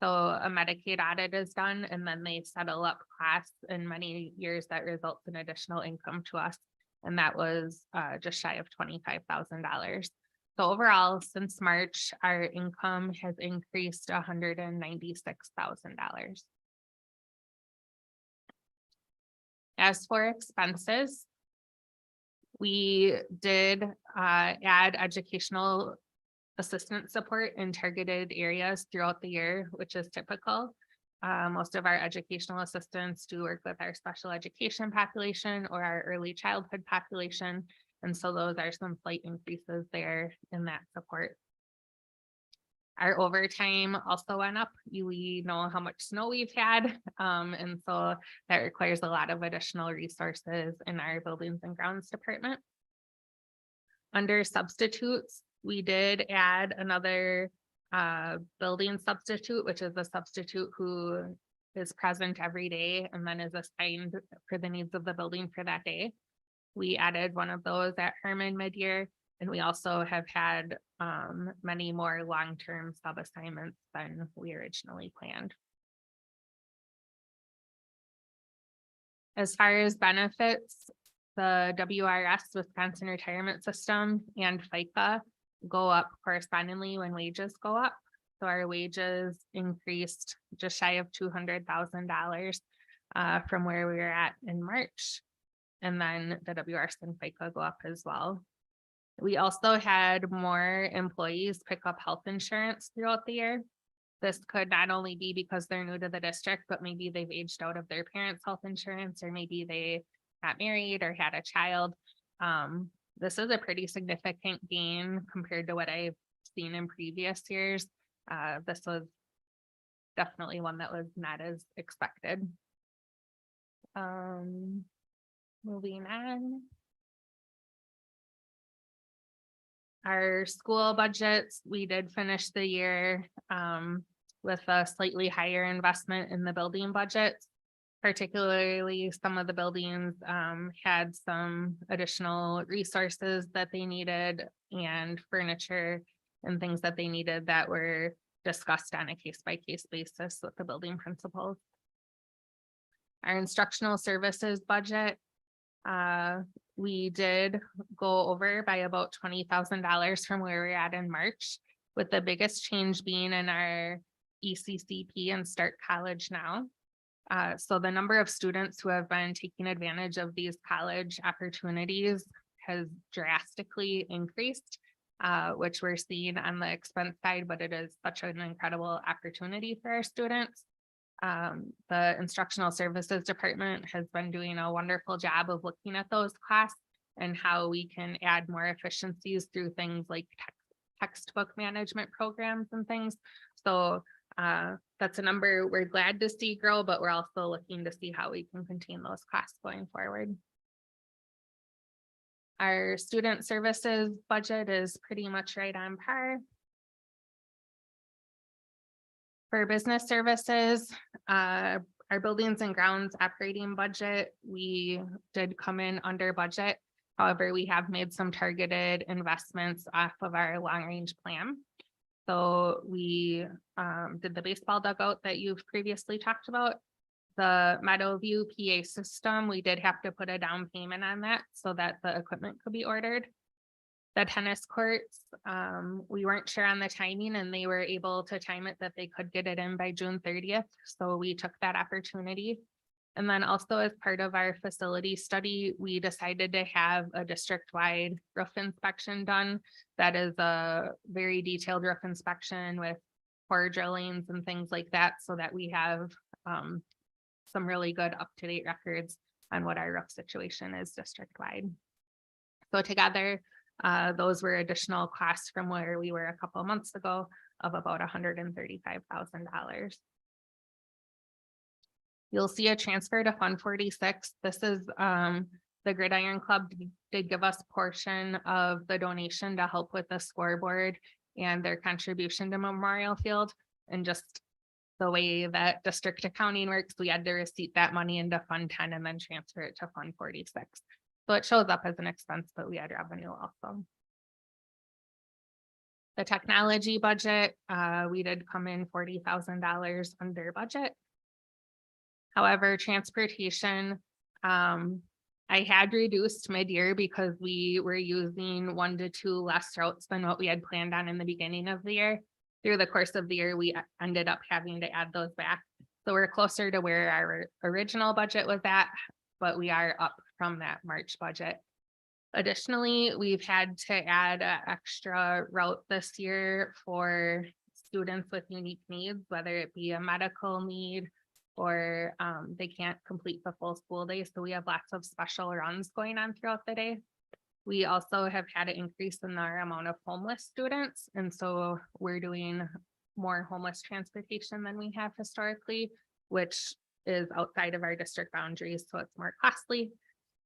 So a Medicaid audit is done, and then they settle up costs in many years that results in additional income to us. And that was just shy of $25,000. So overall, since March, our income has increased $196,000. As for expenses, we did add educational assistance support in targeted areas throughout the year, which is typical. Most of our educational assistants do work with our special education population or our early childhood population. And so those are some slight increases there in that support. Our overtime also went up. We know how much snow we've had. And so that requires a lot of additional resources in our buildings and grounds department. Under substitutes, we did add another building substitute, which is a substitute who is present every day and then is assigned for the needs of the building for that day. We added one of those at Herman mid-year, and we also have had many more long-term sub-assignments than we originally planned. As far as benefits, the WRS, Wisconsin Retirement System, and FICA go up correspondingly when wages go up. So our wages increased just shy of $200,000 from where we were at in March. And then the WRS and FICA go up as well. We also had more employees pick up health insurance throughout the year. This could not only be because they're new to the district, but maybe they've aged out of their parents' health insurance, or maybe they got married or had a child. This is a pretty significant gain compared to what I've seen in previous years. This was definitely one that was not as expected. Moving on. Our school budgets, we did finish the year with a slightly higher investment in the building budgets. Particularly, some of the buildings had some additional resources that they needed and furniture and things that they needed that were discussed on a case-by-case basis with the building principals. Our instructional services budget, we did go over by about $20,000 from where we're at in March, with the biggest change being in our ECCP and Start College Now. So the number of students who have been taking advantage of these college opportunities has drastically increased, which we're seeing on the expense side, but it is such an incredible opportunity for our students. The instructional services department has been doing a wonderful job of looking at those costs and how we can add more efficiencies through things like textbook management programs and things. So that's a number we're glad to see grow, but we're also looking to see how we can contain those costs going forward. Our student services budget is pretty much right on par. For business services, our buildings and grounds operating budget, we did come in under budget. However, we have made some targeted investments off of our long-range plan. So we did the baseball dugout that you've previously talked about. The Meadowview PA system, we did have to put a down payment on that so that the equipment could be ordered. The tennis courts, we weren't sure on the timing, and they were able to time it that they could get it in by June 30th. So we took that opportunity. And then also as part of our facility study, we decided to have a district-wide roof inspection done. That is a very detailed roof inspection with core drillings and things like that, so that we have some really good up-to-date records on what our roof situation is district-wide. So together, those were additional costs from where we were a couple of months ago of about $135,000. You'll see a transfer to Fund 46. This is the Gridiron Club did give us a portion of the donation to help with the scoreboard and their contribution to Memorial Field. And just the way that district accounting works, we had to receipt that money into Fund 10 and then transfer it to Fund 46. So it shows up as an expense, but we had revenue also. The technology budget, we did come in $40,000 under budget. However, transportation, I had reduced mid-year because we were using 1 to 2 less routes than what we had planned on in the beginning of the year. Through the course of the year, we ended up having to add those back. So we're closer to where our original budget was at. but we are up from that March budget. Additionally, we've had to add an extra route this year for students with unique needs, whether it be a medical need or they can't complete the full school day. So we have lots of special runs going on throughout the day. We also have had an increase in our amount of homeless students. And so we're doing more homeless transportation than we have historically, which is outside of our district boundaries. So it's more costly.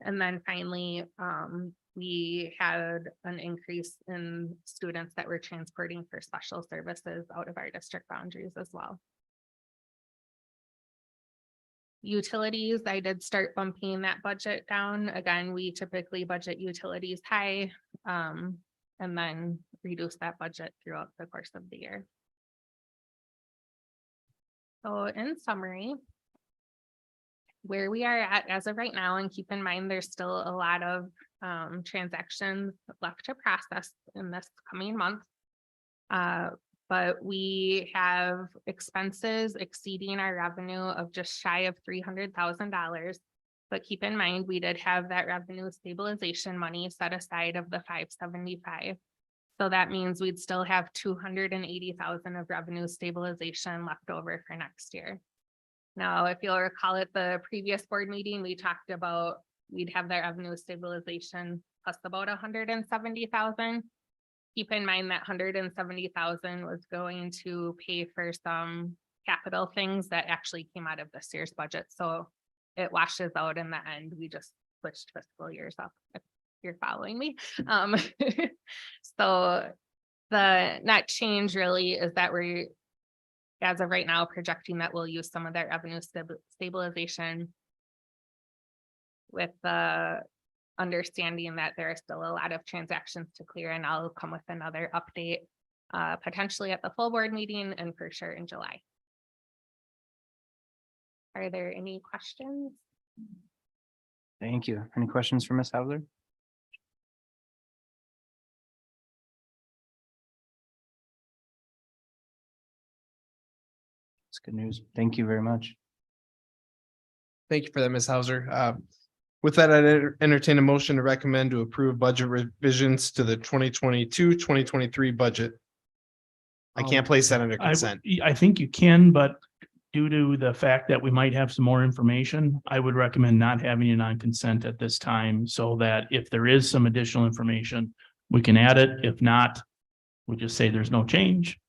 And then finally, we had an increase in students that we're transporting for special services out of our district boundaries as well. Utilities, I did start bumping that budget down. Again, we typically budget utilities high, and then reduce that budget throughout the course of the year. So in summary, where we are at as of right now, and keep in mind, there's still a lot of transactions left to process in this coming month. But we have expenses exceeding our revenue of just shy of $300,000. But keep in mind, we did have that revenue stabilization money set aside of the 575. So that means we'd still have 280,000 of revenue stabilization left over for next year. Now, if you'll recall at the previous board meeting, we talked about we'd have that revenue stabilization plus about 170,000. Keep in mind that 170,000 was going to pay for some capital things that actually came out of this year's budget. So it washes out in the end. We just switched fiscal years up, if you're following me. So the net change really is that we're, as of right now, projecting that we'll use some of that revenue stabilization with the understanding that there are still a lot of transactions to clear, and I'll come with another update potentially at the full board meeting and for sure in July. Are there any questions? Thank you. Any questions for Ms. Hauser? That's good news. Thank you very much. Thank you for that, Ms. Hauser. With that, I'd entertain a motion to recommend to approve budget revisions to the 2022-2023 budget. I can't place that under consent. I think you can, but due to the fact that we might have some more information, I would recommend not having it on consent at this time, so that if there is some additional information, we can add it. If not, we just say there's no change,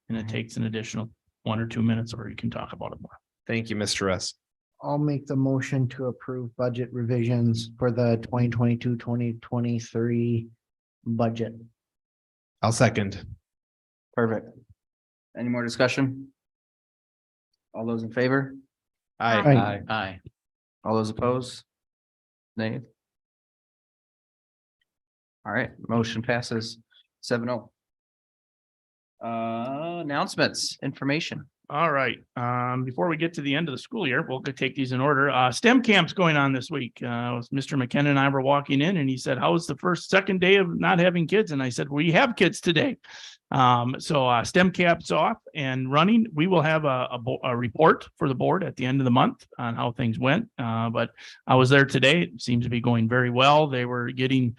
and it takes an additional 1 or 2 minutes, or you can talk about it more. Thank you, Mr. Russ. I'll make the motion to approve budget revisions for the 2022-2023 budget. I'll second. Perfect. Any more discussion? All those in favor? Aye. Aye. All those opposed? Nay. All right, motion passes 7-0. Announcements, information. All right, before we get to the end of the school year, we'll take these in order. STEM camp's going on this week. Mr. McKenna and I were walking in and he said, how was the second day of not having kids? And I said, we have kids today. So STEM camp's off and running. We will have a report for the board at the end of the month on how things went. But I was there today. It seems to be going very well. They were getting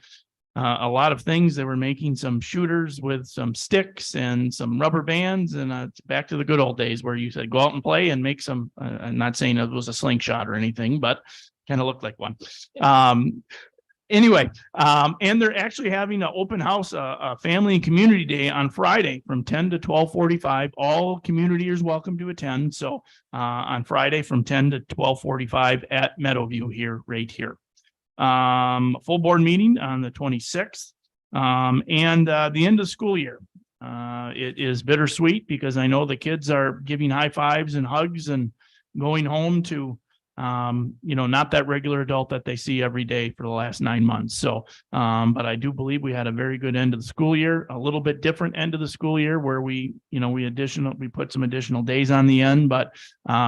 a lot of things. They were making some shooters with some sticks and some rubber bands, and it's back to the good old days where you said go out and play and make some. I'm not saying it was a slingshot or anything, but kind of looked like one. Anyway, and they're actually having an open house, a family and community day on Friday from 10 to 12:45. All community is welcome to attend. So on Friday from 10 to 12:45 at Meadowview here, right here. Full board meeting on the 26th, and the end of the school year. It is bittersweet because I know the kids are giving high fives and hugs and going home to not that regular adult that they see every day for the last 9 months. So, but I do believe we had a very good end of the school year, a little bit different end of the school year where we put some additional days on the end, but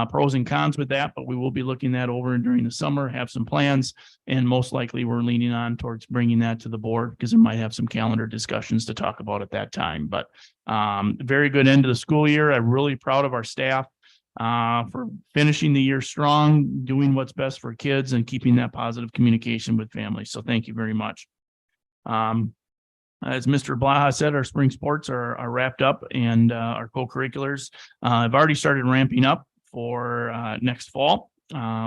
pros and cons with that, but we will be looking that over during the summer, have some plans, and most likely we're leaning on towards bringing that to the board because we might have some calendar discussions to talk about at that time. But very good end of the school year. I'm really proud of our staff. for finishing the year strong, doing what's best for kids and keeping that positive communication with families. So thank you very much. As Mr. Blaha said, our spring sports are wrapped up and our co-curriculars have already started ramping up for next fall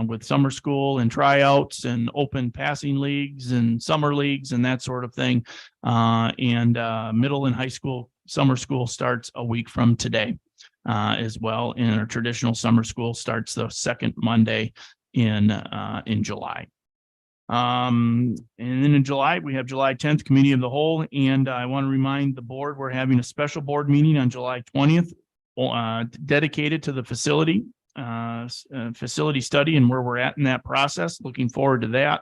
with summer school and tryouts and open passing leagues and summer leagues and that sort of thing. And middle and high school summer school starts a week from today as well. And our traditional summer school starts the second Monday in July. And then in July, we have July 10th, Committee of the Whole. And I want to remind the board, we're having a special board meeting on July 20th dedicated to the facility study and where we're at in that process. Looking forward to that.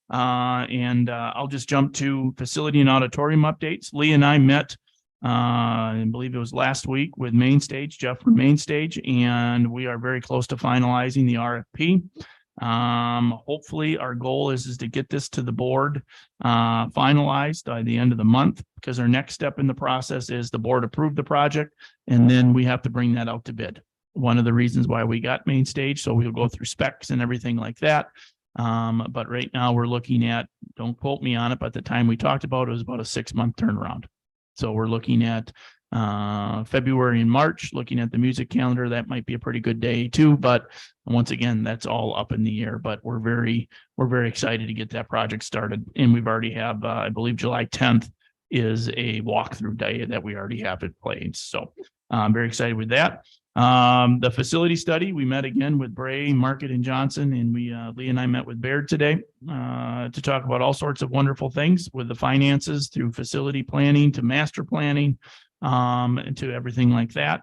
And I'll just jump to facility and auditorium updates. Lee and I met, I believe it was last week with Main Stage, Jeff from Main Stage, and we are very close to finalizing the RFP. Hopefully our goal is to get this to the board finalized by the end of the month, because our next step in the process is the board approve the project and then we have to bring that out to bid. One of the reasons why we got Main Stage, so we'll go through specs and everything like that. But right now we're looking at, don't quote me on it, but the time we talked about, it was about a 6-month turnaround. So we're looking at February and March, looking at the music calendar. That might be a pretty good day too, but once again, that's all up in the air, but we're very excited to get that project started. And we've already have, I believe July 10th is a walkthrough day that we already have it played. So I'm very excited with that. The facility study, we met again with Bray, Market and Johnson, and Lee and I met with Baird today to talk about all sorts of wonderful things with the finances through facility planning to master planning and to everything like that.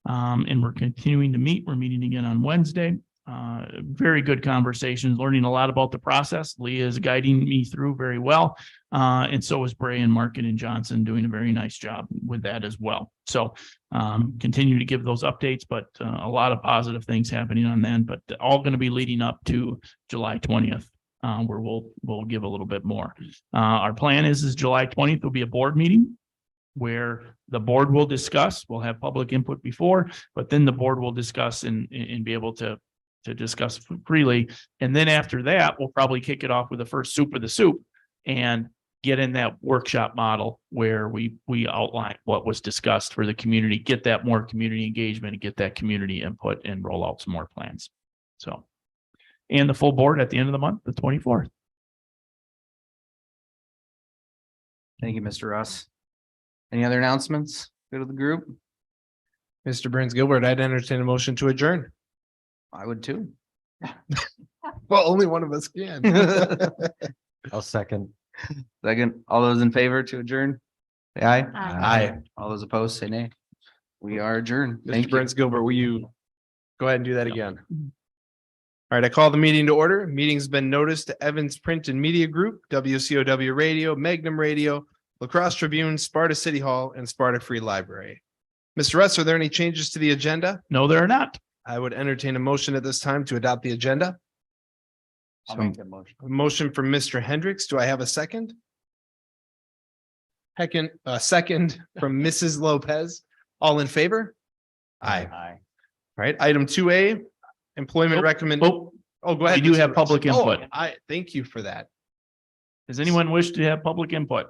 And we're continuing to meet. We're meeting again on Wednesday. Very good conversations, learning a lot about the process. Lee is guiding me through very well. And so is Bray and Market and Johnson doing a very nice job with that as well. So continue to give those updates, but a lot of positive things happening on then, but all going to be leading up to July 20th. Where we'll give a little bit more. Our plan is July 20th will be a board meeting where the board will discuss. We'll have public input before, but then the board will discuss and be able to discuss freely. And then after that, we'll probably kick it off with the first soup of the soup and get in that workshop model where we outline what was discussed for the community, get that more community engagement and get that community input and roll out some more plans. So, and the full board at the end of the month, the 24th. Thank you, Mr. Russ. Any other announcements? Go to the group. Mr. Burns Gilbert, I'd entertain a motion to adjourn. I would too. Well, only one of us can. I'll second. Second, all those in favor to adjourn? Say aye. Aye. All those opposed, say nay. We are adjourned. Thank Mr. you. Burns Gilbert, will you go ahead and do that again? All right, I call the meeting to order. Meeting's been noticed to Evans Print and Media Group, WCOW Radio, Magnum Radio, La Crosse Tribune, Sparta City Hall, and Sparta Free Library. Mr. Russ, are there any changes to the agenda? No, there are not. I would entertain a motion at this time to adopt the agenda. I'll make the motion. A motion from Mr. Hendricks. Do I have a second? Second from Mrs. Lopez. All in favor? Aye. Aye. All right, item 2A, employment recommend. Oh, Oh, go ahead. we do Mr. have Russ. public input. Oh, thank you for that. Does anyone wish to have public input?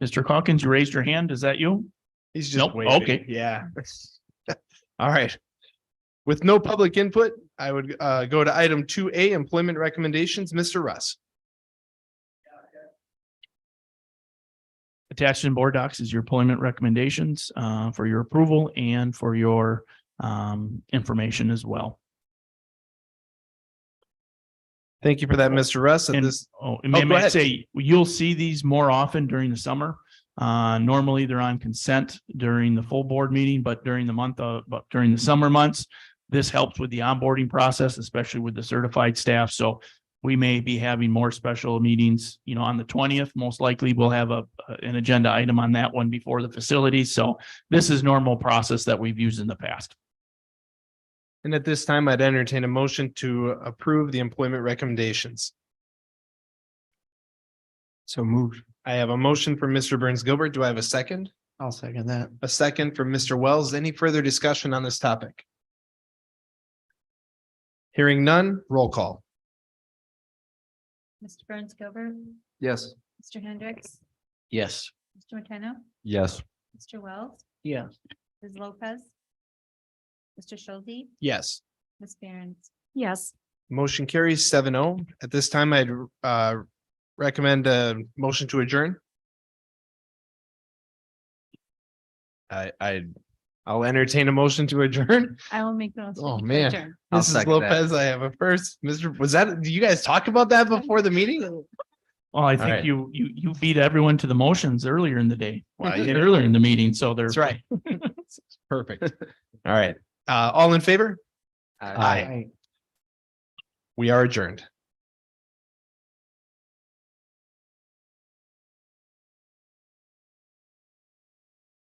Mr. Calkins, you raised your hand. Is that you? He's just Nope, waving. okay. Yeah. All right. With no public input, I would go to item 2A, employment recommendations. Mr. Russ. Attached in board docs is your employment recommendations for your approval and for your information as well. Thank you for that, Mr. Russ. At And, this, and may go I ahead. say, you'll see these more often during the summer. Normally they're on consent during the full board meeting, but during the summer months, this helps with the onboarding process, especially with the certified staff. So we may be having more special meetings, on the 20th. Most likely we'll have an agenda item on that one before the facility. So this is normal process that we've used in the past. and at this time, I'd entertain a motion to approve the employment recommendations. So moved. I have a motion from Mr. Burns Gilbert. Do I have a second? I'll second that. A second from Mr. Wells. Any further discussion on this topic? Hearing none, roll call. Mr. Burns Gilbert, Yes. Mr. Hendricks, Yes. Mr. McKenna, Yes. Mr. Wells, Yes. Ms. Lopez, Mr. Schulte, Yes. Ms. Barron's. Yes. Motion carries 7-0. At this time, I'd recommend a motion to adjourn. I'll entertain a motion to adjourn. I will make those. Oh, man. I'll Mrs. second that. Lopez, I have a first. Mr. Was that, do you guys talk about that before the meeting? Well, I right. think you beat everyone to the motions earlier in the day, Well, you- earlier in the meeting, so they're. That's right. Perfect. All right. All in favor? Aye. We are adjourned.